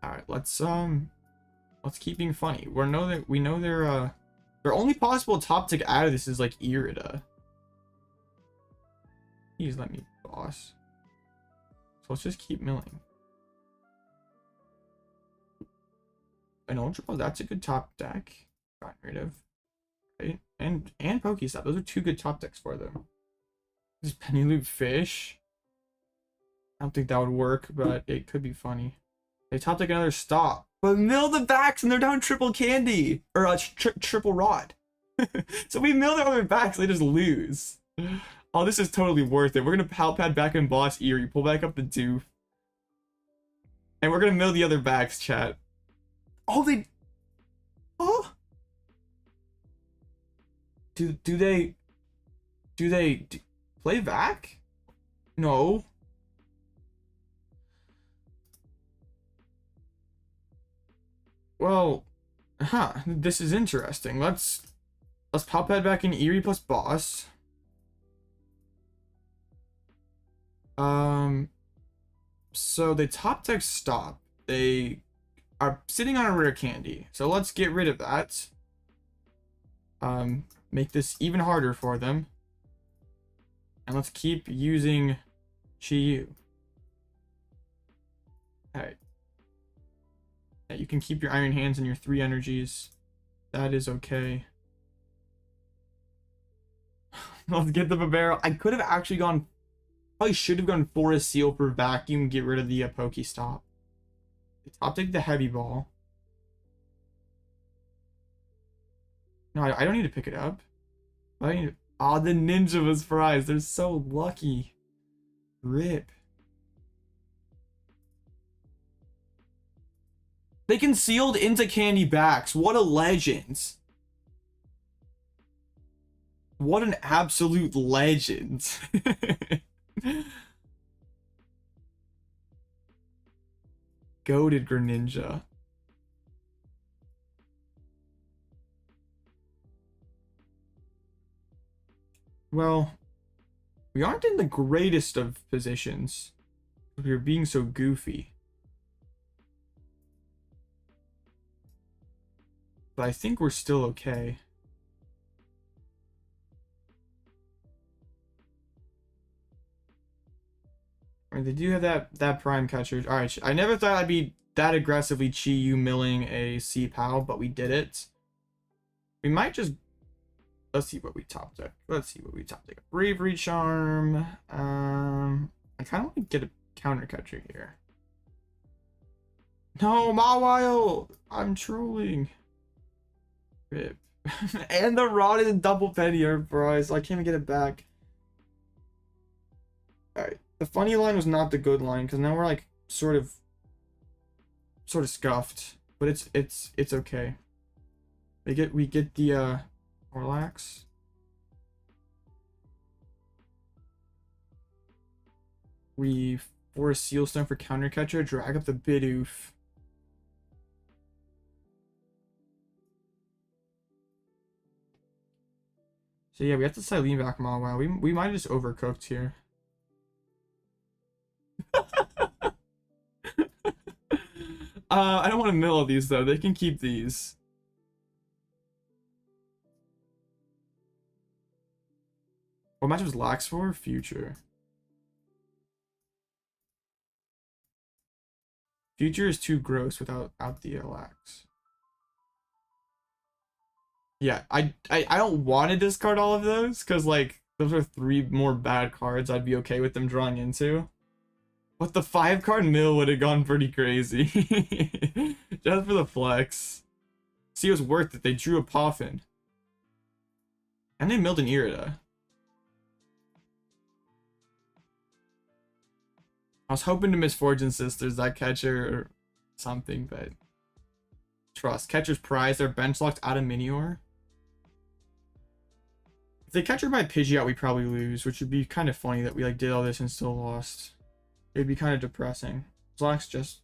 Alright, let's keep being funny. We know their only possible top tick out of this is like Irida. Please let me boss. So let's just keep milling. An Ultra Ball, that's a good top deck. Gotten rid of. Right? And Pokestop. Those are two good top decks for them. This Penny Loop Fish. I don't think that would work, but it could be funny. They top deck another stop. But mill the backs and they're down triple candy. Or triple rod. So we mill their other backs, they just lose. Oh, this is totally worth it. We're gonna Pal Pad back and boss Eri, pull back up the doof. And we're gonna mill the other backs, chat. Oh, they... Oh! Do they play back? No. Well, this is interesting. Let's Pal Pad back in Eri plus boss. So they top deck stop. They are sitting on a rare candy. So let's get rid of that. Make this even harder for them. And let's keep using Chi-Yu. Alright. Yeah, you can keep your Iron Hands and your 3 energies. That is okay. Let's get the barrel. I could have actually gone... Probably should have gone for a seal for vacuum. Get rid of the Pokestop. Top deck the heavy ball. No, I don't need to pick it up. I need to... Oh, the ninja was prized. They're so lucky. Rip. They concealed into candy backs. What a legend. What an absolute legend. Goated Greninja. Well, we aren't in the greatest of positions. We're being so goofy. But I think we're still okay. I mean, they do have that prime catcher. All right, I never thought I'd be that aggressively Chi-Yu milling a C-Pal, but we did it. We might just... Let's see what we top deck. Bravery Charm. I kind of want to get a counter catcher here. No, Mawile! I'm trolling. Rip. And the rotted double Penny bro, so I can't even get it back. Alright. The funny line was not the good line, because now we're like sort of scuffed. But it's okay. We get the Snorlax. We force Seal Stone for counter catcher, drag up the Bidoof. So yeah, we have to Cyllene back Mawile. We might have just overcooked here. I don't want to mill these though. They can keep these. What match was Lax for? Future. Future is too gross without the Lax. Yeah, I don't want to discard all of those because like those are 3 more bad cards I'd be okay with them drawing into. But the 5-card mill would have gone pretty crazy. Just for the flex. See, it was worth it. They drew a Poffin. And they milled an Irida. I was hoping to Misfortune Sisters that catcher or something, but trust. Catcher's prize. They're bench locked out of Minior. If they catcher by Pidgeot, we probably lose, which would be kind of funny that we like did all this and still lost. It'd be kind of depressing. Lax just...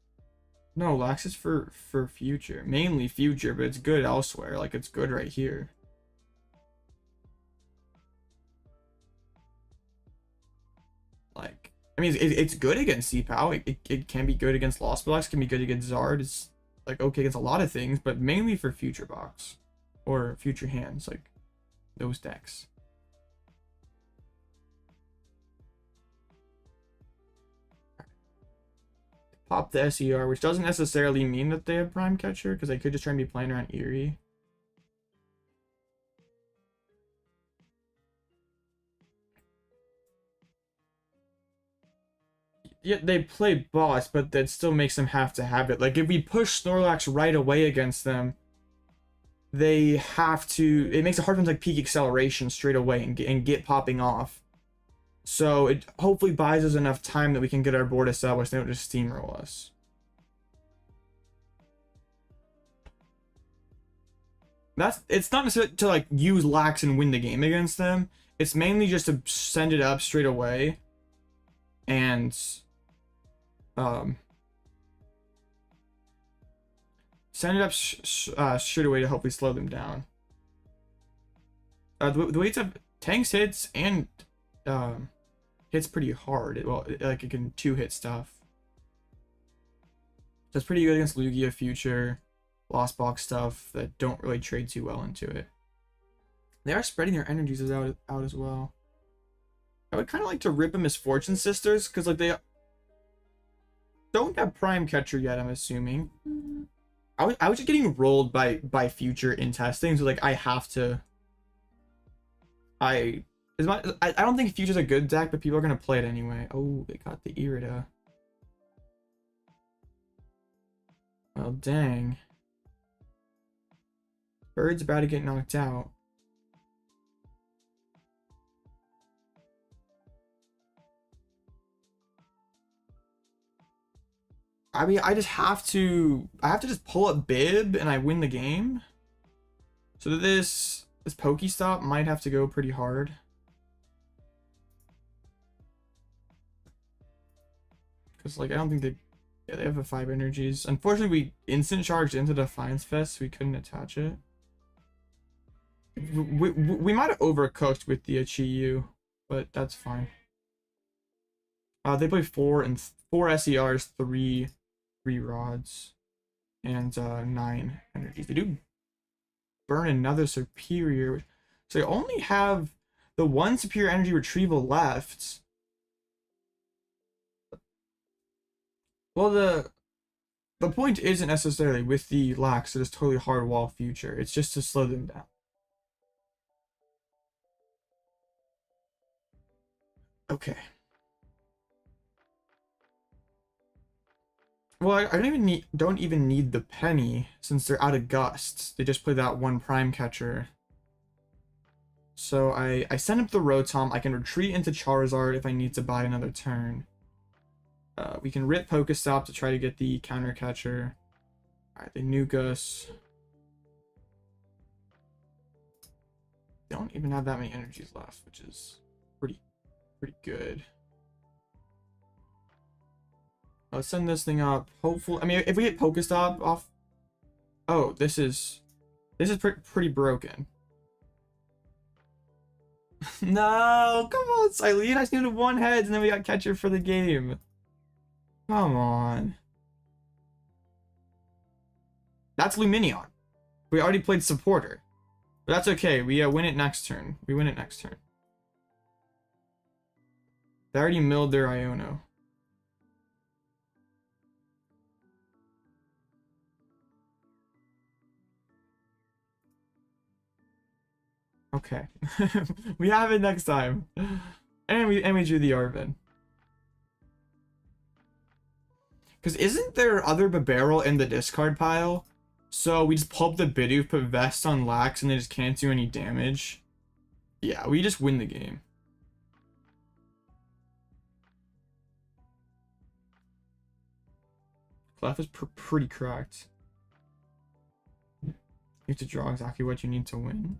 No, Lax is for future. Mainly future, but it's good elsewhere. Like, it's good right here. Like, I mean, it's good against C-Pal. It can be good against Lost Blocks. Can be good against Zard. It's, like, okay against a lot of things, but mainly for future box. Or future hands, like, those decks. Pop the SER, which doesn't necessarily mean that they have prime catcher, because they could just try and be playing around Eri. Yeah, they play boss, but that still makes them have to have it. Like, if we push Snorlax right away against them, they have to... It makes it hard for them to like, peak acceleration straight away and get popping off. So it hopefully buys us enough time that we can get our board established. They don't just steamroll us. It's not necessarily to like use Lax and win the game against them. It's mainly just to send it up straight away and send it up straight away to hopefully slow them down. The way it's up, tanks hits and hits pretty hard. Well, like it can 2-hit stuff. So it's pretty good against Lugia Future, Lost Box stuff that don't really trade too well into it. They are spreading their energies out as well. I would kind of like to rip a Misfortune Sisters because like they don't have Prime Catcher yet. I'm assuming. I was just getting rolled by Future in testing, so like I have to. I don't think Future's a good deck, but people are gonna play it anyway. Oh, they got the Irida. Well, dang. Bird's about to get knocked out. I mean, I have to just pull up Bib and I win the game. So this Pokestop might have to go pretty hard. Because, like, I don't think they have a 5 energies. Unfortunately, we instant charged into Defiance Vest, so we couldn't attach it. We might have overcooked with the Chi-Yu, but that's fine. They play four SERs, three rods, and 9 energies. They do burn another superior, so they only have the one superior energy retrieval left. Well, the point isn't necessarily with the lax that is totally hard wall future. It's just to slow them down. Okay. Well, I don't even need the Penny since they're out of gusts. They just play that one prime catcher. So I send up the Rotom. I can retreat into Charizard if I need to buy another turn. We can rip Pokestop to try to get the counter catcher. Alright, they nuke us. They don't even have that many energies left, which is pretty good. Let's send this thing up. Hopefully, I mean, if we get Pokestop off. Oh, this is pretty broken. No, come on, Cyllene. I just needed one head, and then we got catcher for the game. Come on. That's Lumineon. We already played supporter. But that's okay. We win it next turn. We win it next turn. They already milled their Iono. Okay. We have it next time. And we drew the Arven. Because isn't there other Barrel in the discard pile? So we just pull up the Bidoof, put Vest on Lax, and they just can't do any damage. Yeah, we just win the game. Klawf is pretty cracked. You have to draw exactly what you need to win.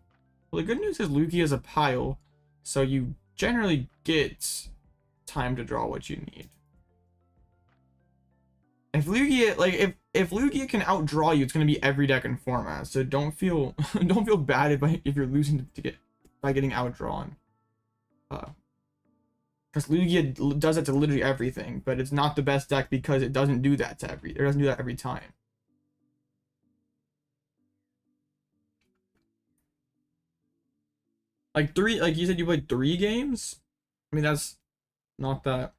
Well, the good news is Lugia is a pile, so you generally get time to draw what you need. If Lugia, like, if Lugia can outdraw you, it's gonna be every deck in format. So don't feel bad if you're losing by getting outdrawn. Because Lugia does it to literally everything, but it's not the best deck because it doesn't do that to it doesn't do that every time. Like you said, you played 3 games. I mean, that's not that.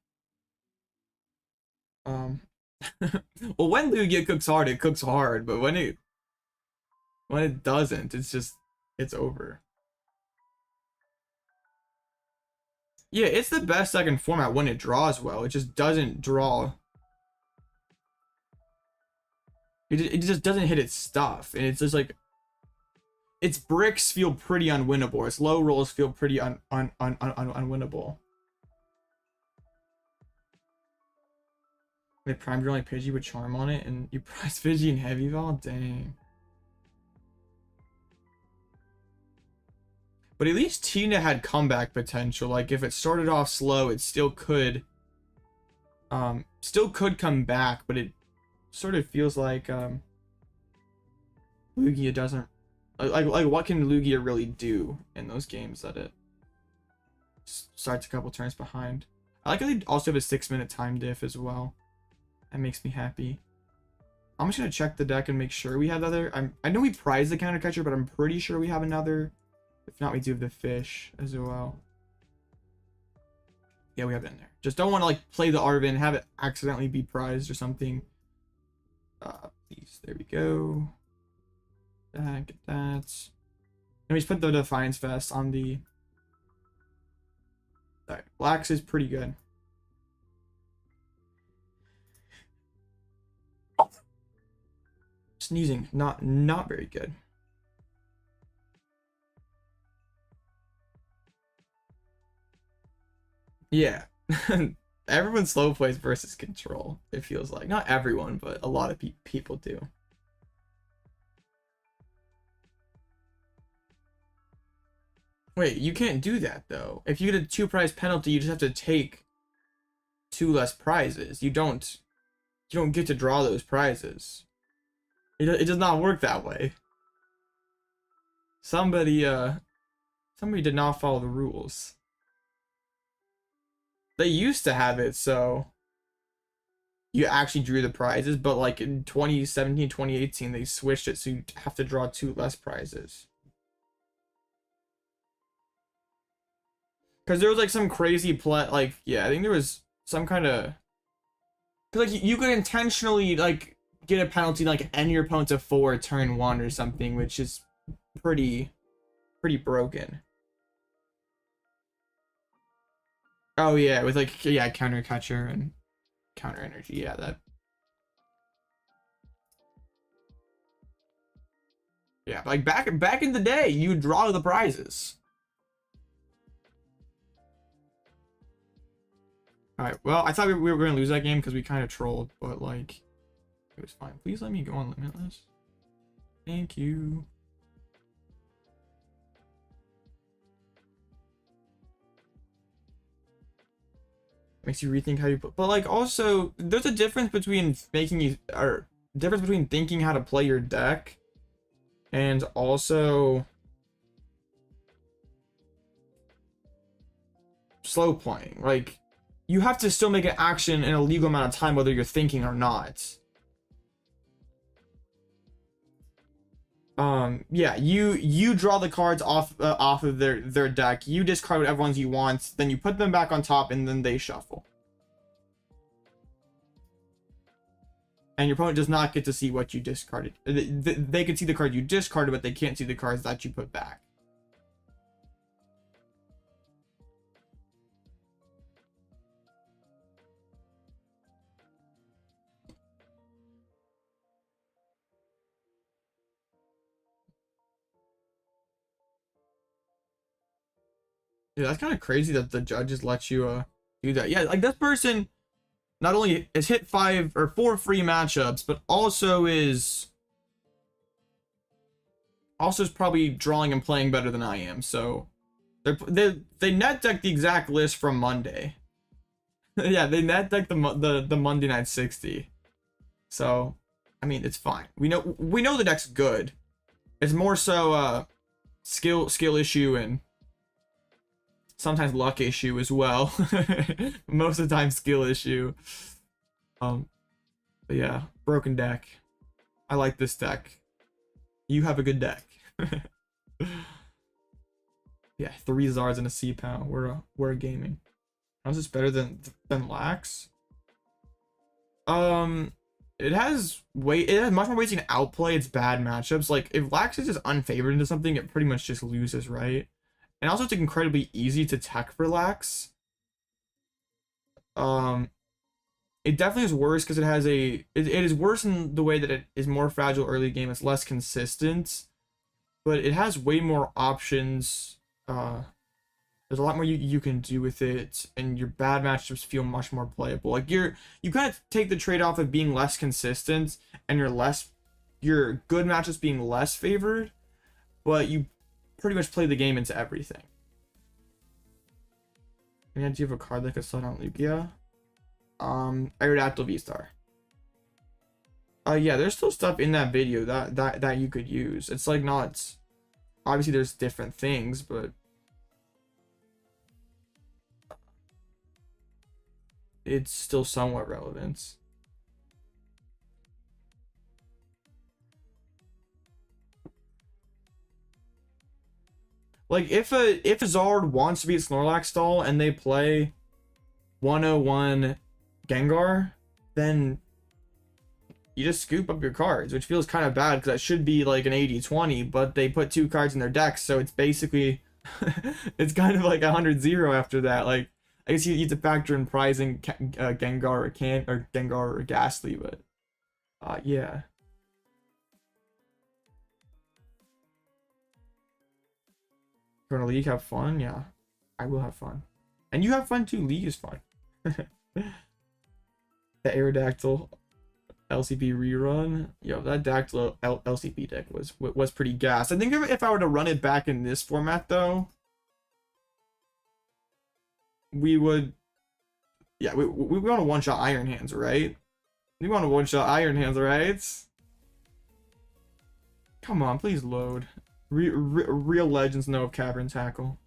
Well, when Lugia cooks hard, it cooks hard, but when it doesn't, it's over. Yeah, it's the best deck in format when it draws well. It just doesn't draw. It just doesn't hit its stuff, and it's just like its bricks feel pretty unwinnable. Its low rolls feel pretty unwinnable. They primed your only Pidgey with Charm on it, and you prize Pidgey in Heavy Val? Dang. But at least Tina had comeback potential. Like, if it started off slow, it still could come back, but it sort of feels like Lugia doesn't like what can Lugia really do in those games that it starts a couple turns behind. I like how they also have a 6-minute time diff as well. That makes me happy. I'm just gonna check the deck and make sure we have other. I know we prize the counter catcher, but I'm pretty sure we have another. If not, we do have the fish as well. Yeah, we have it in there. Just don't want to like play the Arven, have it accidentally be prized or something. Please, there we go. Get that. And we just put the Defiance Vest on the. Alright, Lax is pretty good. Sneezing, not very good. Yeah. Everyone slow plays versus control, it feels like. Not everyone, but a lot of people do. Wait, you can't do that though. If you get a 2 prize penalty, you just have to take 2 less prizes. You don't get to draw those prizes. It does not work that way. Somebody did not follow the rules. They used to have it so you actually drew the prizes, but like in 2017, 2018, they switched it so you have to draw 2 less prizes. Because there was like some crazy play, like, yeah, I think there was some kind of, because like you could intentionally like get a penalty, like end your opponent to 4 turn 1 or something, which is pretty broken. Oh yeah, with like, yeah, counter catcher and counter energy, yeah, that. Yeah, like back in the day, you draw the prizes. Alright, well, I thought we were going to lose that game because we kind of trolled, but, like, it was fine. Please let me go on Limitless. Thank you. Makes you rethink how you put... But, like, also, there's a difference between thinking how to play your deck and also slow playing. Like, you have to still make an action in a legal amount of time whether you're thinking or not. Yeah, you draw the cards off of their deck, you discard whatever ones you want, then you put them back on top, and then they shuffle. And your opponent does not get to see what you discarded. They can see the card you discarded, but they can't see the cards that you put back. Yeah, that's kind of crazy that the judges let you do that. Yeah, like this person not only has hit 5 or 4 free matchups, but also is probably drawing and playing better than I am. So they net deck the exact list from Monday. Yeah, they net deck the Monday night 60. So I mean, it's fine. We know the deck's good. It's more so skill issue and sometimes luck issue as well. Most of the time skill issue. But yeah, broken deck. I like this deck. You have a good deck. Yeah, 3 Zards and a C-Pow. We're gaming. How's this better than Lax? It has much more ways you can outplay its bad matchups. Like if Lax is just unfavored into something, it pretty much just loses, right? And also it's incredibly easy to tech for Lax. It definitely is worse because it is worse in the way that it is more fragile early game. It's less consistent, but it has way more options. There's a lot more you can do with it, and your bad matchups feel much more playable. Like you kind of take the trade-off of being less consistent and your good matchups being less favored, but you pretty much play the game into everything. And do you have a card that could slow down Lugia? Aerodactyl V-Star. Yeah, there's still stuff in that video that you could use. It's like not, obviously there's different things, but it's still somewhat relevant. Like if a Zard wants to be a Snorlax stall and they play 101 Gengar, then you just scoop up your cards, which feels kind of bad because that should be like an 80-20, but they put 2 cards in their decks, so it's basically it's kind of like 100-0 after that. Like I guess you need to factor in prizing Gengar or Gengar or Ghastly, but yeah. Going to League, have fun? Yeah, I will have fun. And you have fun too. League is fun. The Aerodactyl LCP rerun. Yo, that Dactyl LCP deck was pretty gas. I think if I were to run it back in this format though, we would, yeah, we want to one-shot Iron Hands, right? We want to one-shot Iron Hands, right? Come on, please load. Real legends know of Cavern Tackle.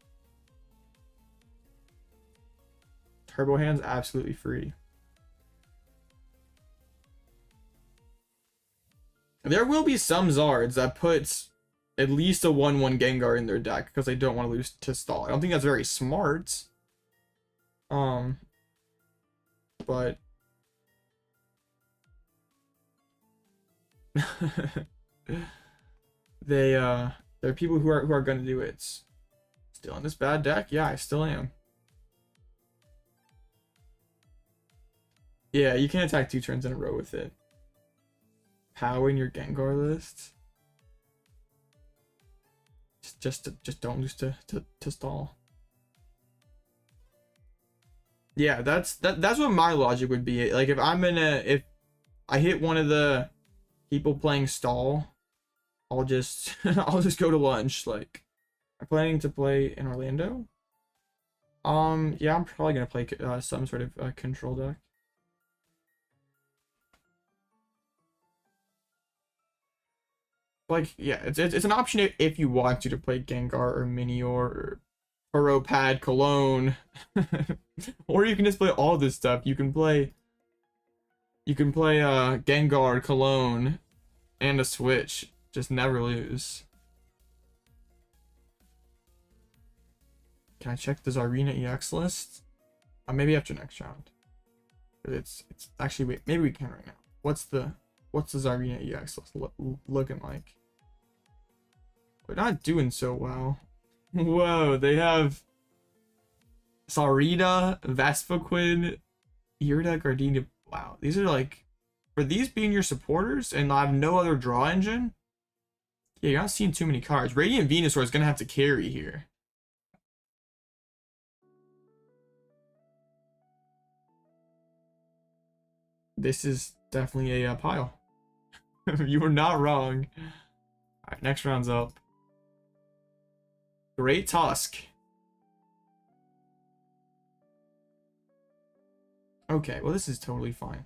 Turbo Hand's absolutely free. There will be some Zards that puts at least a 1/1 Gengar in their deck because they don't want to lose to Stall. I don't think that's very smart. But there are people who are gonna do it. Still in this bad deck? Yeah, I still am. Yeah, you can't attack 2 turns in a row with it. Power in your Gengar list. Just don't lose to Stall. Yeah, that's what my logic would be. Like if I hit one of the people playing Stall, I'll just go to lunch. Like, I'm planning to play in Orlando. Yeah, I'm probably gonna play some sort of control deck. Like, yeah, it's an option if you want to play Gengar or Minior or Pad, Cologne, or you can just play all this stuff. You can play Gengar, Cologne, and a Switch. Just never lose. Can I check the Zarina EX list? Maybe after next round. It's actually, wait, maybe we can right now. What's the Zarina EX list looking like? We're not doing so well. Whoa, they have Sarita, Vespiquen, Irida, Gardenia. Wow, these are like, for these being your supporters and have no other draw engine, yeah, you're not seeing too many cards. Radiant Venusaur is gonna have to carry here. This is definitely a pile. You were not wrong. Alright, next round's up. Great Tusk. Okay, well this is totally fine.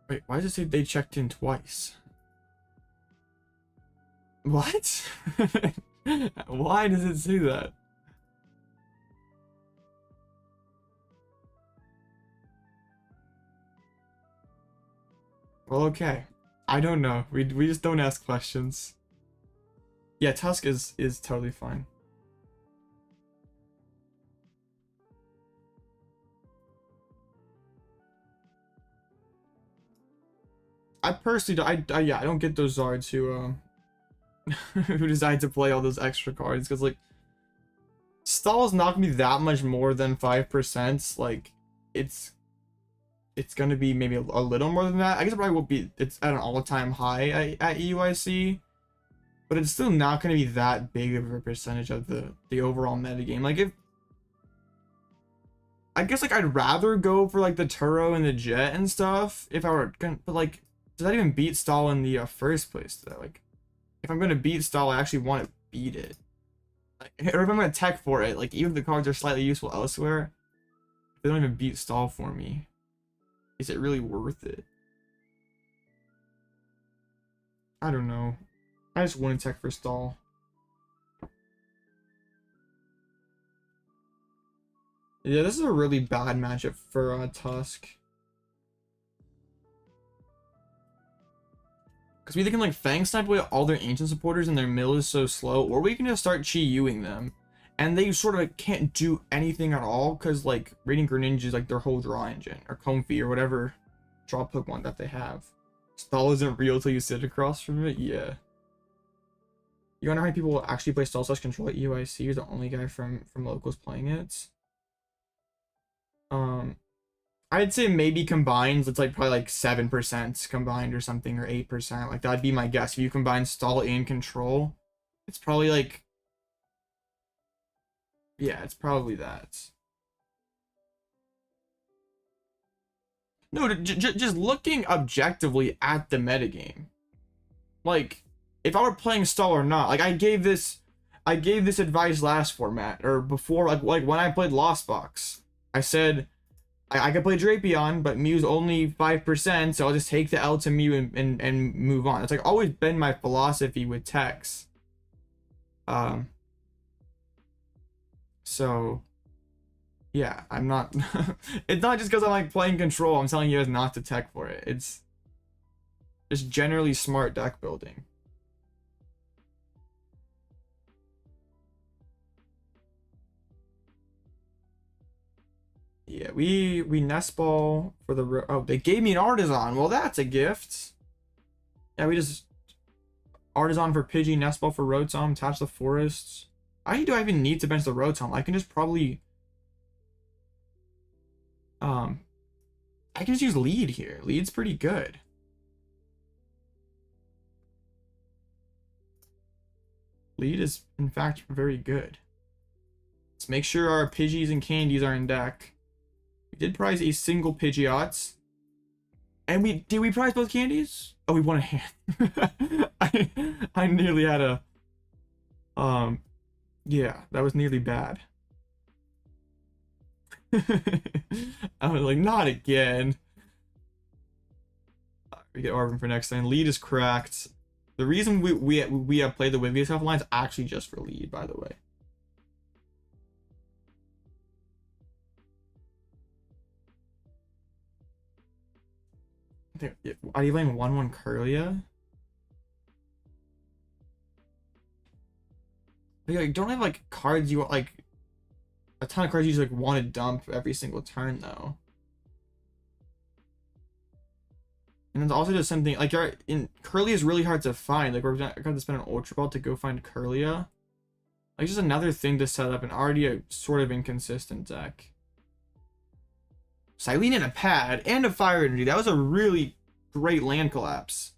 Wait, why does it say they checked in twice? What? Why does it say that? Well, okay. I don't know. We just don't ask questions. Yeah, Tusk is totally fine. I personally don't, yeah, I don't get those Zards who who decide to play all those extra cards, because like Stall is not gonna be that much more than 5%. Like it's gonna be maybe a little more than that. I guess it probably will be, it's at an all-time high at EUIC, but it's still not gonna be that big of a percentage of the overall metagame. Like if I guess like I'd rather go for like the Turo and the Jet and stuff if I were gonna, but like does that even beat Stall in the first place though? Like if I'm gonna beat Stall, I actually want to beat it. Like, or if I'm gonna tech for it, like even if the cards are slightly useful elsewhere, they don't even beat Stall for me. Is it really worth it? I don't know. I just wouldn't tech for Stall. Yeah, this is a really bad matchup for Tusk. Because we either can like Fang Snipe away all their ancient supporters and their mill is so slow, or we can just start Chi-Yuing them. And they sort of like can't do anything at all because like Radiant Greninja is like their whole draw engine, or Comfey, or whatever draw Pokemon that they have. Stall isn't real till you sit across from it? Yeah. You wonder how many people will actually play Stall / Control at EUIC? You're the only guy from locals playing it. I'd say maybe combined, it's like probably like 7% combined or something, or 8%. Like that'd be my guess. If you combine Stall and Control, it's probably like, yeah, it's probably that. No, just looking objectively at the metagame. Like, if I were playing Stall or not, like I gave this advice last format, or before, like when I played Lost Box. I said I could play Drapion, but Mew's only 5%, so I'll just take the L to Mew and move on. It's like always been my philosophy with techs. So yeah, I'm not it's not just because I'm like playing control, I'm telling you guys not to tech for it. It's just generally smart deck building. Yeah, we Nest Ball for the... Oh, they gave me an Artisan. Well, that's a gift. Yeah, we just... Artisan for Pidgey, Nest Ball for Rotom, attach the forests. Why do I even need to bench the Rotom? I can just probably... I can just use Lead here. Lead's pretty good. Lead is, in fact, very good. Let's make sure our Pidgeys and Candies are in deck. We did prize a single Pidgeot. And did we prize both candies? Oh, we won a hand. I nearly had a... Yeah, that was nearly bad. I was like, not again. We get Arven for next time. Lead is cracked. The reason we have played the Wigglytuff line is actually just for lead, by the way. Are you playing 1/1 Curlia? You don't have like cards you want, like a ton of cards you just like want to dump every single turn though. And it's also just something like Curlia is really hard to find. Like we're going to spend an Ultra Ball to go find Curlia. Like just another thing to set up an already a sort of inconsistent deck. Cyllene and a pad and a fire energy. That was a really great land collapse.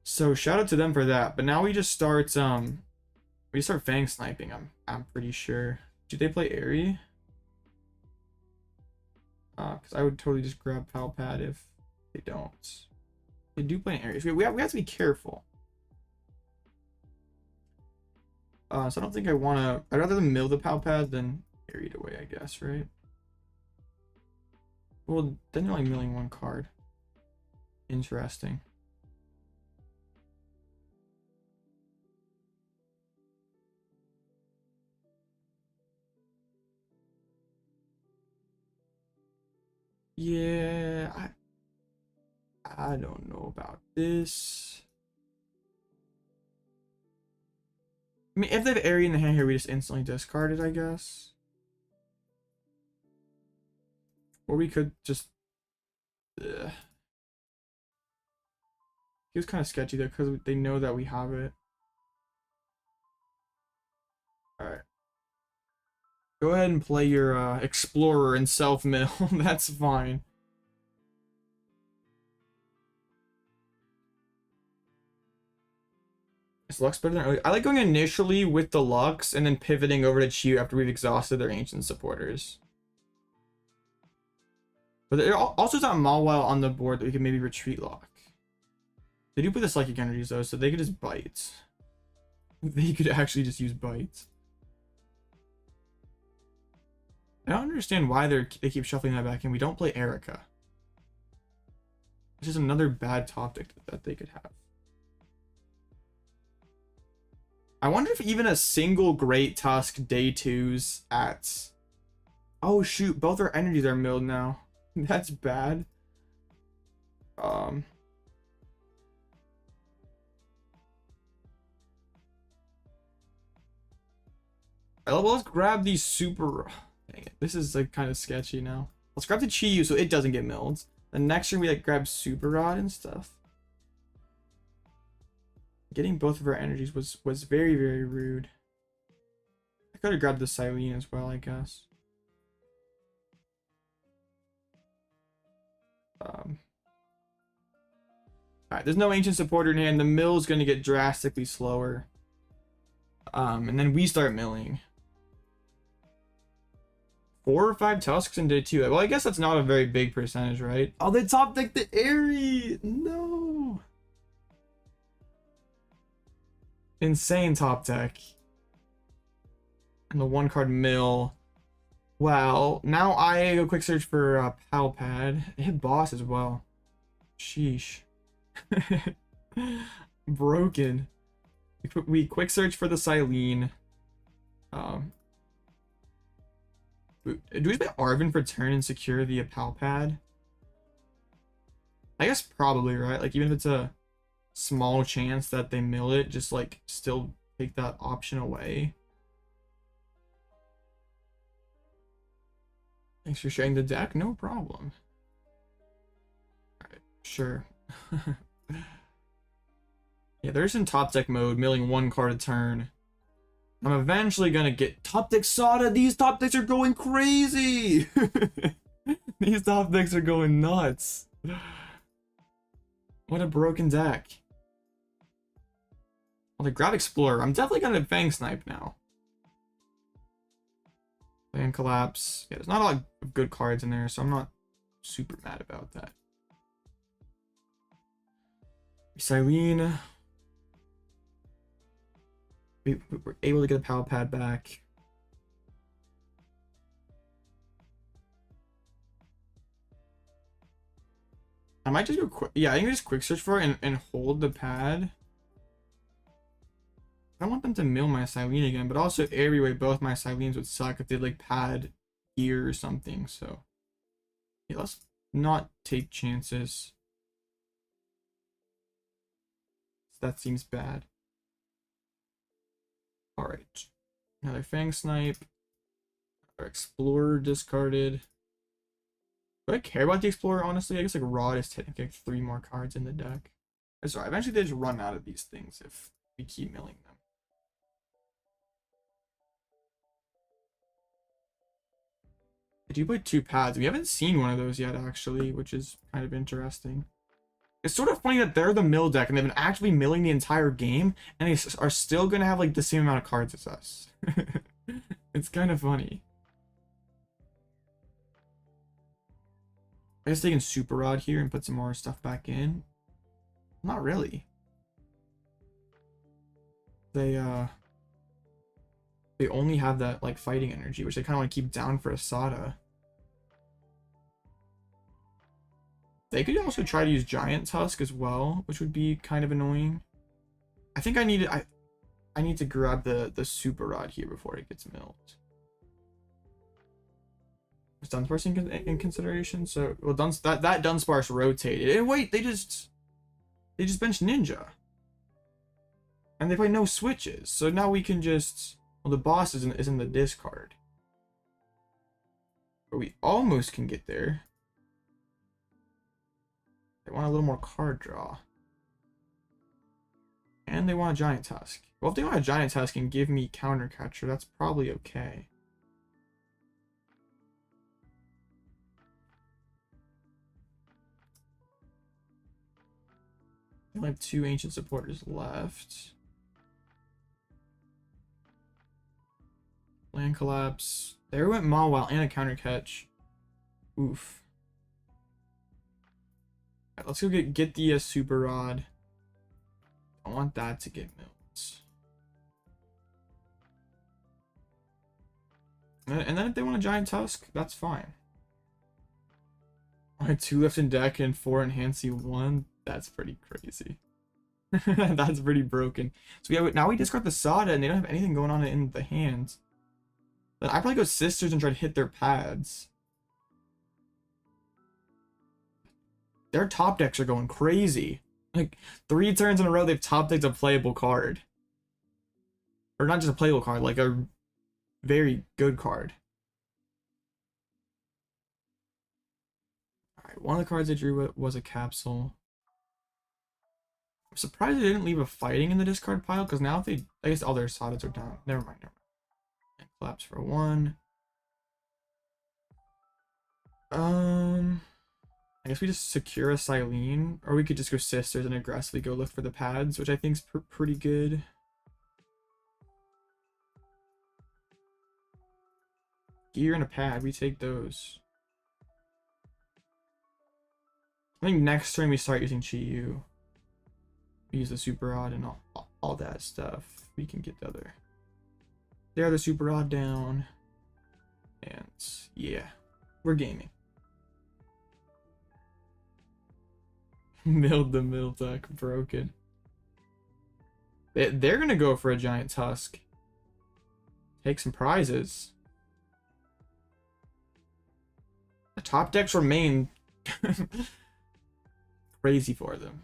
So shout out to them for that. But now we just start Fang sniping. I'm pretty sure. Do they play Eri? Because I would totally just grab Pal Pad if they don't. They do play Eri. So we have to be careful. So I don't think I want to... I'd rather mill the Pal Pad than Eri it away, I guess, right? Well, then you're only milling one card. Interesting. Yeah, I don't know about this. I mean, if they have Eri in the hand here, we just instantly discard it, I guess. Or we could just... Ugh. He was kind of sketchy there because they know that we have it. Alright. Go ahead and play your Explorer and self-mill. That's fine. Is Lux better than early? I like going initially with the Lux and then pivoting over to Chew after we've exhausted their ancient supporters. But there also is that Mawile on the board that we can maybe retreat lock. They do put the Psychic Energies though, so they could just bite. They could actually just use bites. I don't understand why they keep shuffling that back in. We don't play Erica. It's just another bad top deck that they could have. I wonder if even a single Great Tusk day 2s at... Oh shoot, both our energies are milled now. That's bad. Well, let's grab these super... Dang it, this is like kind of sketchy now. Let's grab the Chi-Yu so it doesn't get milled. The next turn we like grab Super Rod and stuff. Getting both of our energies was very, very rude. I could have grabbed the Cyllene as well, I guess. Alright, there's no ancient supporter in hand. The mill is going to get drastically slower. And then we start milling. 4 or 5 Tusks in day 2. Well, I guess that's not a very big percentage, right? Oh, they top deck the Eri! No! Insane top deck. And the 1 card mill. Well, now I go quick search for Pal Pad. It hit boss as well. Sheesh. Broken. We quick search for the Cyllene. Do we play Arven for turn and secure the Pal Pad? I guess probably, right? Like, even if it's a small chance that they mill it, just like still take that option away. Thanks for sharing the deck. No problem. Alright, sure. Yeah, there's in top deck mode, milling one card a turn. I'm eventually gonna get top deck Sada. These top decks are going crazy. These top decks are going nuts. What a broken deck. Well, the Grab Explorer. I'm definitely gonna Fang Snipe now. Land Collapse. Yeah, there's not a lot of good cards in there, so I'm not super mad about that. Cyllene. We were able to get a Pal Pad back. I might just go quick. Yeah, I think just quick search for it and hold the pad. I don't want them to mill my Cyllene again, but also every both my Cylenes would suck if they like pad here or something. So yeah, let's not take chances. That seems bad. Alright. Another Fang Snipe. Our Explorer discarded. Do I care about the Explorer, honestly? I guess like Rod is technically like 3 more cards in the deck. Sorry, eventually they just run out of these things if we keep milling them. Did you play 2 pads? We haven't seen one of those yet, actually, which is kind of interesting. It's sort of funny that they're the mill deck and they've been actually milling the entire game and they are still going to have like the same amount of cards as us. It's kind of funny. I guess they can Super Rod here and put some more stuff back in. Not really. They only have that like fighting energy, which they kind of want to keep down for a Sada. They could also try to use Giant Tusk as well, which would be kind of annoying. I think I need to grab the Super Rod here before it gets milled. Is Dunsparce in consideration? So well, that Dunsparce rotated. And wait, they just benched Ninja, and they play no switches. So now we can just, well, the boss is in the discard, but we almost can get there. They want a little more card draw. And they want a Giant Tusk. Well, if they want a Giant Tusk and give me Counter Catcher, that's probably okay. They only have 2 Ancient Supporters left. Land Collapse. There went Mawile and a Counter Catch. Oof. Right, let's go get the Super Rod. I want that to get milled. And then if they want a Giant Tusk, that's fine. I had 2 left in deck and 4 in hand, 1. That's pretty crazy. That's pretty broken. So yeah, now we discard the Sada and they don't have anything going on in the hand. Then I probably go Sisters and try to hit their pads. Their top decks are going crazy. Like 3 turns in a row, they've top decked a playable card. Or not just a playable card, like a very good card. Alright, one of the cards I drew was a Capsule. I'm surprised they didn't leave a Fighting in the discard pile, because now if they, I guess all their Sadas are down. Never mind. And Collapse for 1. I guess we just secure a Cyllene, or we could just go Sisters and aggressively go look for the pads, which I think is pretty good. Gear and a pad, we take those. I think next turn we start using Chi-Yu. We use the Super Rod and all that stuff. We can get the other. There, the Super Rod down. And yeah, we're gaming. Milled the middle deck, broken. They're gonna go for a giant tusk. Take some prizes. The top decks remain crazy for them.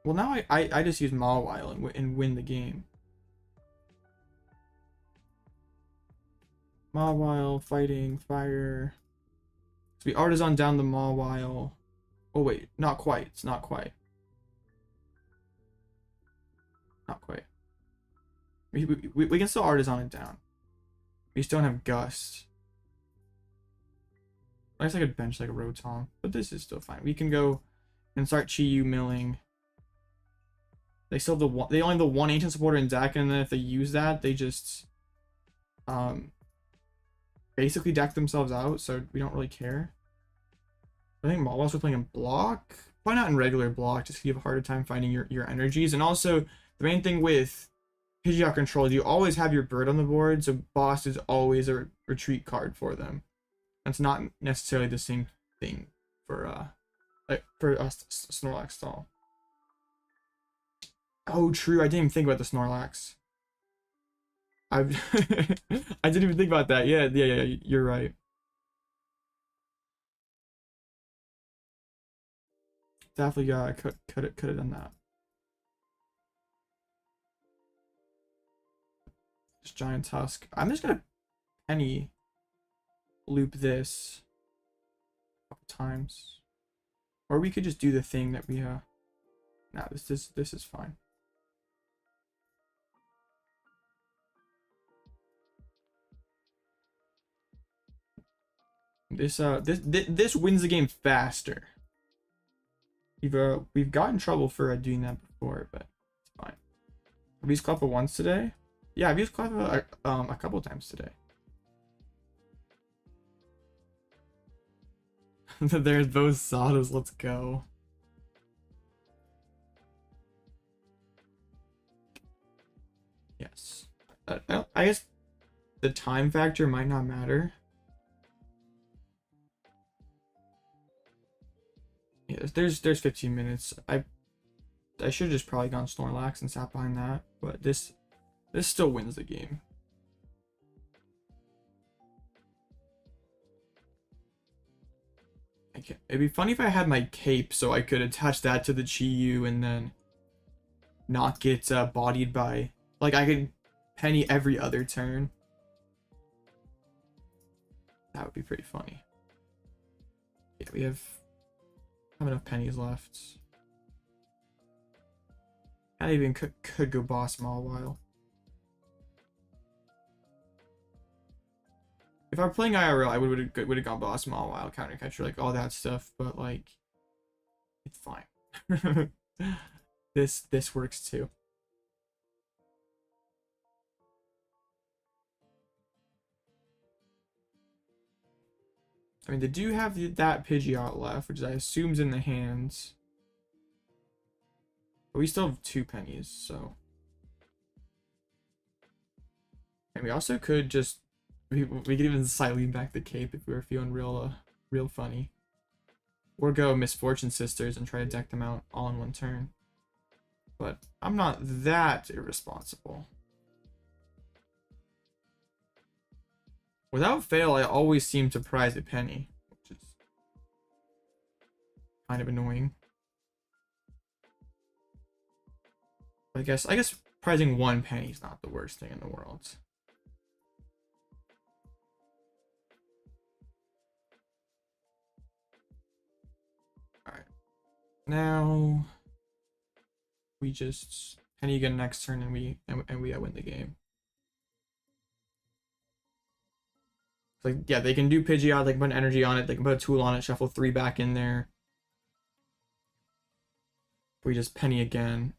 Well, now I just use Mawile and win the game. Mawile fighting fire. So we Artisan down the Mawile. Oh wait, not quite. It's not quite. Not quite. We can still Artisan it down. We just don't have Gust. I guess I could bench like a Rotom, but this is still fine. We can go and start Chi-Yu milling. They still have the one. They only have the one ancient supporter in deck, and then if they use that, they just basically deck themselves out. So we don't really care. I think Mawile's playing in block. Why not in regular block? Just you have a harder time finding your energies. And also the main thing with Pidgeot control is you always have your bird on the board, so boss is always a retreat card for them. That's not necessarily the same thing for Snorlax stall. Oh, true. I didn't even think about the Snorlax. I didn't even think about that. Yeah. You're right. Definitely could have done that. This giant tusk. I'm just gonna Penny loop this a couple times, or we could just do the thing that we nah, this is fine. This wins the game faster. We've got in trouble for doing that before, but it's fine. Have we used Cleffa once today? Yeah, I've used Cleffa a couple times today. There's both Sados. Let's go. Yes. I guess the time factor might not matter. Yeah, there's 15 minutes. I should have just probably gone Snorlax and sat behind that, but this still wins the game. It'd be funny if I had my cape so I could attach that to the Chi-Yu and then not get bodied by, like, I could Penny every other turn. That would be pretty funny. Yeah, we have enough pennies left. I even could go boss Mawile. If I were playing IRL, I would have gone boss Mawile, counter catcher, like all that stuff. But like, it's fine. This works too. I mean, they do have that Pidgeot left, which I assume is in the hands. But we still have 2 pennies, so. And we also could just we could even Cyllene back the cape if we were feeling real funny. Or go Misfortune Sisters and try to deck them out all in one turn. But I'm not that irresponsible. Without fail, I always seem to prize a penny, which is kind of annoying. I guess prizing 1 penny is not the worst thing in the world. All right, now we just penny again next turn, and we win the game. Like, yeah, they can do Pidgeot, they can put an energy on it, they can put a tool on it, shuffle 3 back in there. We just penny again.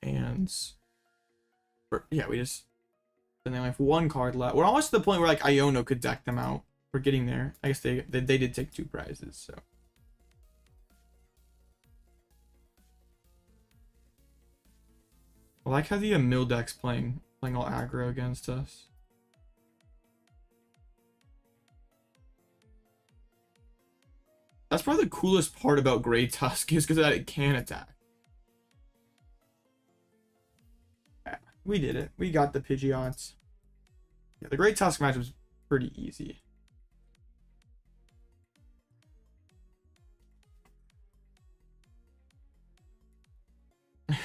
And yeah, we just then they only have 1 card left. We're almost to the point where like Iono could deck them out. We're getting there. I guess they did take 2 prizes, so. I like how the Mildeck's playing all aggro against us. That's probably the coolest part about Great Tusk is because that it can attack. Yeah, we did it. We got the Pidgeots. Yeah, the Great Tusk match was pretty easy.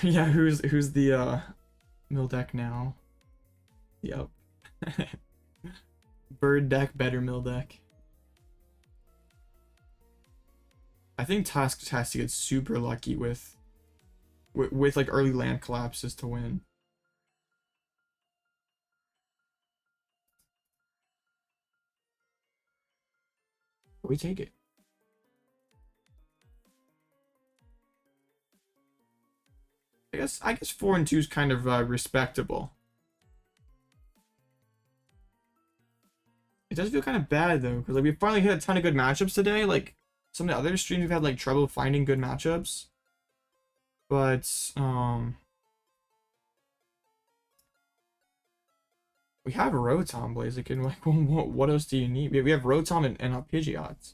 Yeah, who's the Mildeck now? Yep. Bird deck, better Mildeck. I think Tusk just has to get super lucky with like early land collapses to win. We take it. I guess 4 and 2 is kind of respectable. It does feel kind of bad though, because like we finally hit a ton of good matchups today. Like some of the other streams we've had like trouble finding good matchups. But we have a Rotom Blaziken. Like what else do you need? We have Rotom and Pidgeots.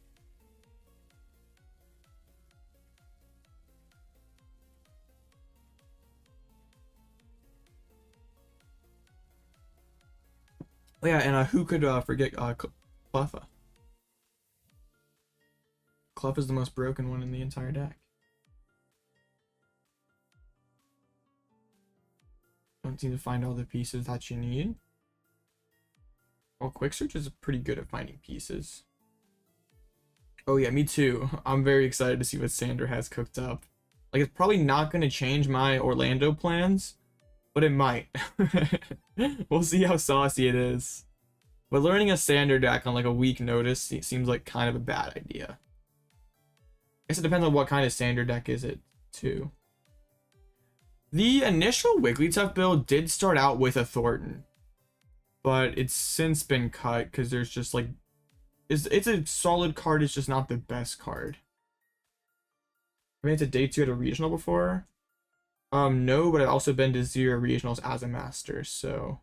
Oh yeah, and who could forget Cleffa? Klawf is the most broken one in the entire deck. Don't seem to find all the pieces that you need. Well, Quick Search is pretty good at finding pieces. Oh yeah, me too. I'm very excited to see what Sander has cooked up. Like, it's probably not going to change my Orlando plans, but it might. We'll see how saucy it is. But learning a Sander deck on like a week notice seems like kind of a bad idea. I guess it depends on what kind of Sander deck is it too. The initial Wigglytuff build did start out with a Thornton, but it's since been cut because there's just like it's a solid card, it's just not the best card. I mean, it's a day 2 at a regional before. No, but I've also been to 0 regionals as a master, so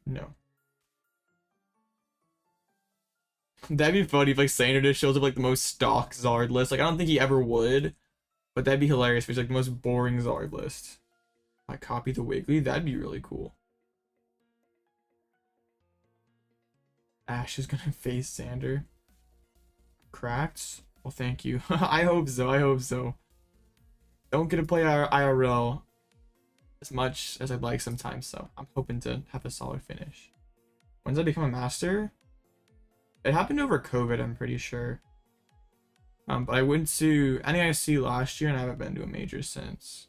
no. That'd be funny if like Sander just shows up like the most stock Zard list. Like I don't think he ever would, but that'd be hilarious if he's like the most boring Zard list. I copy the Wiggly, that'd be really cool. Ash is gonna face Sander. Cracked? Well, thank you. I hope so. I hope so. Don't get to play our IRL as much as I'd like sometimes, so I'm hoping to have a solid finish. When did I become a master? It happened over COVID, I'm pretty sure. But I went to NAIC last year and I haven't been to a major since.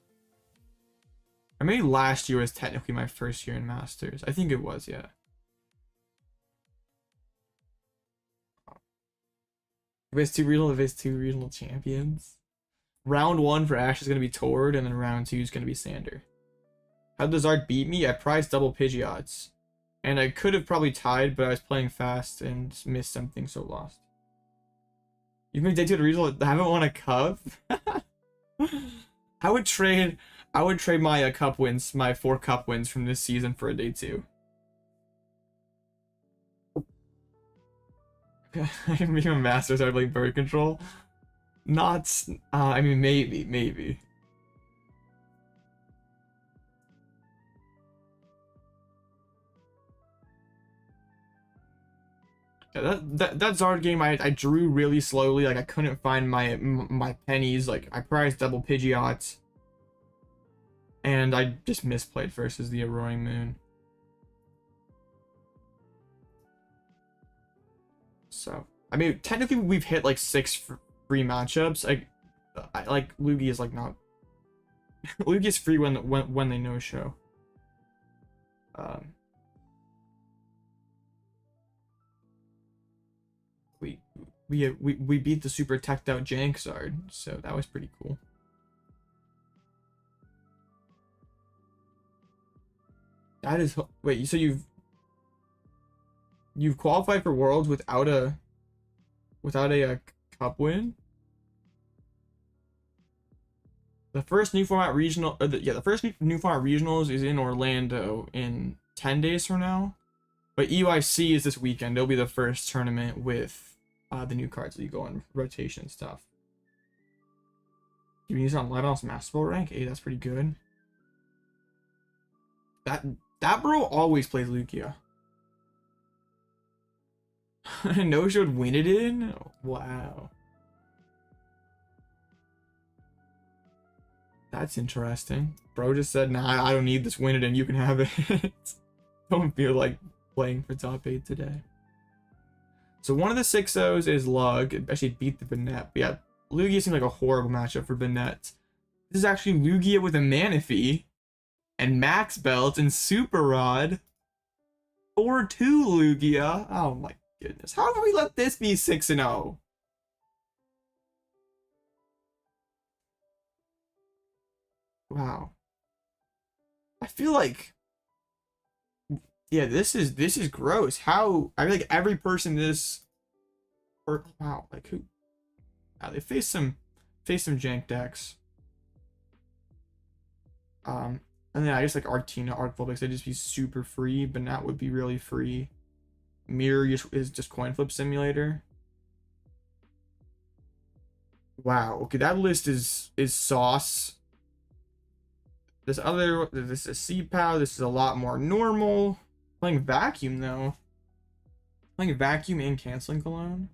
Or maybe last year was technically my first year in Masters. I think it was, yeah. If it's two regional champions. Round 1 for Ash is going to be Tord, and then round 2 is going to be Sander. How did Zard beat me? I prized double Pidgeots. And I could have probably tied, but I was playing fast and missed something, so lost. You've made day 2 at a regional. I haven't won a cup. I would trade my cup wins, my 4 cup wins from this season for a day 2. I can become a master, so I play bird control. Not, I mean, maybe. Yeah, that Zard game I drew really slowly. Like I couldn't find my pennies. Like I prized double Pidgeots, and I just misplayed versus the Roaring Moon. So I mean, technically we've hit like 6 free matchups. I like Lugia is like not. Lugia is free when they no show. We beat the super teched out Jank Zard, so that was pretty cool. That is wait, so you've qualified for Worlds without a cup win? The first new format regional, the first new format regionals is in Orlando in 10 days from now. But EYC is this weekend. It'll be the first tournament with the new cards that you go on rotation and stuff. You can use it on Live House Master Ball rank. Hey, that's pretty good. That bro always plays Lugia. No showed win it in? Wow. That's interesting. Bro just said, nah, I don't need this win it in. You can have it. Don't feel like playing for top 8 today. So one of the 6-0s is Lug. It actually beat the Banette. But yeah, Lugia seems like a horrible matchup for Banette. This is actually Lugia with a Manaphy and Max Belt and Super Rod. 4-2 Lugia. Oh my goodness. How can we let this be 6-0? Wow. I feel like, yeah, this is gross. How I feel like every person this, or wow, like who? Wow, they face some jank decks. And then I guess like Arctina, Arcvulpix, they'd just be super free, but that would be really free. Mirror is just coin flip simulator. Wow. Okay, that list is sauce. This is C-PAL. This is a lot more normal. Playing Vacuum though. Playing Vacuum and canceling Cologne.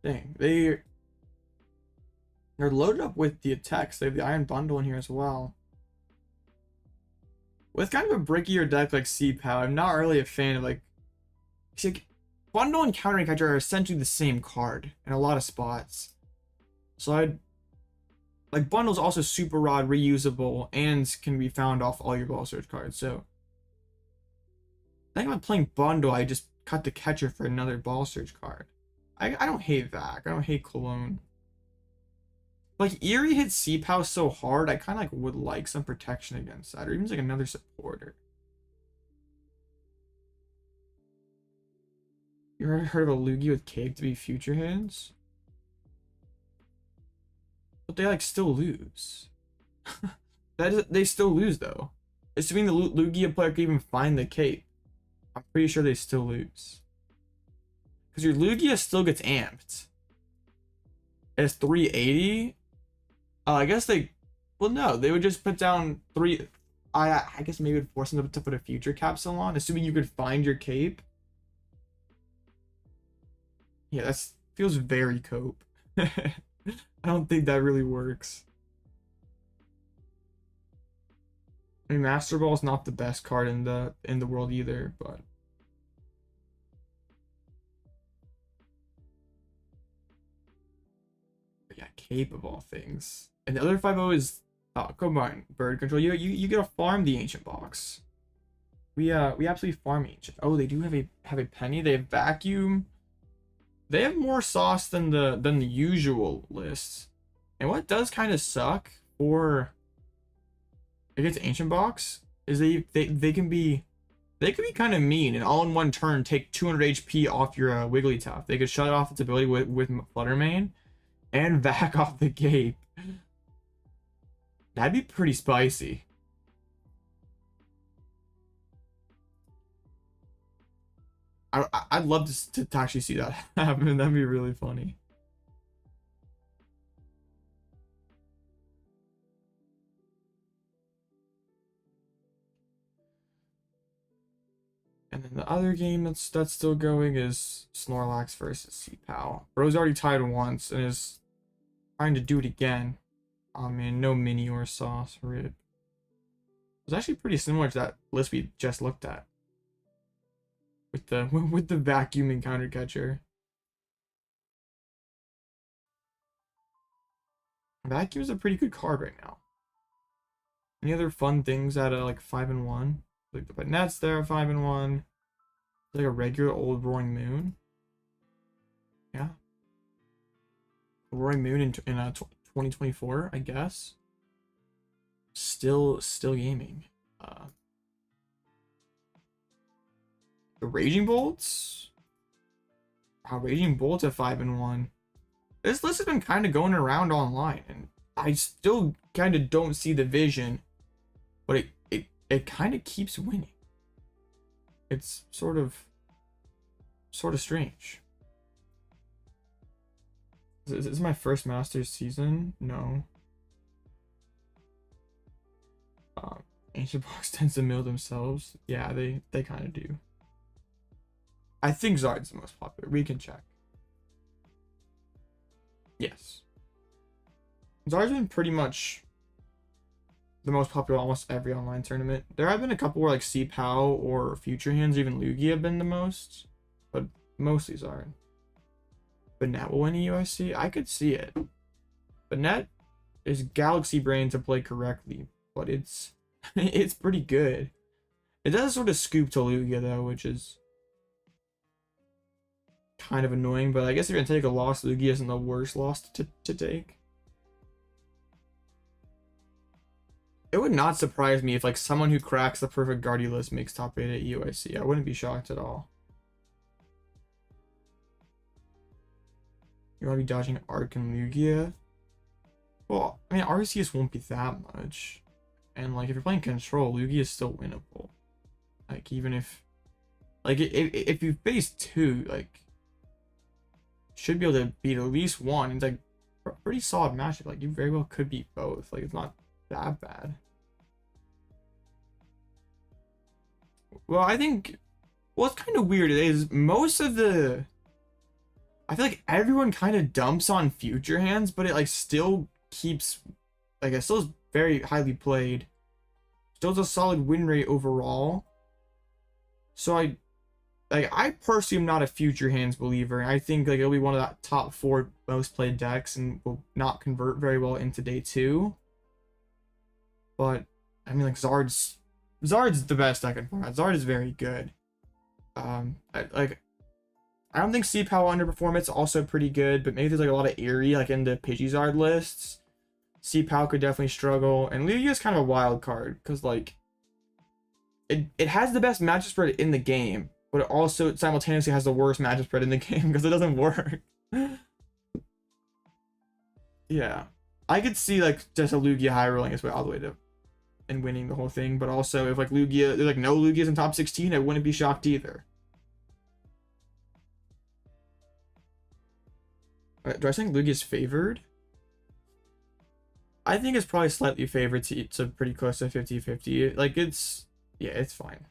Dang, they're loaded up with the attacks. They have the Iron Bundle in here as well. With kind of a brickier deck like C-PAL, I'm not really a fan of like Bundle and Countering Catcher are essentially the same card in a lot of spots. So I'd like Bundle's also Super Rod reusable and can be found off all your Ball Surge cards. So I think if I'm playing Bundle, I just cut the catcher for another Ball Surge card. I don't hate Vac. I don't hate Cologne. Like Eri hits C-PAL so hard, I kind of like would like some protection against that, or even like another supporter. You ever heard of a Lugia with Cake to be future hands? But they like still lose. They still lose though. Assuming the Lugia player can even find the cape, I'm pretty sure they still lose. Because your Lugia still gets amped. It's 380. I guess they, well no, they would just put down 3. I guess maybe it would force them to put a future capsule on, assuming you could find your cape. Yeah, that feels very cope. I don't think that really works. I mean, Master Ball is not the best card in the world either, but yeah, cape of all things. And the other 5-0 is come on, Bird Control. You get to farm the Ancient Box. We absolutely farm Ancient. Oh, they do have a Penny. They have Vacuum. They have more sauce than the usual lists. And what does kind of suck for against Ancient Box is they can be kind of mean and all in one turn take 200 HP off your Wigglytuff. They could shut off its ability with Fluttermane and Vac off the cape. That'd be pretty spicy. I'd love to actually see that happen. That'd be really funny. And then the other game that's still going is Snorlax versus C-PAL. Bro's already tied once and is trying to do it again. Oh man, no mini or sauce. Rip. It was actually pretty similar to that list we just looked at. With the Vacuum and Counter Catcher. Vacuum is a pretty good card right now. Any other fun things at like 5-1? Like the Banette's there at 5-1. Like a regular old Roaring Moon. Yeah. Roaring Moon in 2024, I guess. Still gaming. The Raging Bolts? Wow, Raging Bolts at 5-1. This list has been kind of going around online, and I still kind of don't see the vision, but it kind of keeps winning. It's sort of strange. Is this my first Masters season? No. Ancient Box tends to mill themselves. Yeah, they kind of do. I think Zard's the most popular. We can check. Yes. Zard's been pretty much the most popular almost every online tournament. There have been a couple where like C-PAL or Future Hands, even Lugia have been the most, but mostly Zard. But Net will win a UIC? I could see it. But Net is Galaxy Brain to play correctly, but it's it's pretty good. It does sort of scoop to Lugia though, which is kind of annoying, but I guess if you're gonna take a loss, Lugia isn't the worst loss to take. It would not surprise me if like someone who cracks the perfect Guardiolus makes top 8 at UIC. I wouldn't be shocked at all. You want to be dodging Arc and Lugia? Well, I mean, RCS won't be that much. And like if you're playing Control, Lugia is still winnable. Like even if like if you face 2, like should be able to beat at least 1. It's like a pretty solid matchup. Like you very well could beat both. Like it's not that bad. Well, I think what's kind of weird is most of the I feel like everyone kind of dumps on Future Hands, but it like still keeps like it still is very highly played. Still has a solid win rate overall. So I personally am not a Future Hands believer. I think like it'll be one of the top 4 most played decks and will not convert very well into day 2. But I mean like Zard's the best deck in format. Zard is very good. I don't think C-PAL will underperform. It's also pretty good, but maybe there's like a lot of Eri like in the Pidgey Zard lists. C-PAL could definitely struggle, and Lugia is kind of a wild card because like it has the best matchup spread in the game, but it also simultaneously has the worst matchup spread in the game because it doesn't work. Yeah, I could see like just a Lugia high rolling his way all the way to and winning the whole thing, but also if like Lugia, there's like no Lugias in top 16, I wouldn't be shocked either. Do I think Lugia's favored? I think it's probably slightly favored to pretty close to 50-50. Like it's, yeah, it's fine.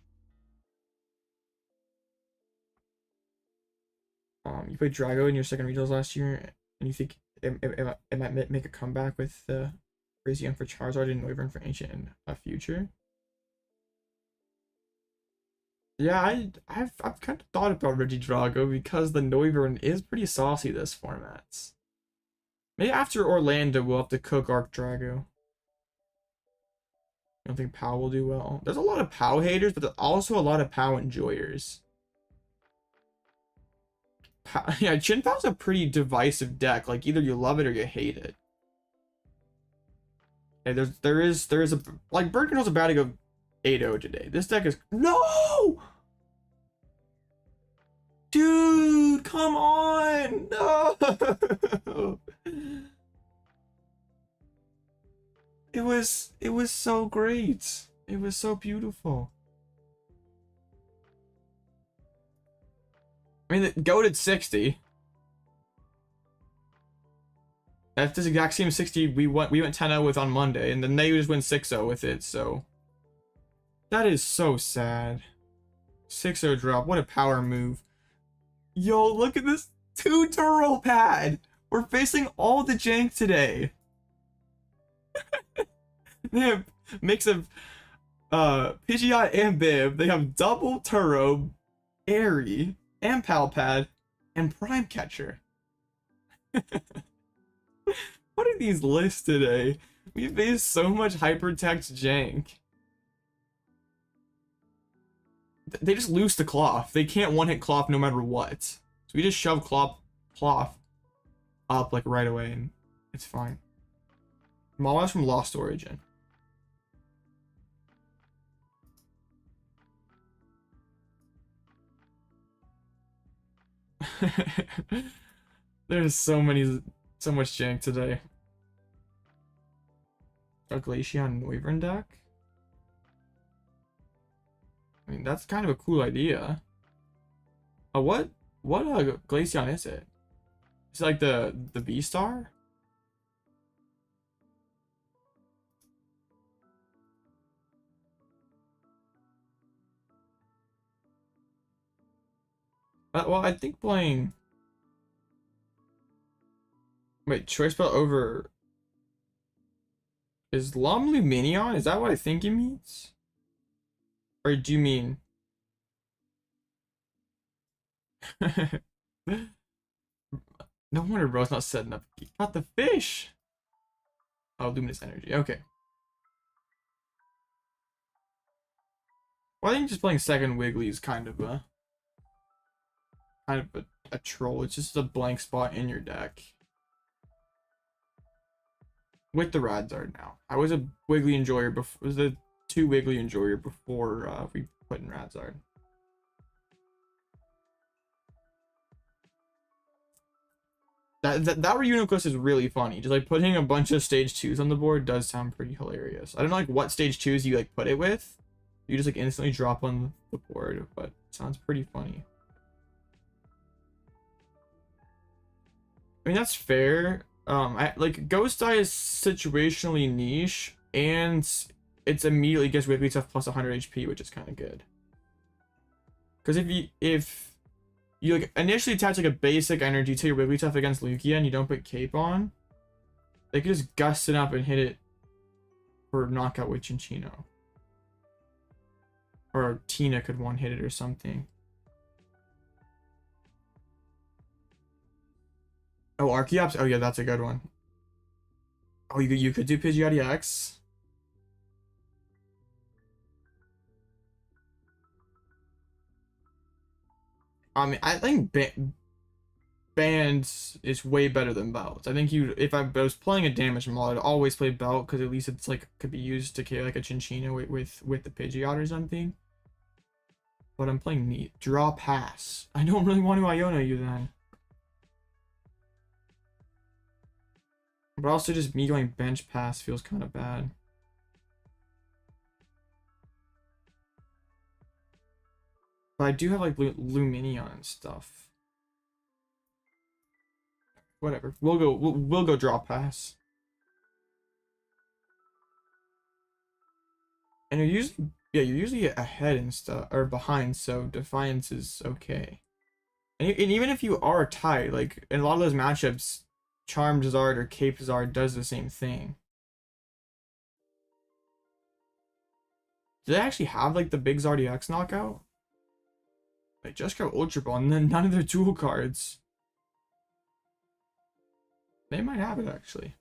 You played Drago in your second regionals last year, and you think it might make a comeback with Crazy Young for Charizard and Noivern for Ancient and Future? Yeah, I've kind of thought about Regidrago because the Noivern is pretty saucy this format. Maybe after Orlando we'll have to cook Arc Drago. I don't think PAL will do well. There's a lot of PAL haters, but there's also a lot of PAL enjoyers. Yeah, Chin PAL's a pretty divisive deck. Like either you love it or you hate it. Yeah, there is a like Bird Control's about to go 8-0 today. This deck is no. Dude, come on! No! It was so great. It was so beautiful. I mean, the GOAT at 60. That's this exact same 60 we went 10-0 with on Monday, and then they just went 6-0 with it, so that is so sad. 6-0 drop. What a power move. Yo, look at this 2 Turo pad. We're facing all the jank today. They have mix of Pidgeot and Bib. They have double Turo, Eri, and Pal Pad, and Prime Catcher. What are these lists today? We faced so much hypertext jank. They just lose to Klawf. They can't one-hit Klawf no matter what. So we just shove Klawf up like right away and it's fine. Mawile's from Lost Origin. There's so much jank today. A Glaceon Wyvern deck? I mean, that's kind of a cool idea. What Glaceon is it? Is it like the V-Star? Well, I think playing... Wait, choice belt over... Is Lumineon? Is that what I think he means? Or do you mean... No wonder bro's not setting up. He caught the fish! Oh, Luminous Energy. Okay. Well, I think just playing second Wiggly is kind of a troll. It's just a blank spot in your deck. With the Radzard now. I was a Wiggly enjoyer before. Was the 2 Wiggly enjoyer before we put in Radzard. That Reuniquest is really funny. Just like putting a bunch of stage 2s on the board does sound pretty hilarious. I don't know like what stage 2s you like put it with. You just like instantly drop on the board, but it sounds pretty funny. I mean that's fair. Like Ghost Eye is situationally niche, and it's immediately gets Wigglytuff plus 100 HP, which is kind of good. Because if you like initially attach like a basic energy to your Wigglytuff against Lugia and you don't put Cape on, they could just gust it up and hit it for knockout with Chinchino. Or Tina could one hit it or something. Oh, Archeops? Oh yeah, that's a good one. Oh, you could do Pidgeot X. I mean, I think Bands is way better than Belt. I think if I was playing a damage model, I'd always play Belt because at least it's like could be used to kill like a Chinchino with the Pidgeot or something. But I'm playing neat. Draw pass. I don't really want to Iono you then. But also just me going bench pass feels kind of bad. But I do have like Lumineon and stuff. Whatever. We'll go draw pass. And you're usually ahead and stuff or behind, so Defiance is okay. And even if you are tied, like in a lot of those matchups, Charizard or Cape Zard does the same thing. Do they actually have like the big Zardiax knockout? They just got Ultra Ball and then none of their dual cards. They might have it actually.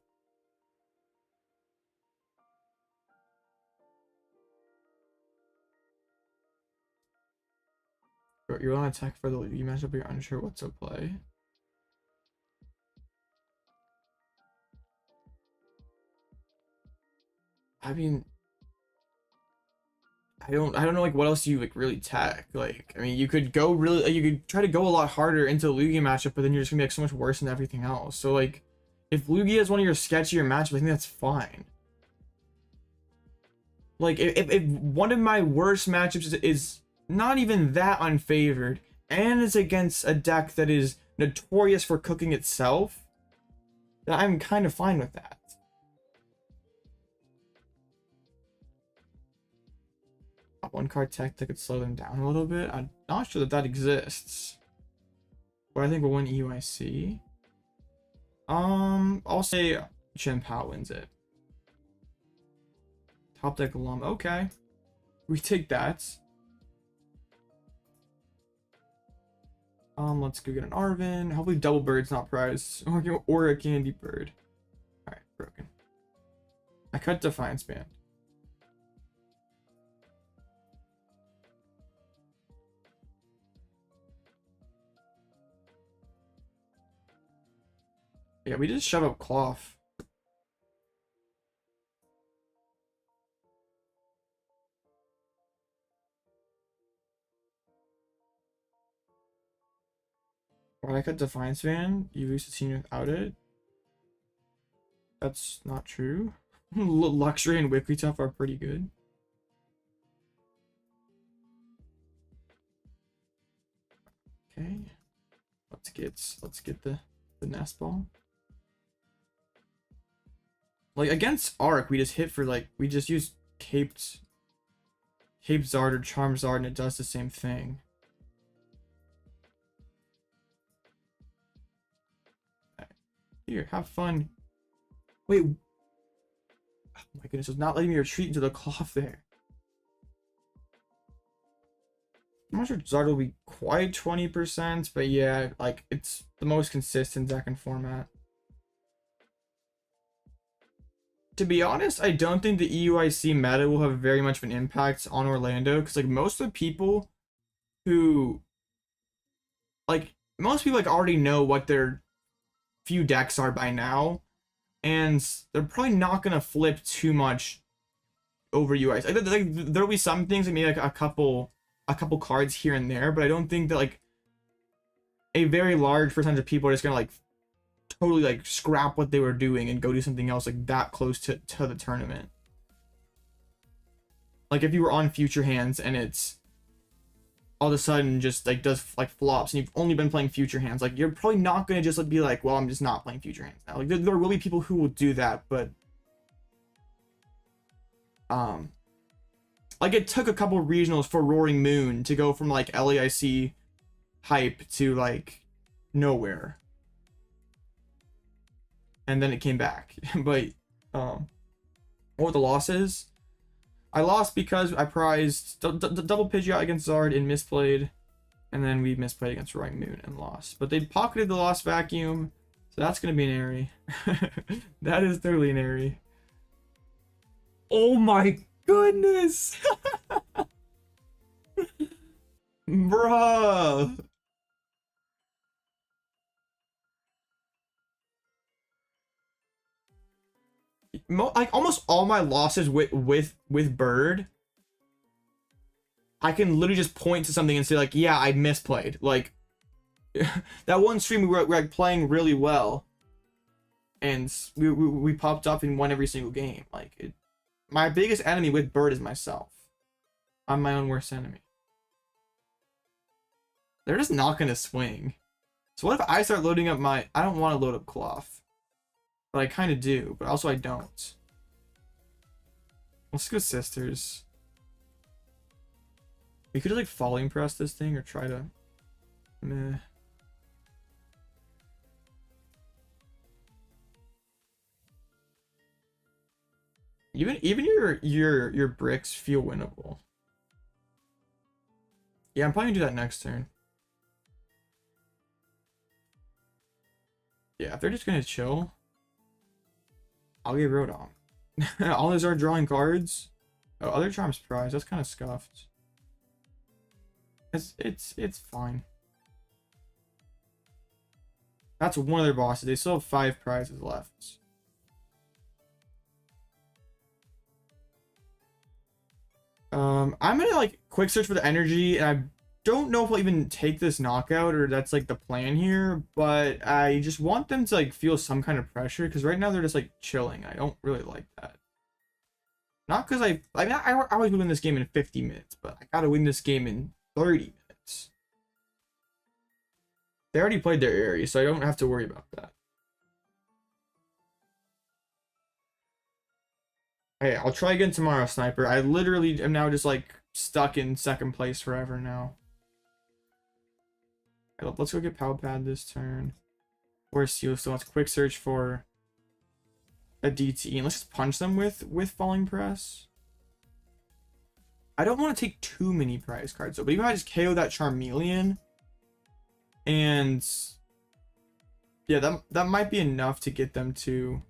You're on attack for the lead matchup, but you're unsure what to play. I mean, I don't know like what else you like really tech. Like, I mean, you could try to go a lot harder into the Lugia matchup, but then you're just gonna be like so much worse than everything else. So like, if Lugia is one of your sketchier matchups, I think that's fine. Like, if one of my worst matchups is not even that unfavored, and it's against a deck that is notorious for cooking itself, then I'm kind of fine with that. One card tech that could slow them down a little bit. I'm not sure that exists, but I think we'll win EUIC. I'll say Pal wins it. Top deck alum. Okay, we take that. Let's go get an Arven. Hopefully Double Bird's not prized, or a Candy Bird. All right, broken. I cut Defiance Band. Yeah, we just shove up Klawf. When I cut Defiance Van, you lose the team without it. That's not true. Luxray and Wigglytuff are pretty good. Okay. Let's get the Nest Ball. Like against Arc, we just hit for like we just use Cape Zard or Charm Zard and it does the same thing. Here, have fun. Wait. Oh my goodness, it's not letting me retreat into the Klawf there. I'm not sure Zard will be quite 20%, but yeah, like it's the most consistent Zakin format. To be honest, I don't think the EUIC meta will have very much of an impact on Orlando, because like most of the people who like already know what their few decks are by now, and they're probably not gonna flip too much over UIC. Like, there'll be some things that maybe like a couple cards here and there, but I don't think that like a very large percentage of people are just gonna like totally like scrap what they were doing and go do something else like that close to the tournament. Like if you were on Future Hands and it's all of a sudden just like does like flops and you've only been playing Future Hands, like you're probably not gonna just like be like, well, I'm just not playing Future Hands now. Like there will be people who will do that, but like it took a couple regionals for Roaring Moon to go from like LAIC hype to like nowhere, and then it came back. But what were the losses? I lost because I prized double Pidgeot against Zard and misplayed, and then we misplayed against Roaring Moon and lost. But they pocketed the Lost Vacuum, so that's gonna be an Eri. That is totally an Eri. Oh my goodness. Bruh. Like almost all my losses with Bird, I can literally just point to something and say like, yeah, I misplayed. Like that one stream we were like playing really well, and we popped up and won every single game. Like my biggest enemy with Bird is myself. I'm my own worst enemy. They're just not gonna swing. So what if I start loading up my... I don't want to load up Klawf, but I kind of do, but also I don't. Let's go Sisters. We could like Falling Press this thing or try to... Meh. Even your bricks feel winnable. Yeah, I'm probably gonna do that next turn. Yeah, if they're just gonna chill, I'll get Rotom. All these are drawing cards. Oh, other Charm's prize. That's kind of scuffed. It's fine. That's one of their bosses. They still have 5 prizes left. I'm gonna like quick search for the energy, and I don't know if I'll even take this knockout or that's like the plan here, but I just want them to like feel some kind of pressure, because right now they're just like chilling. I don't really like that. Not because I always win this game in 50 minutes, but I gotta win this game in 30 minutes. They already played their area, so I don't have to worry about that. Hey, I'll try again tomorrow, Sniper. I literally am now just like stuck in second place forever now. Let's go get Pal Pad this turn. Where's Seal? So let's quick search for a DT, and let's just punch them with Falling Press. I don't want to take too many prize cards though, but even if I just KO that Charmeleon, and yeah, that might be enough to get them to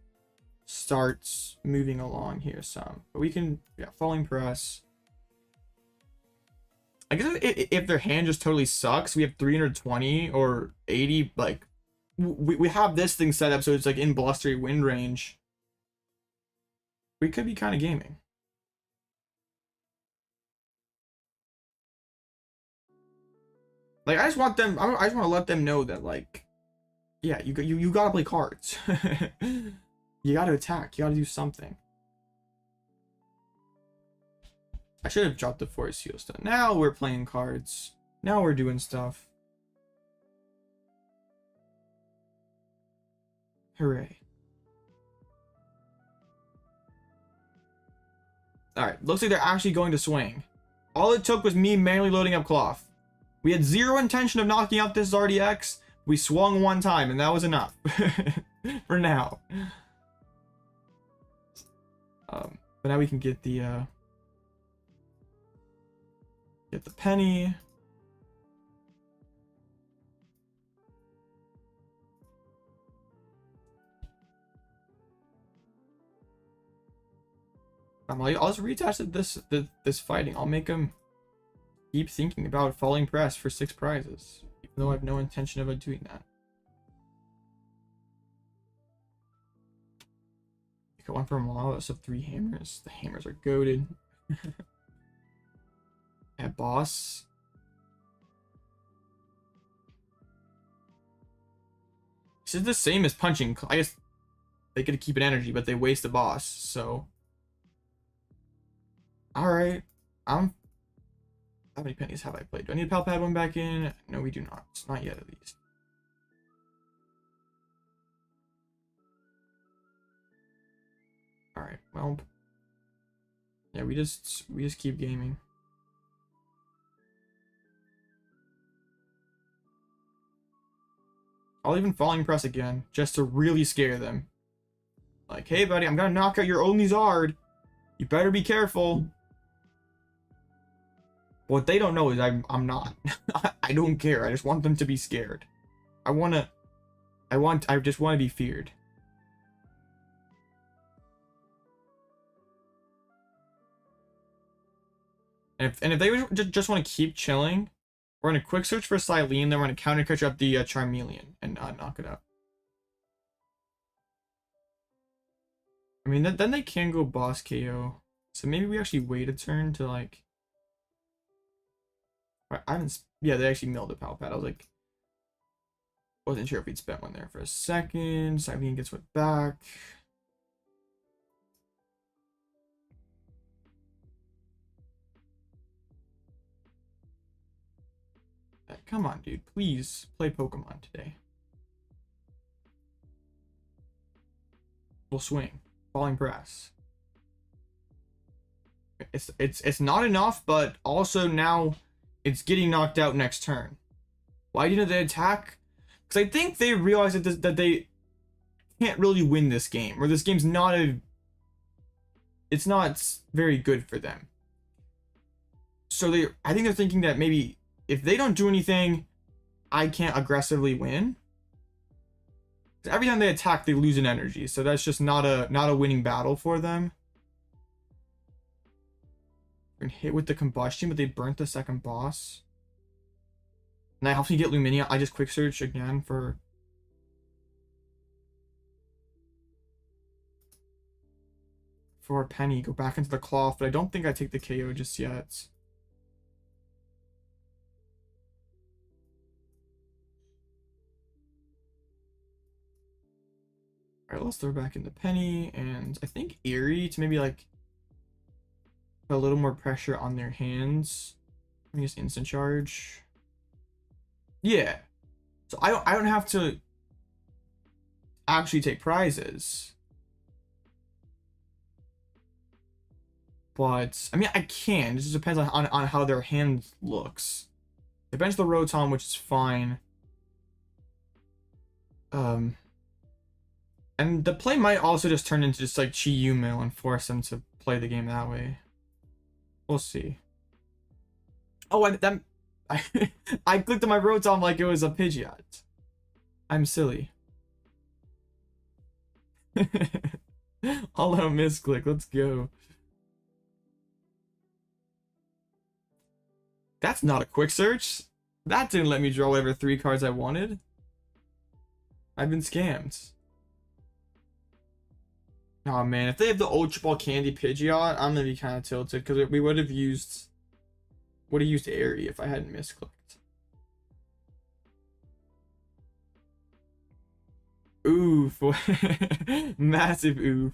start moving along here some. But we can, yeah, Falling Press. I guess if their hand just totally sucks, we have 320 or 80, like we have this thing set up so it's like in blustery wind range. We could be kind of gaming. Like I just want them, I just want to let them know that like, yeah, you gotta play cards. You gotta attack, you gotta do something. I should have dropped the Force Heal stuff. Now we're playing cards. Now we're doing stuff. Hooray. Alright, looks like they're actually going to swing. All it took was me manually loading up Klawf. We had zero intention of knocking out this RDX. We swung one time, and that was enough. For now. But now we can get the penny. I'll just reattach this fighting. I'll make him keep thinking about falling press for 6 prizes, even though I have no intention of doing that. I got one for Mawile, so 3 hammers. The hammers are goated. At boss. This is the same as punching. I guess they get to keep an energy, but they waste the boss, so. Alright. How many pennies have I played? Do I need a Pal Pad one back in? No, we do not. It's not yet, at least. Alright, well. Yeah, we just keep gaming. I'll even falling press again, just to really scare them. Like, hey buddy, I'm gonna knock out your only Zard. You better be careful. What they don't know is I'm not. I don't care. I just want them to be scared. I just want to be feared. And if they just want to keep chilling, we're gonna quick search for Cyllene, then we're gonna counter catch up the Charmeleon and knock it out. I mean, then they can go boss KO. So maybe we actually wait a turn to like. I haven't. Yeah, they actually milled the Pal Pad. I was like, wasn't sure if we'd spent one there for a second. Cyllene gets one back. Come on, dude. Please play Pokemon today. We'll swing. Falling press. It's not enough, but also now it's getting knocked out next turn. Why didn't they attack? Because I think they realize that they can't really win this game, or this game's not it's not very good for them. So I think they're thinking that maybe if they don't do anything, I can't aggressively win. Every time they attack, they lose an energy, so that's just not a winning battle for them. We're gonna hit with the combustion, but they burnt the second boss. And that helps me get Lumineon. I just quick search again for a penny. Go back into the Klawf, but I don't think I take the KO just yet. Alright, let's throw back in the penny, and I think Eri to maybe like put a little more pressure on their hands. Let me just instant charge. Yeah. So I don't have to actually take prizes. But I mean I can. It just depends on how their hand looks. They bench the Rotom, which is fine. And the play might also just turn into just like Chi-Yu-Mail and force them to play the game that way. We'll see. Oh, I clicked on my Rotom like it was a Pidgeot. I'm silly. All out misclick. Let's go. That's not a quick search. That didn't let me draw whatever 3 cards I wanted. I've been scammed. Oh man, if they have the Ultra Ball Candy Pidgeot, I'm gonna be kind of tilted because we would have used Eri if I hadn't misclicked. Oof. Massive oof.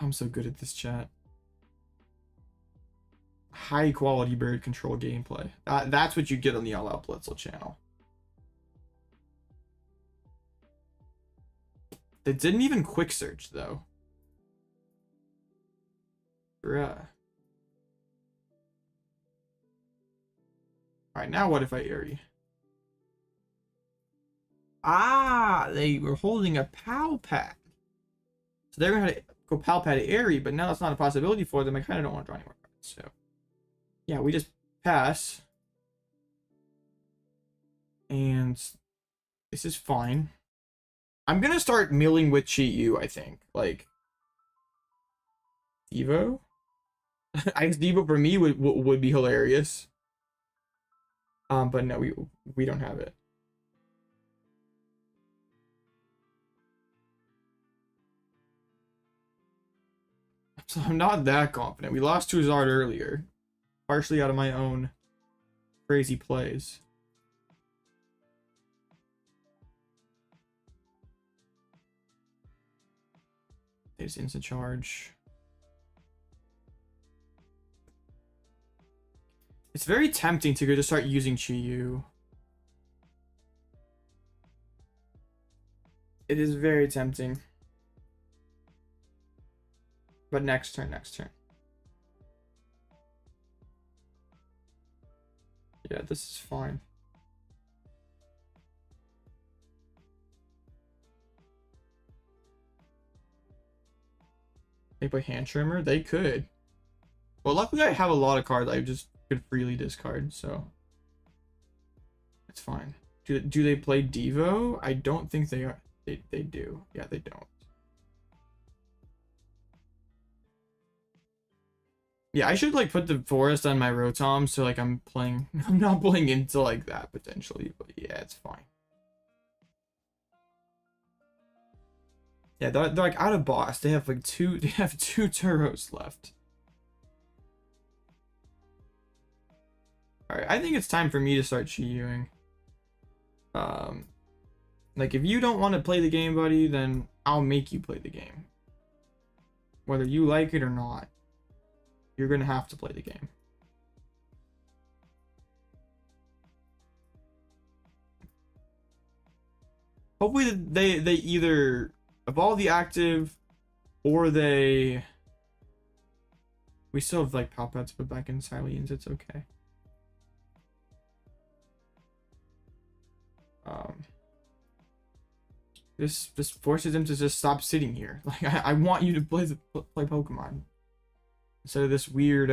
I'm so good at this chat. High quality bird control gameplay. That's what you get on the All Out Blitzel channel. They didn't even quick search though. Bruh. Alright, now what if I Eri? Ah, they were holding a Pal Pad. So they're gonna go Pal Pad Eri, but now that's not a possibility for them. I kind of don't want to draw any more cards. So yeah, we just pass. And this is fine. I'm gonna start milling with Chi-Yu, I think. Like Evo? I guess Evo for me would be hilarious. But no, we don't have it. So I'm not that confident. We lost to Zard earlier. Partially out of my own crazy plays. There's instant charge. It's very tempting to go to start using Chi-Yu. It is very tempting. But next turn. Yeah, this is fine. They play Hand Trimmer? They could. Well, luckily I have a lot of cards I just could freely discard, so it's fine. Do they play Devo? I don't think they are. They do. Yeah, they don't. Yeah, I should like put the forest on my Rotom, so like I'm not playing into like that potentially, but yeah, it's fine. Yeah, they're like out of boss. They have like two Turos left. Alright, I think it's time for me to start Chi-Yuing. Like if you don't want to play the game, buddy, then I'll make you play the game. Whether you like it or not. You're gonna have to play the game. Hopefully they either evolve the active or we still have like Pal Pads put back in Cyllene. It's okay. This forces him to just stop sitting here. Like I want you to play Pokemon. Instead of this weird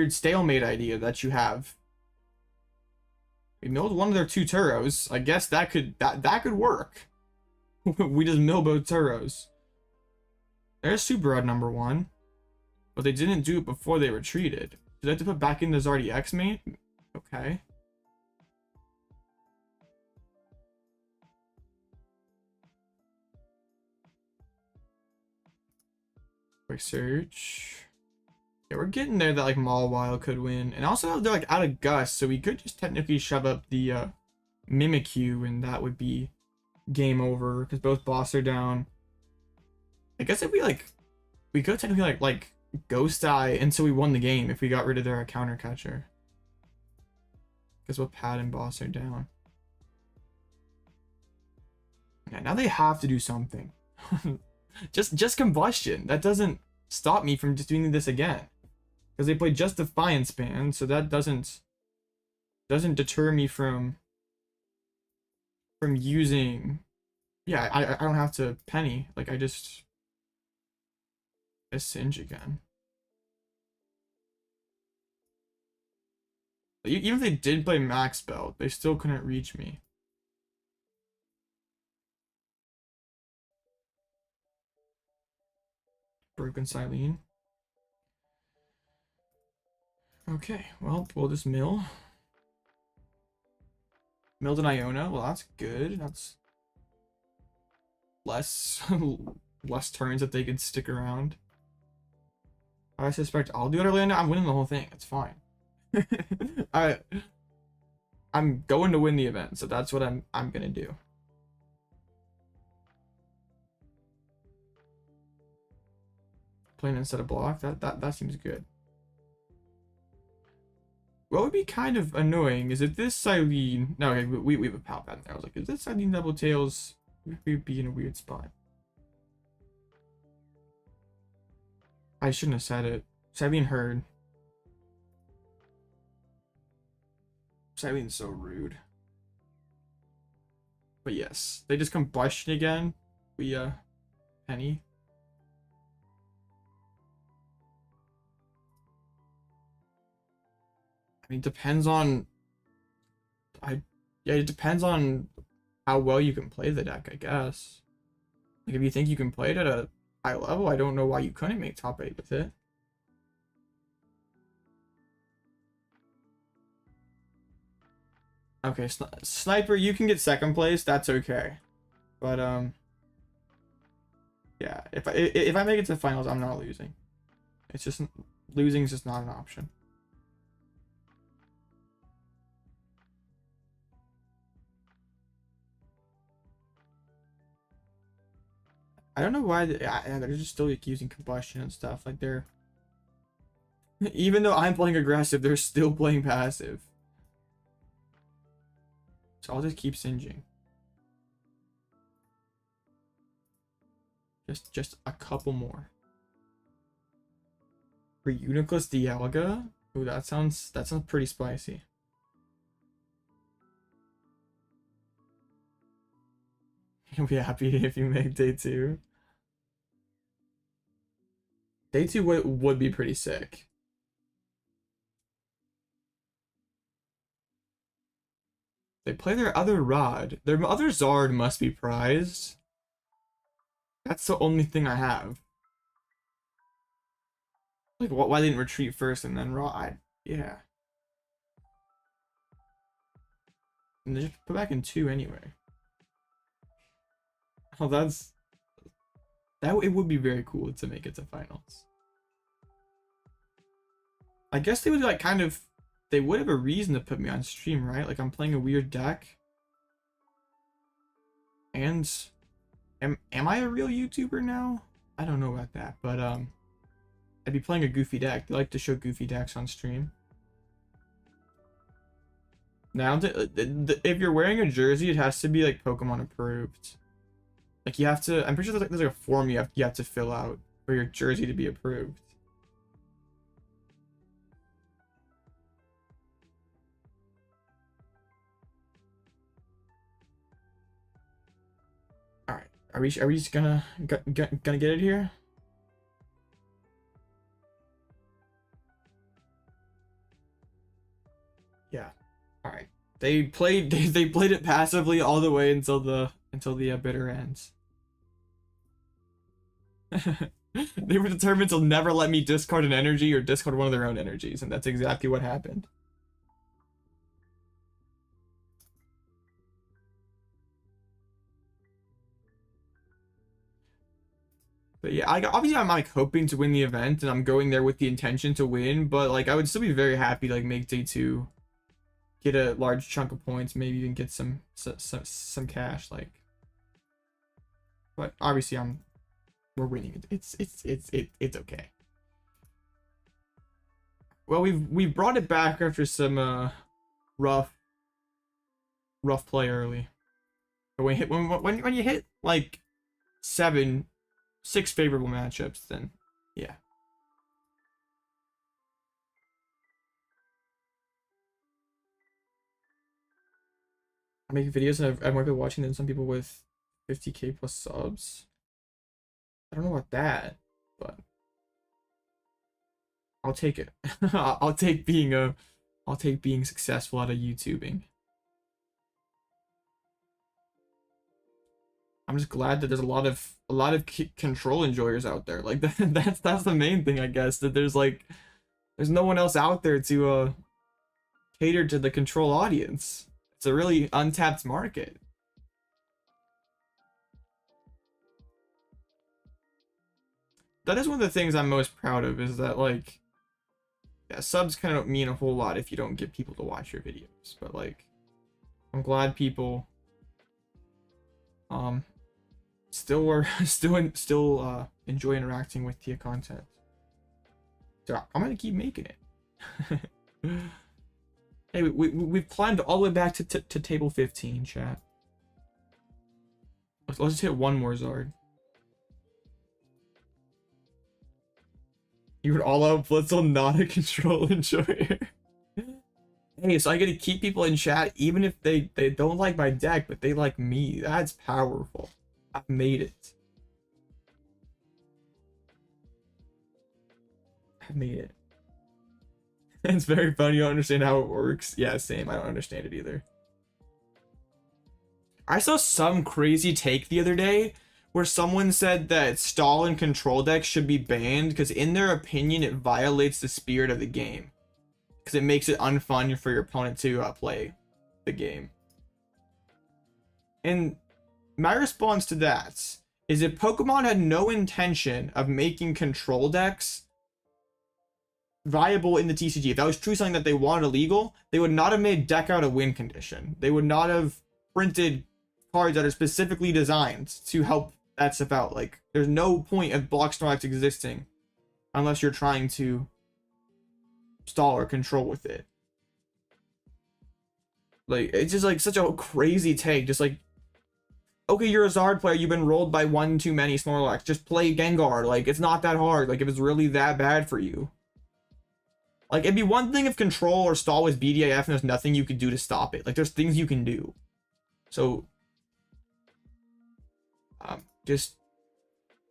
stalemate idea that you have. We milled one of their two Turos. I guess that could work. We just mill both Turos. There's Super Rod number 1. But they didn't do it before they retreated. Did I have to put back in the Zardy X-Mate? Okay. Quick search. Yeah, we're getting there that like Mawile could win. And also they're like out of Gust, so we could just technically shove up the Mimikyu and that would be game over because both boss are down. I guess if we could technically like Ghost Eye until we won the game if we got rid of their counter catcher. Because both Pad and boss are down. Yeah, now they have to do something. just combustion. That doesn't stop me from just doing this again. Because they play just Defiance Band, so that doesn't deter me from using. Yeah, I don't have to Penny. Like I just Singe again. Even if they did play Max Belt, they still couldn't reach me. Broken Cyllene. Okay, well, we'll just mill. Milled an Iono. Well, that's good. That's less turns that they could stick around. I suspect I'll do it, Orlando. I'm winning the whole thing. It's fine. I'm going to win the event, so that's what I'm gonna do. Plane instead of block. That seems good. What would be kind of annoying is if this Cyllene... No, okay, we have a Pal Pad in there. I was like, if this Cyllene double tails, we'd be in a weird spot. I shouldn't have said it. Cyllene heard. Cylene's so rude. But yes, they just combustion again. We, Penny. I mean, depends on... Yeah, it depends on how well you can play the deck, I guess. Like, if you think you can play it at a high level, I don't know why you couldn't make top 8 with it. Okay, Sniper, you can get second place. That's okay. But, yeah, if I make it to finals, I'm not losing. It's just... Losing is just not an option. I don't know why they're just still like using combustion and stuff. Like they're, even though I'm playing aggressive, they're still playing passive. So I'll just keep singeing. Just a couple more. For Uniclus Dialga? Ooh, that sounds pretty spicy. You'll be happy if you make day 2. Day 2 would be pretty sick. They play their other Rod. Their other Zard must be prized. That's the only thing I have. Like, why didn't retreat first and then Rod? Yeah. And they just put back in 2 anyway. Oh, it would be very cool to make it to finals. I guess they would like they would have a reason to put me on stream, right? Like I'm playing a weird deck. And am I a real YouTuber now? I don't know about that, but I'd be playing a goofy deck. They like to show goofy decks on stream. Now, if you're wearing a jersey, it has to be like Pokemon approved. Like you have to, I'm pretty sure there's like a form you have to fill out for your jersey to be approved. All right, are we just gonna get it here? Yeah. All right. They played it passively all the way until the bitter ends. They were determined to never let me discard an energy or discard one of their own energies, and that's exactly what happened. But yeah, obviously I'm like hoping to win the event, and I'm going there with the intention to win, but like I would still be very happy to like make day 2, get a large chunk of points, maybe even get some cash, like. But obviously we're winning. It's okay. Well, we've brought it back after some rough play early. But when you hit like 6 favorable matchups, then yeah. I make videos and I've more people watching than some people with 50K plus subs. I don't know about that, but I'll take it. I'll take being successful out of YouTubing. I'm just glad that there's a lot of control enjoyers out there. Like that's the main thing, I guess, that there's no one else out there to cater to the control audience. It's a really untapped market. That is one of the things I'm most proud of, is that like, yeah, subs kind of don't mean a whole lot if you don't get people to watch your videos, but like, I'm glad people still enjoy interacting with your content. So I'm gonna keep making it. Hey, we've climbed all the way back to table 15, chat. Let's just hit one more Zard. You would all out Blitzel, not a control enjoyer. Hey, so I get to keep people in chat even if they don't like my deck, but they like me. That's powerful. I've made it. I've made it. It's very funny. You don't understand how it works. Yeah, same. I don't understand it either. I saw some crazy take the other day where someone said that stall and control decks should be banned because in their opinion it violates the spirit of the game. Because it makes it unfun for your opponent to play the game. And my response to that is if Pokemon had no intention of making control decks viable in the TCG, if that was truly something that they wanted illegal, they would not have made deck out a win condition. They would not have printed cards that are specifically designed to help that stuff out. Like, there's no point of block Snorlax existing unless you're trying to stall or control with it. Like, it's just like such a crazy take. Just like, okay, you're a Zard player, you've been rolled by one too many Snorlax, just play Gengar. Like, it's not that hard. Like, if it's really that bad for you. Like, it'd be one thing if control or stall was BDAF and there's nothing you could do to stop it. Like, there's things you can do. So just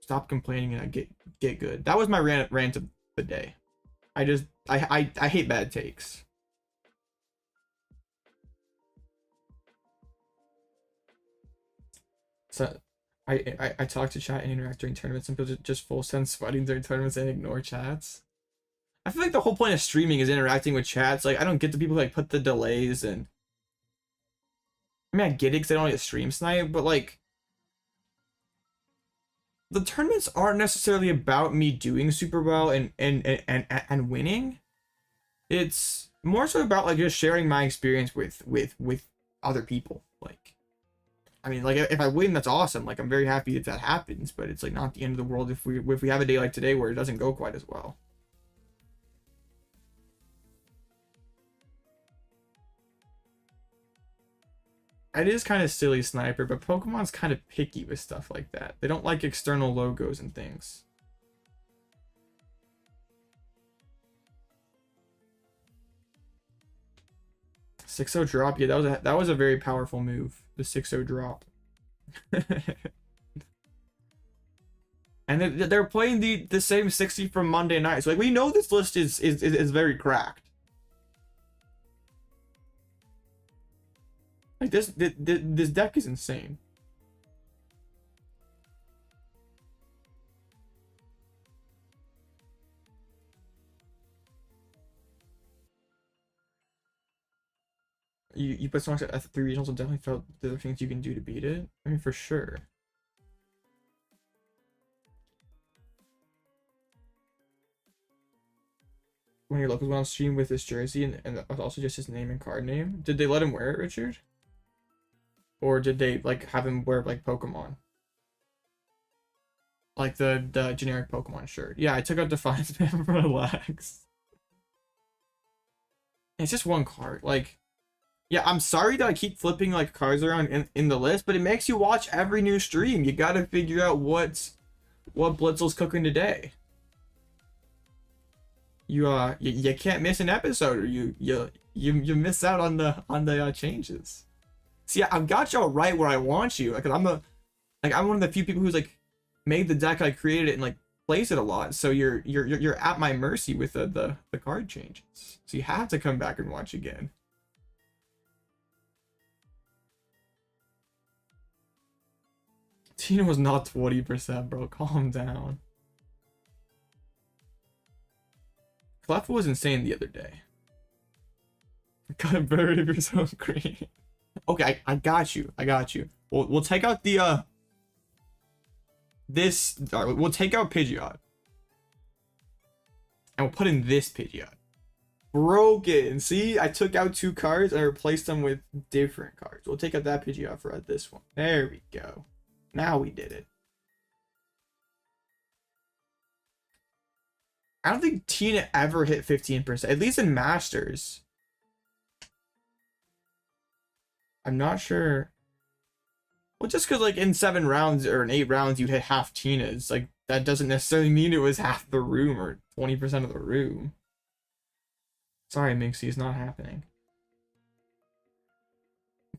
stop complaining and get good. That was my rant of the day. I hate bad takes. So I talk to chat and interact during tournaments, and people just full sense fighting during tournaments and ignore chats. I feel like the whole point of streaming is interacting with chats. Like, I don't get the people who like put the delays, and I mean I get it because I don't like to stream snipe, but like the tournaments aren't necessarily about me doing super well and winning. It's more so about like just sharing my experience with other people. Like, I mean, like if I win, that's awesome. Like, I'm very happy if that happens, but it's like not the end of the world if we have a day like today where it doesn't go quite as well. It is kind of silly, Sniper, but Pokemon's kind of picky with stuff like that. They don't like external logos and things. .6-0 drop, yeah, that was a very powerful move. The 6-0 drop. And they're playing the same 60 from Monday night. So like we know this list is very cracked. Like this deck is insane. You put Snorlax at 3 regionals and definitely felt the things you can do to beat it. I mean, for sure. When your locals went on stream with this jersey and also just his name and card name, did they let him wear it, Richard? Or did they like have him wear like Pokemon? Like the generic Pokemon shirt. Yeah, I took out Defiance Vest PAR. Relax. It's just one card. Like, yeah, I'm sorry that I keep flipping like cards around in the list, but it makes you watch every new stream. You gotta figure out what Blitzel's cooking today. You can't miss an episode, or you miss out on the changes. See, I've got y'all right where I want you, because I'm one of the few people who's like made the deck, I created it, and like plays it a lot. So you're at my mercy with the card changes. So you have to come back and watch again. Tina was not 20%, bro. Calm down. Cleffa was insane the other day. Got a bird if you're so green. Okay, I got you. I got you. We'll take out the we'll take out Pidgeot. And we'll put in this Pidgeot. Broken. See, I took out 2 cards and I replaced them with different cards. We'll take out that Pidgeot for this one. There we go. Now we did it. I don't think Tina ever hit 15%, at least in Masters. I'm not sure. Well, just because like in 7 rounds or in 8 rounds you'd hit half Tina's, like that doesn't necessarily mean it was half the room or 20% of the room. Sorry, Minxie, it's not happening.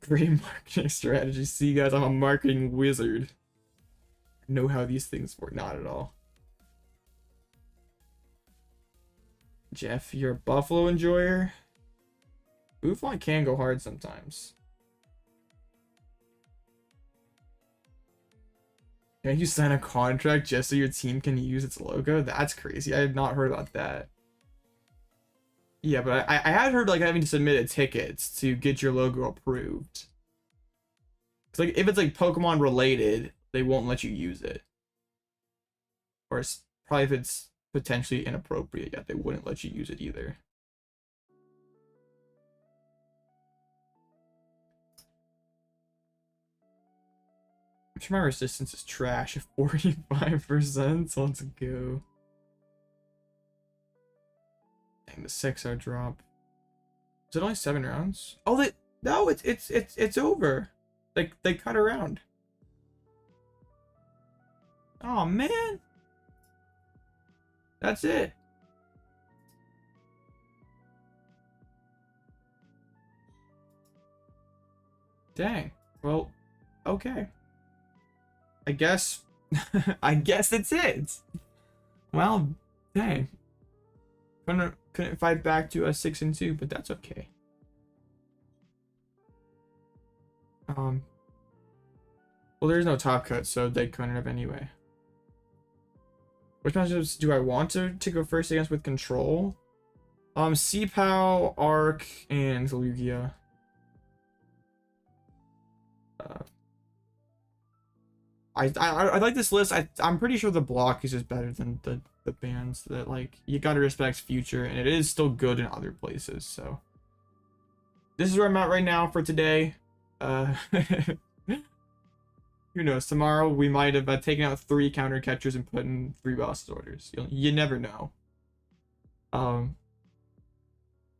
Great marketing strategy. See, guys, I'm a marketing wizard. I know how these things work. Not at all. Jeff, you're a Buffalo enjoyer? Buffon can go hard sometimes. Can you sign a contract just so your team can use its logo? That's crazy. I had not heard about that. Yeah, but I had heard like having to submit tickets to get your logo approved. It's like if it's like Pokemon related, they won't let you use it. Or probably if it's potentially inappropriate, yeah, they wouldn't let you use it either. I'm sure my resistance is trash. 45%. Let's go. Dang, the 6-hour drop. Is it only 7 rounds? Oh, no, it's over. Like they cut around. Oh man. That's it. Dang. Well, okay. I guess I guess that's it. Well, dang. Couldn't fight back to a 6-2, but that's okay. Well, there's no top cut, so they couldn't have anyway. Which matchups do I want to go first against with control? C-Pal, Arc, and Lugia. I like this list. I'm pretty sure the block is just better than the bands. That like you gotta respect future, and it is still good in other places. So this is where I'm at right now for today. Who knows? Tomorrow we might have taken out 3 counter catchers and put in 3 boss orders. You never know.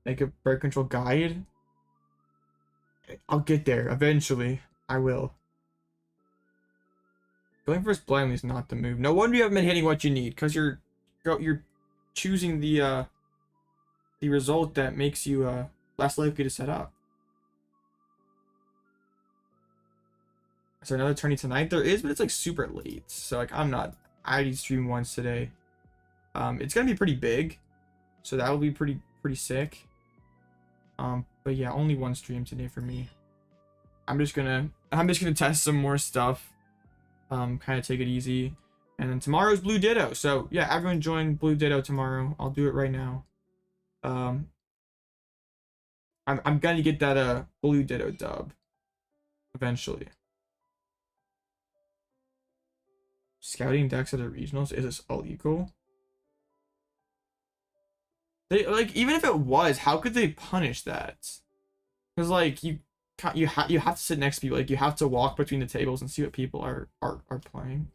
Make a bird control guide. I'll get there eventually. I will. Going first blindly is not the move. No wonder you haven't been hitting what you need, because you're choosing the result that makes you less likely to set up. Is there another tourney tonight? There is, but it's like super late. So like I already streamed once today. It's gonna be pretty big, so that will be pretty sick. But yeah, only one stream today for me. I'm just gonna test some more stuff. Kind of take it easy, and then tomorrow's Blue Ditto. So yeah, everyone join Blue Ditto tomorrow. I'll do it right now. I'm gonna get that Blue Ditto dub eventually. Scouting decks at the regionals, is this illegal? They like, even if it was, how could they punish that? Because like you have to sit next to people. Like you have to walk between the tables and see what people are playing.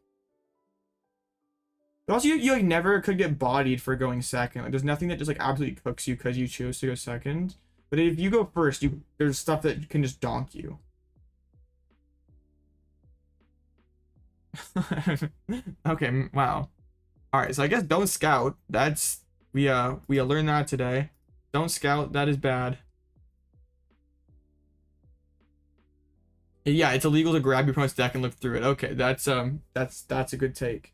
But also you like never could get bodied for going second. Like there's nothing that just like absolutely cooks you because you chose to go second. But if you go first, there's stuff that can just donk you. Okay, wow. All right, so I guess don't scout. That's we learned that today. Don't scout. That is bad. Yeah, it's illegal to grab your opponent's deck and look through it. Okay, that's a good take.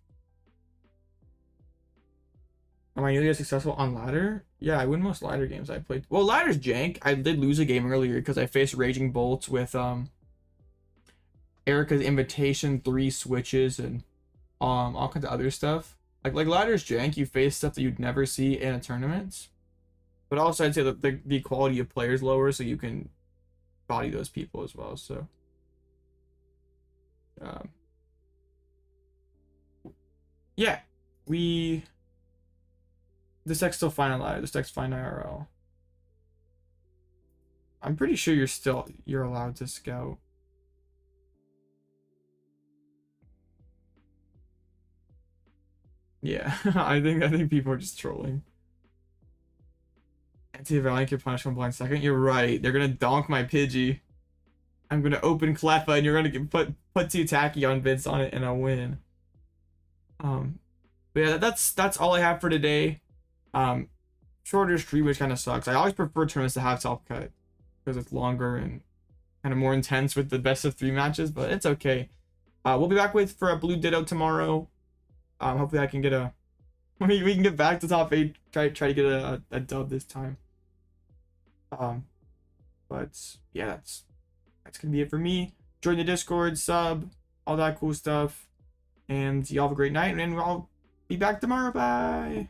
Am I nearly as successful on ladder? Yeah, I win most ladder games I played. Well, ladder's jank. I did lose a game earlier because I faced Raging Bolts with Erica's Invitation, 3 switches, and all kinds of other stuff. Like ladder's jank. You face stuff that you'd never see in a tournament. But also I'd say that the quality of players lower, so you can body those people as well. So yeah, this deck's still fine on ladder. This deck's fine IRL. I'm pretty sure you're allowed to scout. Yeah, I think people are just trolling. Anti-Valiant can punish one blind second. You're right. They're gonna donk my Pidgey. I'm gonna open Cleffa and you're gonna put 2 tacky on bits on it and I'll win. But yeah, that's all I have for today. Shorter stream, which kind of sucks. I always prefer tournaments to have self-cut because it's longer and kind of more intense with the best of 3 matches, but it's okay. We'll be back for a blue ditto tomorrow. Hopefully I can get we can get back to top 8. Try to get a dub this time. But yeah, that's gonna be it for me. Join the Discord, sub, all that cool stuff, and y'all have a great night, and I'll be back tomorrow. Bye.